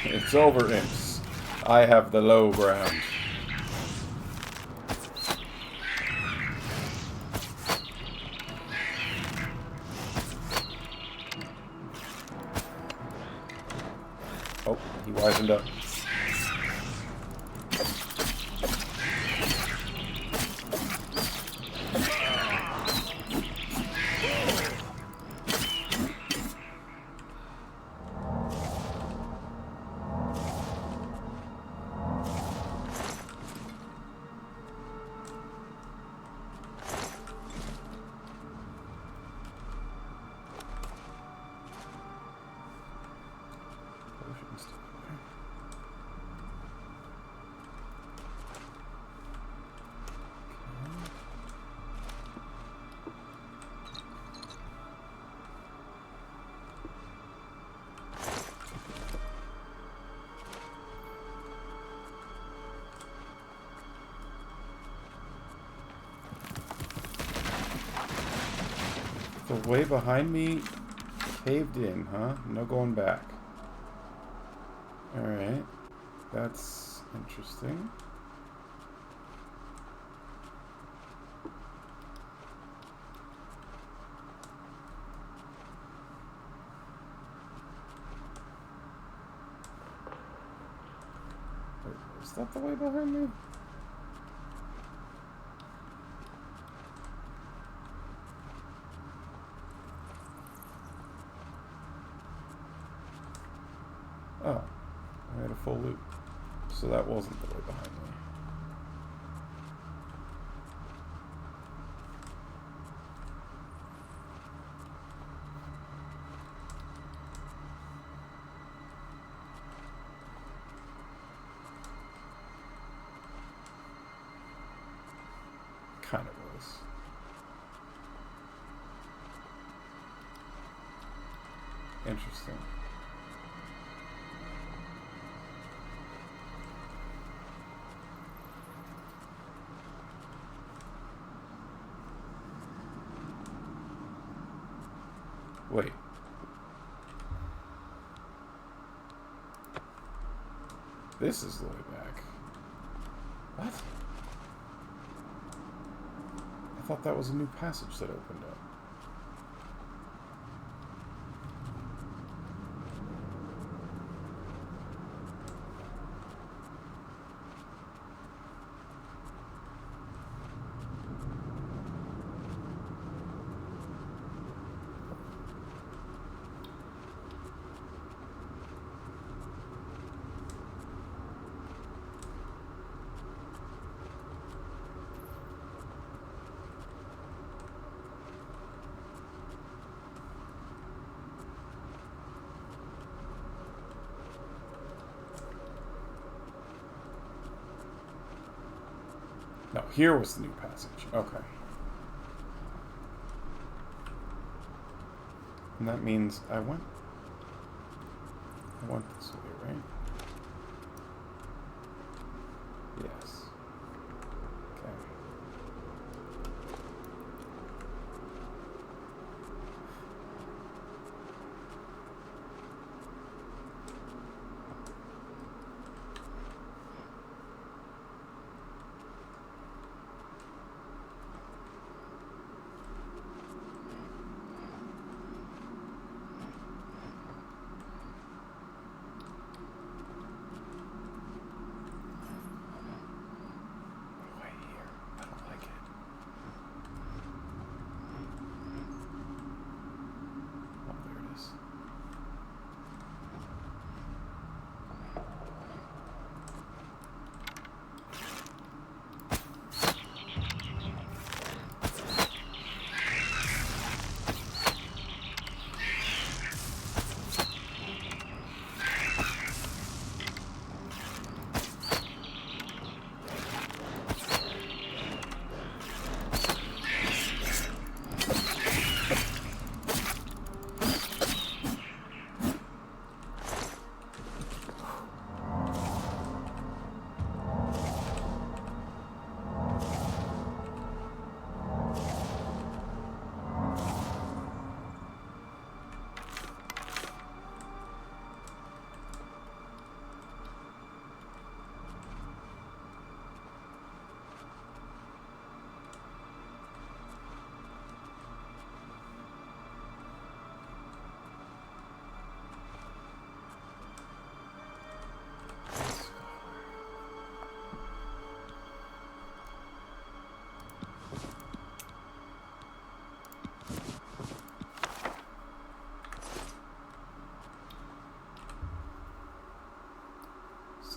It's over, imps. I have the low ground. Oh, he wisened up. The way behind me caved in, huh? No going back. Alright. That's interesting. Wait, is that the way behind me? Oh, I had a full loop. So that wasn't the way behind me. Kind of was. Interesting. Wait. This is the way back. What? I thought that was a new passage that opened up. No, here was the new passage. Okay. And that means I went this way, right? Yes. Okay.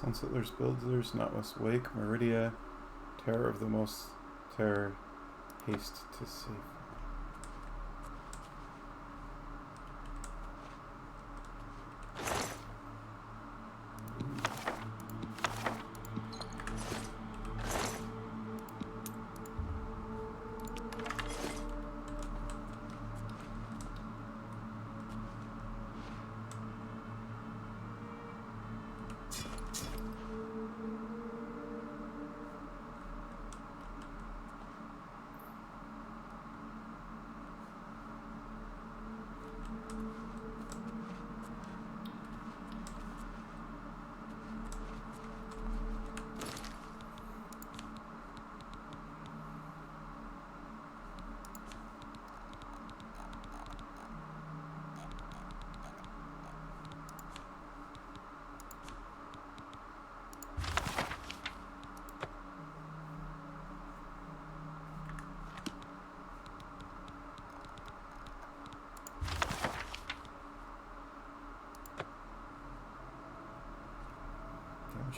Sunsettlers, Builders, Not West Wake, Meridia, Terror of the Most Terror, Haste to Save.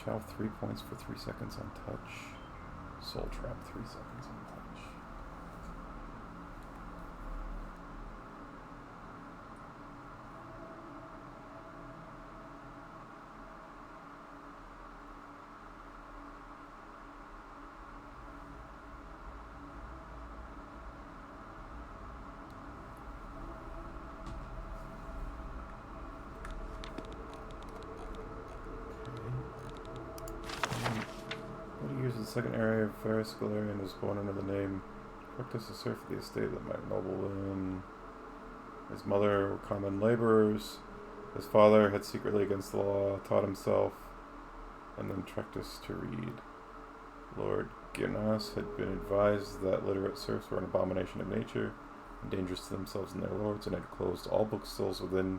Have 3 points for 3 seconds on touch. Soul Trap 3 seconds on touch. Second area of Ferris Galarian was born under the name Practice to serve for the estate that might nobleman. His mother were common laborers. His father had secretly against the law taught himself and then Tractus to read. Lord Girnas had been advised that literate serfs were an abomination of nature and dangerous to themselves and their lords, and had closed all bookstalls within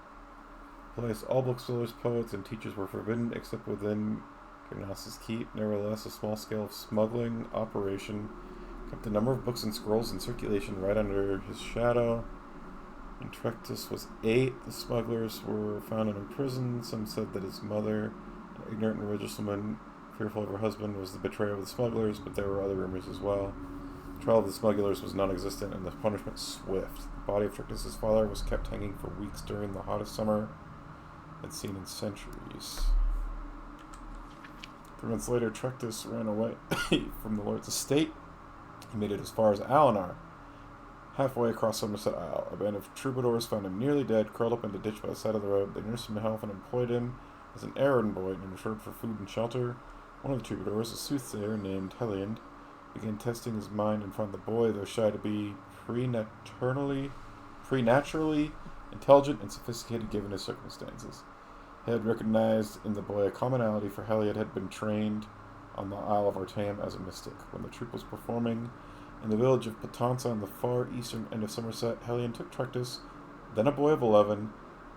place. All booksellers, poets, and teachers were forbidden except within Girnas' keep. Nevertheless, a small scale of smuggling operation kept a number of books and scrolls in circulation right under his shadow. When Tractus was 8, the smugglers were found and imprisoned. Some said that his mother, an ignorant and religious woman, fearful of her husband, was the betrayer of the smugglers, but there were other rumors as well. The trial of the smugglers was non-existent and the punishment swift. The body of Tractus' father was kept hanging for weeks during the hottest summer had seen in centuries. 3 months later, Tractus ran away from the Lord's estate. He made it as far as Alinar. Halfway across Somerset Isle, a band of troubadours found him nearly dead, curled up in a ditch by the side of the road. They nursed him to health and employed him as an errand boy in return for food and shelter. One of the troubadours, a soothsayer named Heliand, began testing his mind and found the boy, though shy, to be preternaturally intelligent and sophisticated given his circumstances. He had recognized in the boy a commonality, for Heliad had been trained on the Isle of Artaeum as a mystic. When the troupe was performing in the village of Patansa on the far eastern end of Somerset, Heliand took Tractus, then a boy of 11,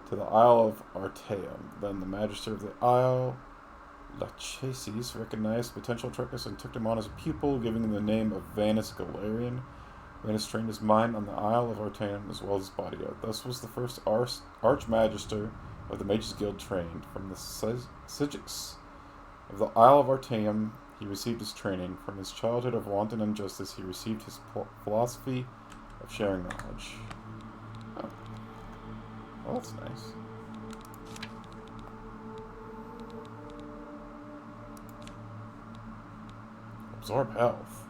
to the Isle of Artaeum. Then the magister of the Isle, Lachesis, recognized potential Tractus and took him on as a pupil, giving him the name of Vanus Galarian. Vanus trained his mind on the Isle of Artaeum as well as his body out. Thus was the first Archmagister of the Mages Guild trained. From the Sigix of the Isle of Artaeum, he received his training. From his childhood of wanton injustice, he received his philosophy of sharing knowledge. Oh. Well, that's nice. Absorb health.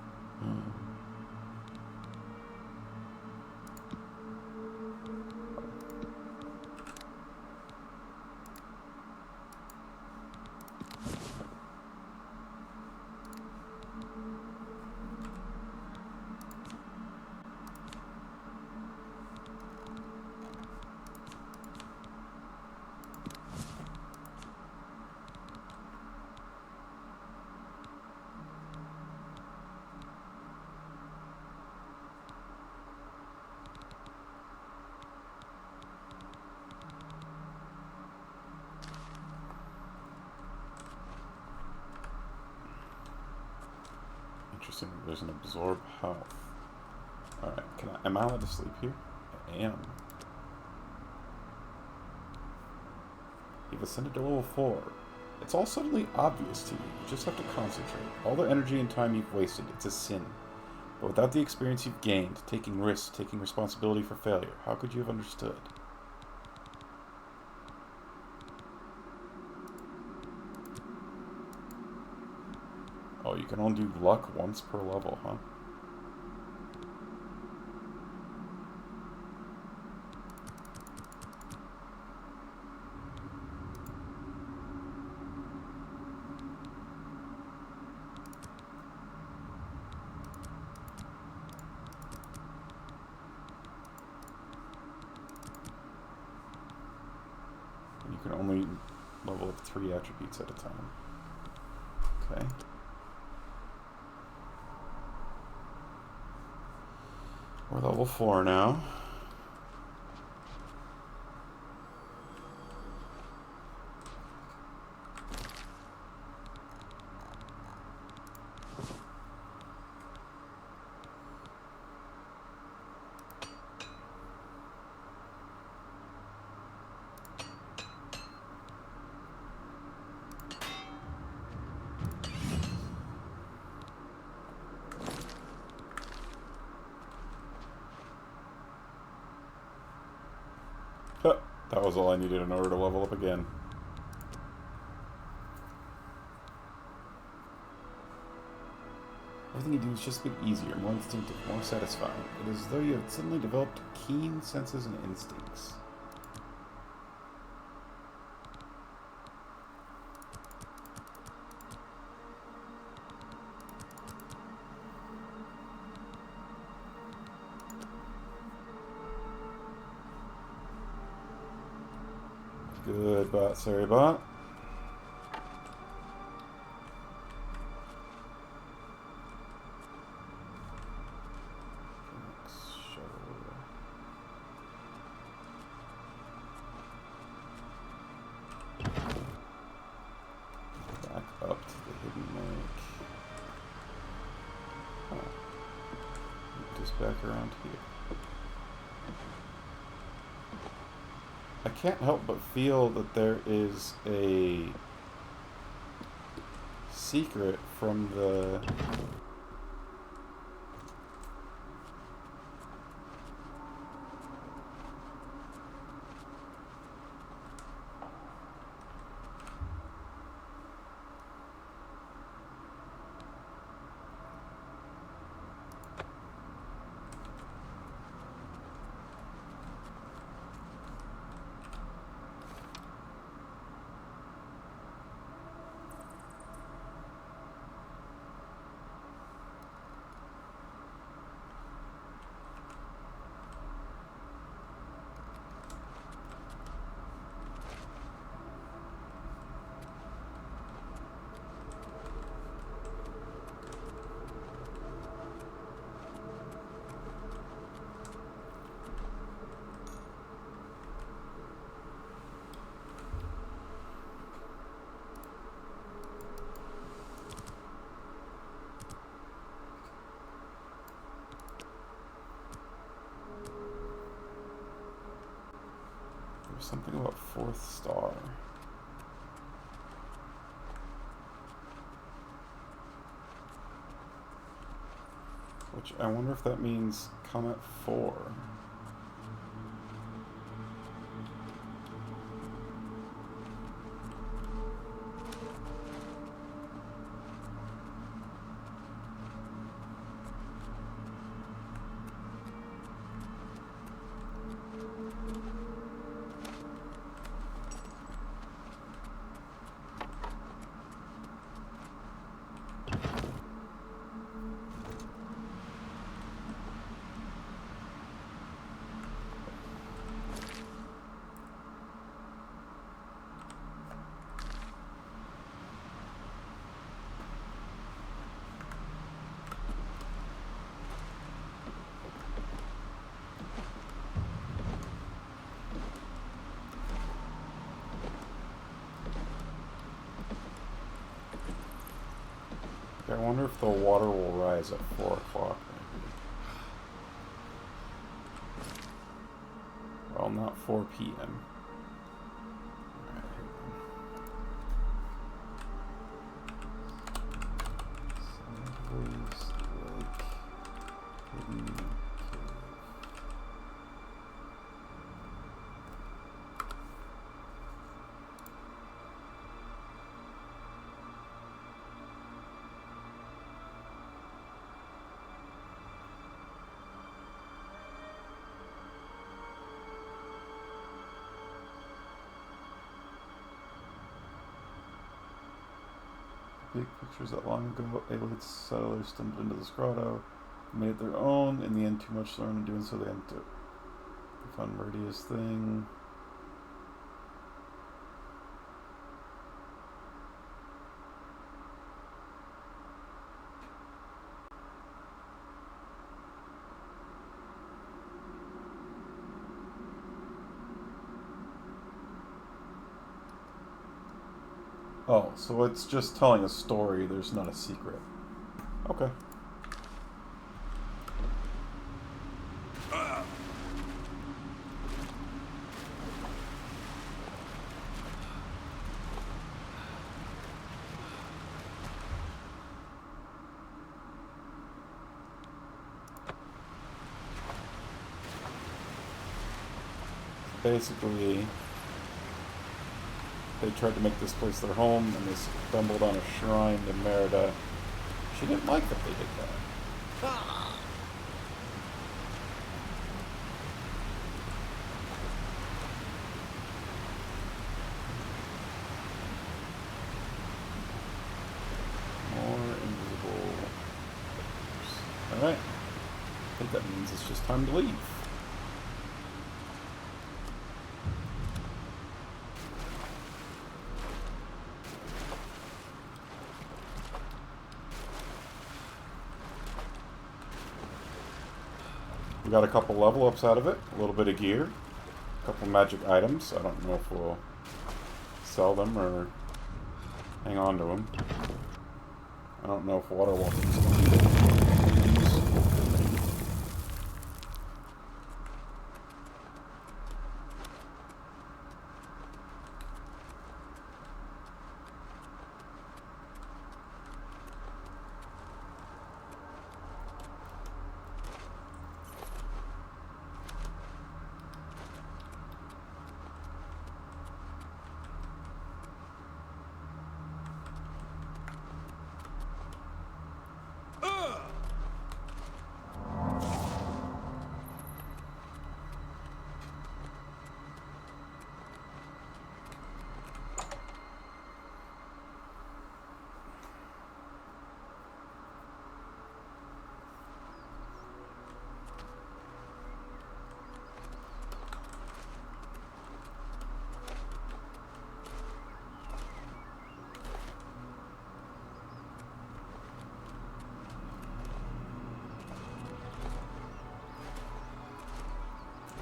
Interesting. There's an absorb health. Alright, am I allowed to sleep here? I am. You've ascended to level 4. It's all suddenly obvious to you. You just have to concentrate. All the energy and time you've wasted, it's a sin. But without the experience you've gained, taking risks, taking responsibility for failure, how could you have understood? Oh, you can only do luck once per level, huh? You can only level up 3 attributes at a time. Okay. We're level 4 now. That was all I needed in order to level up again. Everything you do is just a bit easier, more instinctive, more satisfying. It is as though you have suddenly developed keen senses and instincts. Good bot, sorry bot. Back up to the hidden lake. Oh. Just back around here. I can't help but feel that there is a secret from the something about 4th star. Which I wonder if that means Comet 4. I wonder if the water will rise at 4 o'clock. Well, not 4 p.m. big pictures that long ago alien settlers stumbled into this grotto, made it their own. In the end, too much learned in doing so. They had to find Meridia's thing. Oh, so it's just telling a story, there's not a secret. Okay. Basically, they tried to make this place their home, and they stumbled on a shrine to Merida. She didn't like that they did that. More invisible. Alright. I think that means it's just time to leave. We got a couple level ups out of it, a little bit of gear, a couple magic items. I don't know if we'll sell them or hang on to them. I don't know if water walking is going to be useful for me.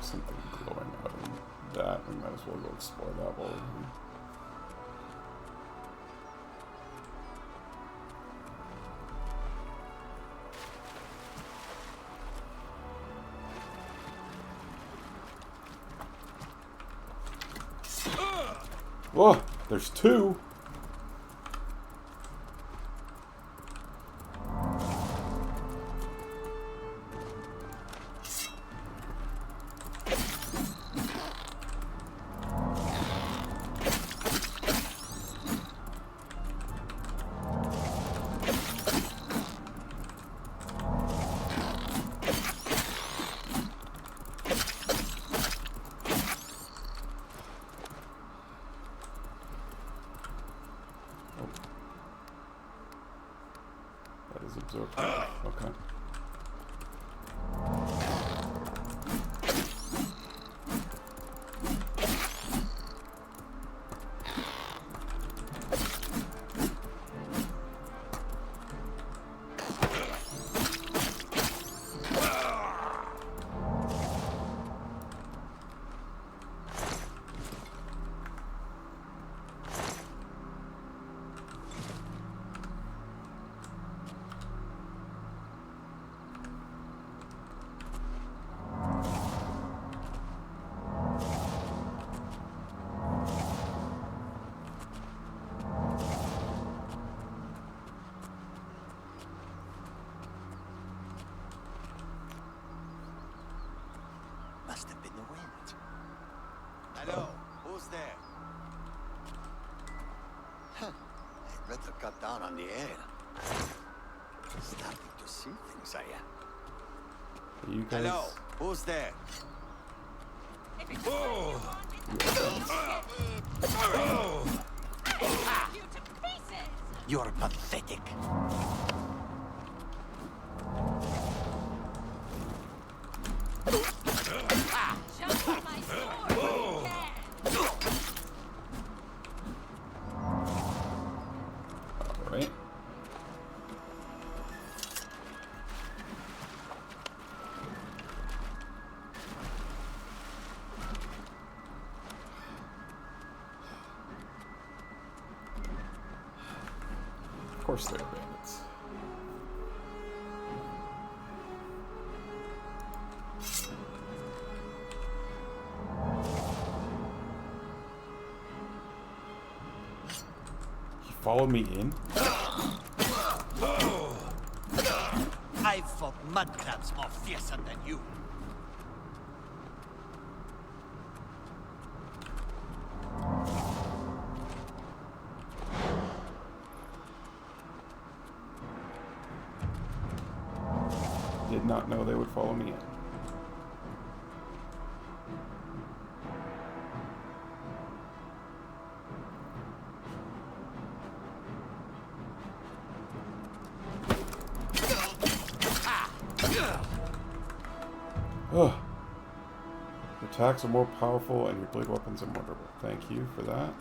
Something glowing out of that. We might as well go explore that while we're here. Whoa! There's two! Okay. Must have been the wind. Hello, who's there? Huh. I'd better cut down on the air. Starting to see things, I am. You guys... Hello, who's there? You're pathetic. Alright. Of course they're bandits. He followed me in? I've fought mudcrabs more fearsome than you. Did not know they would follow me in. Ugh. Your attacks are more powerful and your blade weapons are more durable. Thank you for that.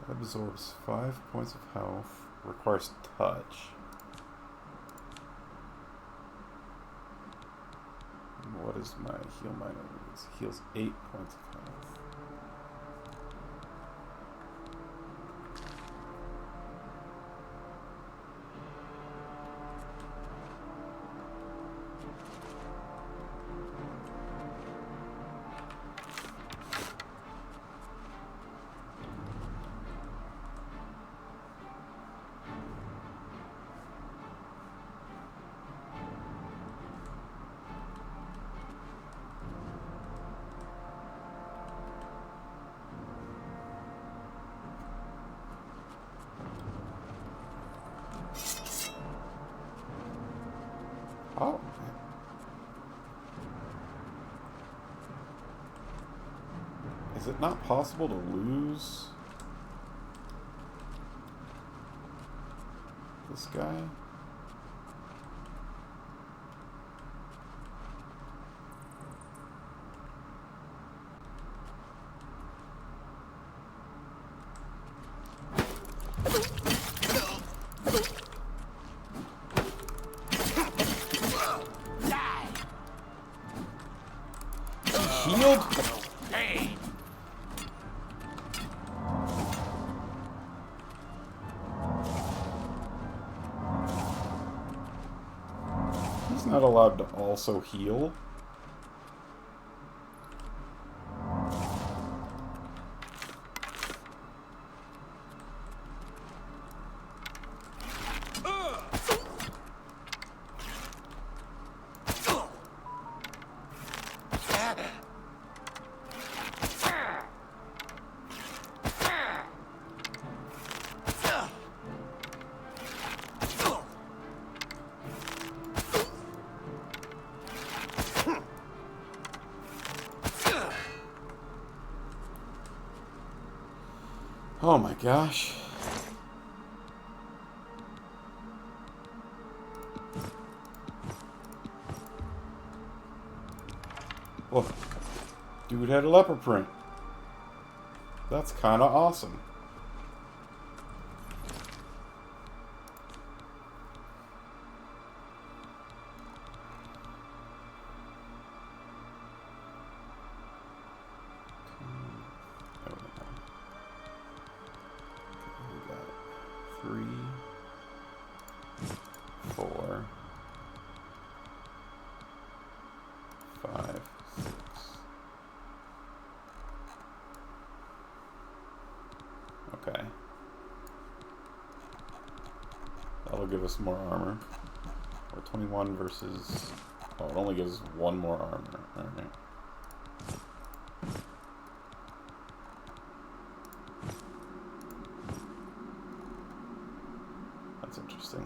Absorbs 5 points of health. Requires touch. And what is my heal minor? Heals 8 points of health. Oh. Is it not possible to lose this guy? Healed? Pain. He's not allowed to also heal. Oh my gosh. Look, dude had a leopard print. That's kind of awesome. Okay. That'll give us more armor. Or 21 versus... Oh, it only gives one more armor. Alright. That's interesting.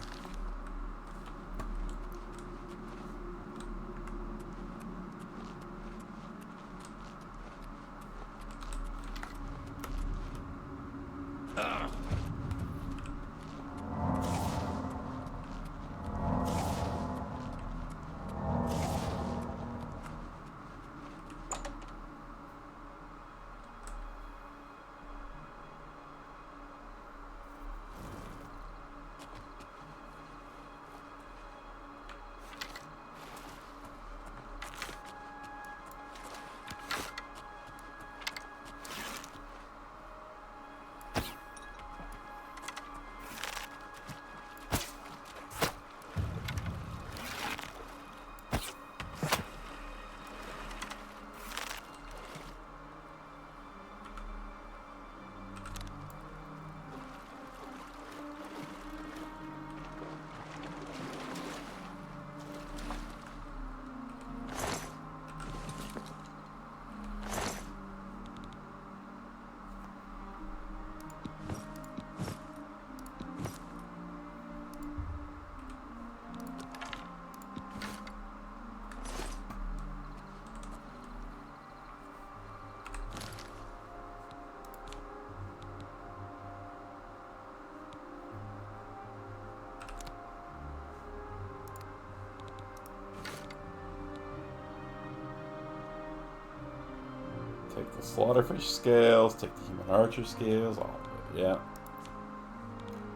Take the slaughterfish scales, take the human archer scales, all of it, yeah.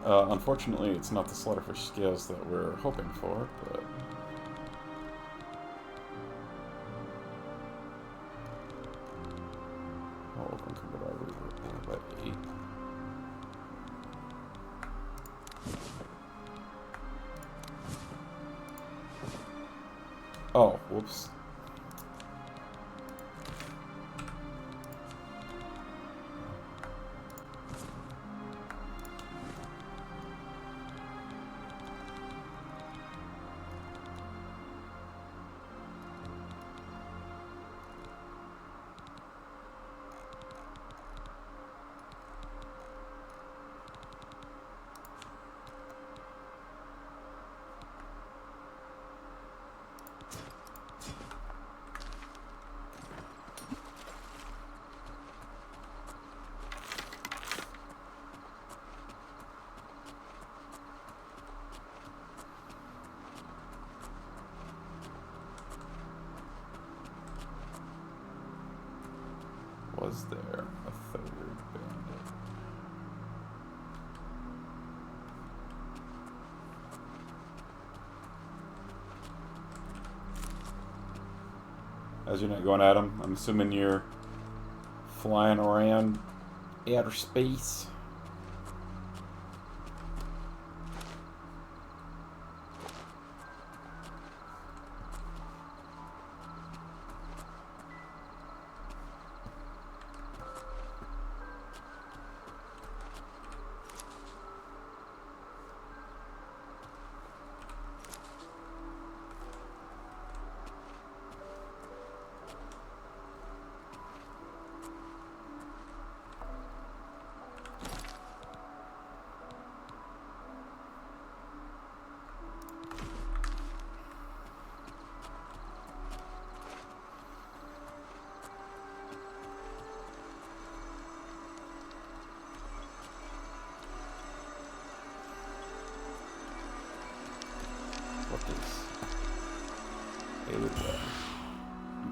Unfortunately, it's not the slaughterfish scales that we're hoping for, but... How open can get our route by 8? Oh, whoops. Was there a third bandit? As you're not going at him, I'm assuming you're flying around outer space.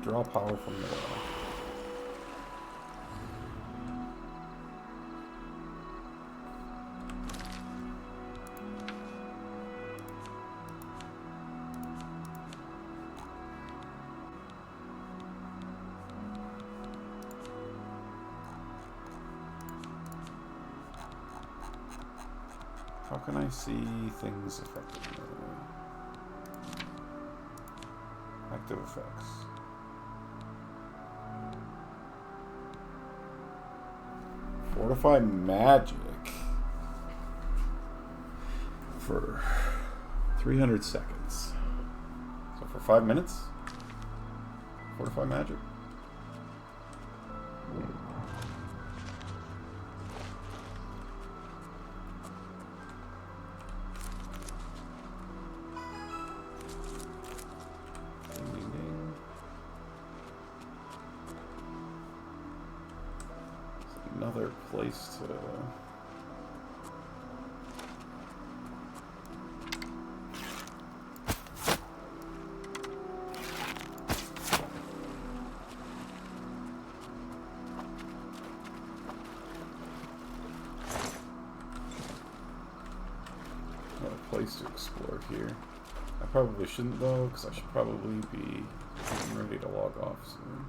Draw power from the well. How can I see things effectively? Active effects. Fortify magic for 300 seconds. So for 5 minutes? Fortify magic? Another place to... Another place to explore here. I probably shouldn't though, because I should probably be getting ready to log off soon.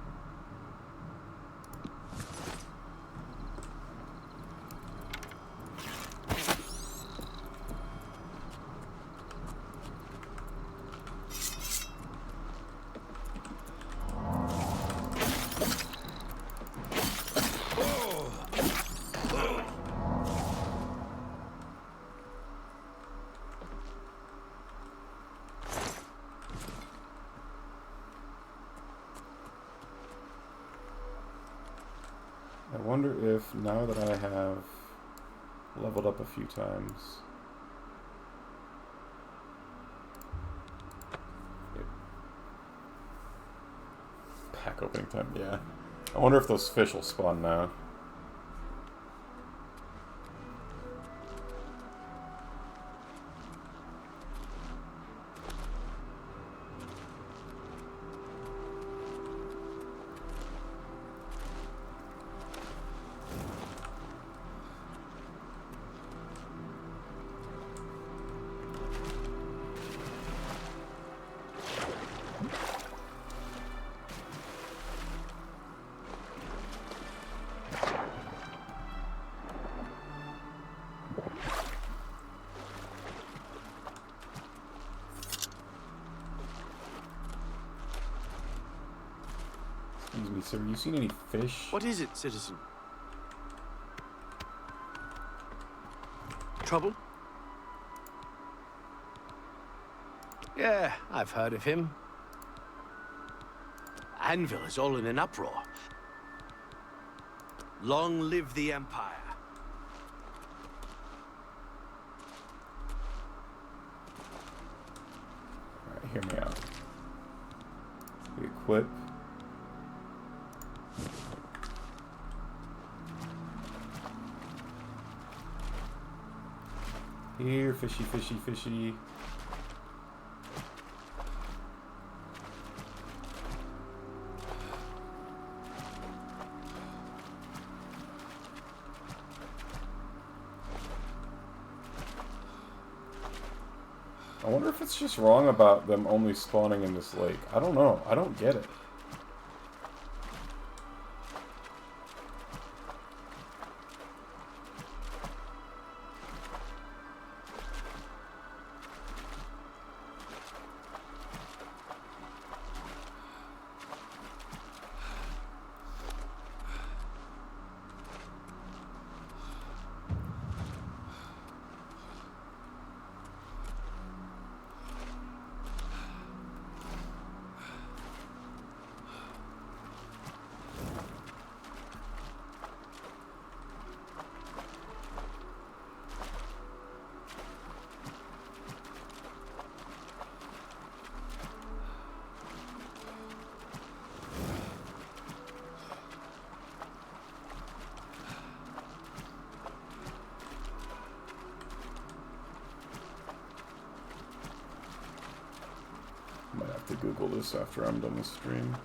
I wonder if, now that I have leveled up a few times... Pack opening time, yeah. I wonder if those fish will spawn now. Excuse me, sir. Have you seen any fish? What is it, citizen? Trouble? Yeah, I've heard of him. Anvil is all in an uproar. Long live the Empire. Alright, hear me out. We equip. Here, fishy, fishy, fishy. I wonder if it's just wrong about them only spawning in this lake. I don't know. I don't get it. Might have to Google this after I'm done with stream.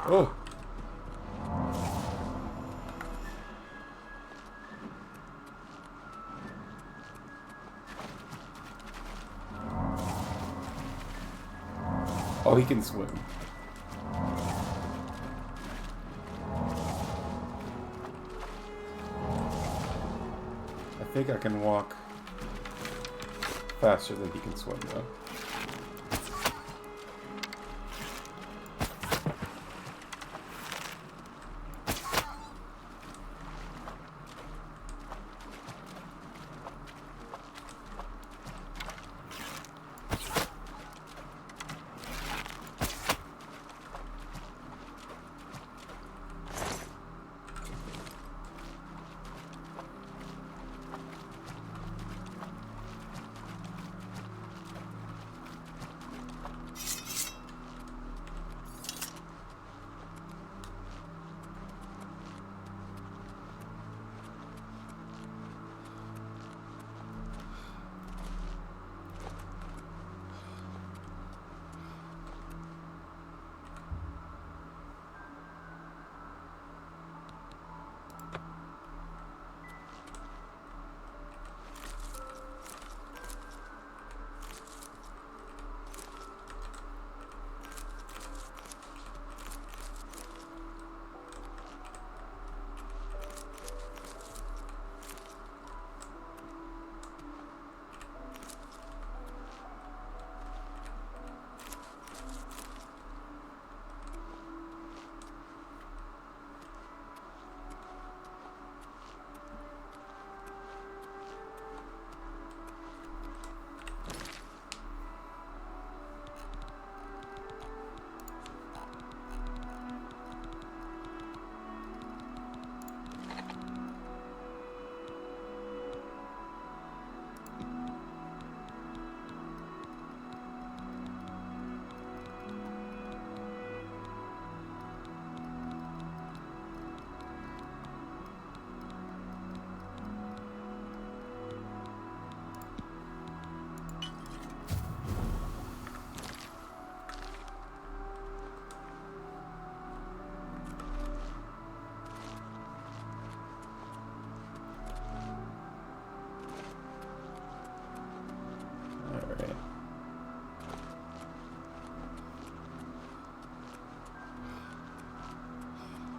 Oh! Oh, he can swim. I think I can walk faster than he can swim, though.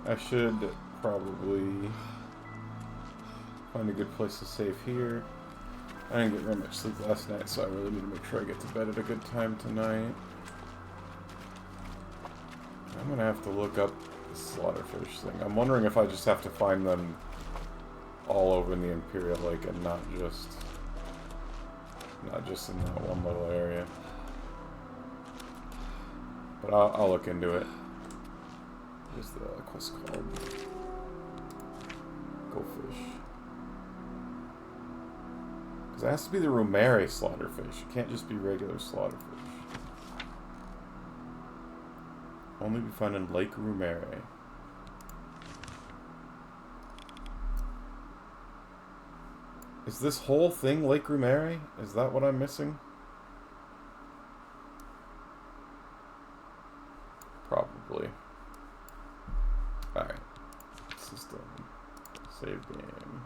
I should probably find a good place to save here. I didn't get very much sleep last night, so I really need to make sure I get to bed at a good time tonight. I'm gonna have to look up the slaughterfish thing. I'm wondering if I just have to find them all over in the Imperial Lake and not just in that one little area. But I'll look into it. What's the quest called? Goldfish. Because it has to be the Rumere slaughterfish. It can't just be regular slaughterfish. Only be found in Lake Rumere. Is this whole thing Lake Rumere? Is that what I'm missing? Probably. Alright. System. Save game.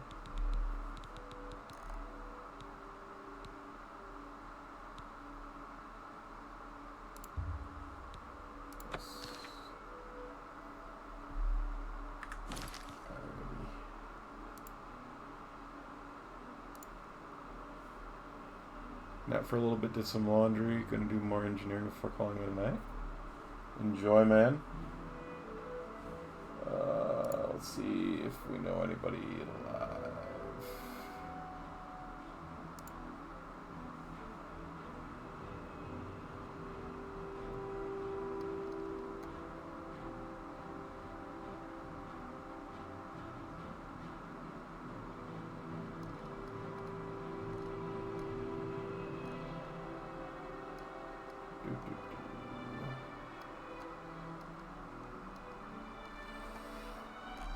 Nap for a little bit, did some laundry, gonna do more engineering before calling it a night. Enjoy, man. Let's see if we know anybody alive.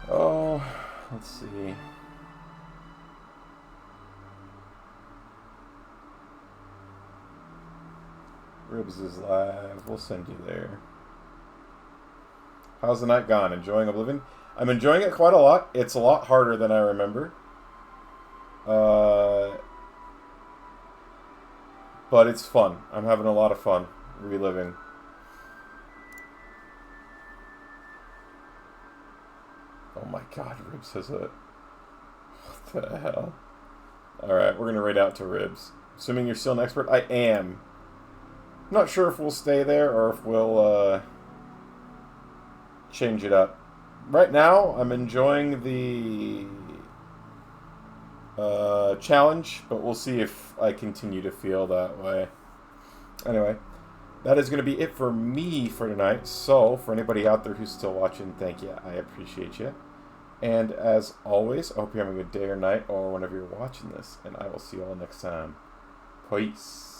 Oh, let's see. Ribs is live. We'll send you there. How's the night gone? Enjoying Oblivion? I'm enjoying it quite a lot. It's a lot harder than I remember. But it's fun. I'm having a lot of fun reliving. Oh my god, Ribs has it. What the hell? Alright, we're going to raid out to Ribs. Assuming you're still an expert? I am. I'm not sure if we'll stay there or if we'll change it up. Right now, I'm enjoying the challenge, but we'll see if I continue to feel that way. Anyway, that is going to be it for me for tonight. So, for anybody out there who's still watching, thank you. I appreciate you. And as always, I hope you're having a good day or night or whenever you're watching this. And I will see you all next time. Peace.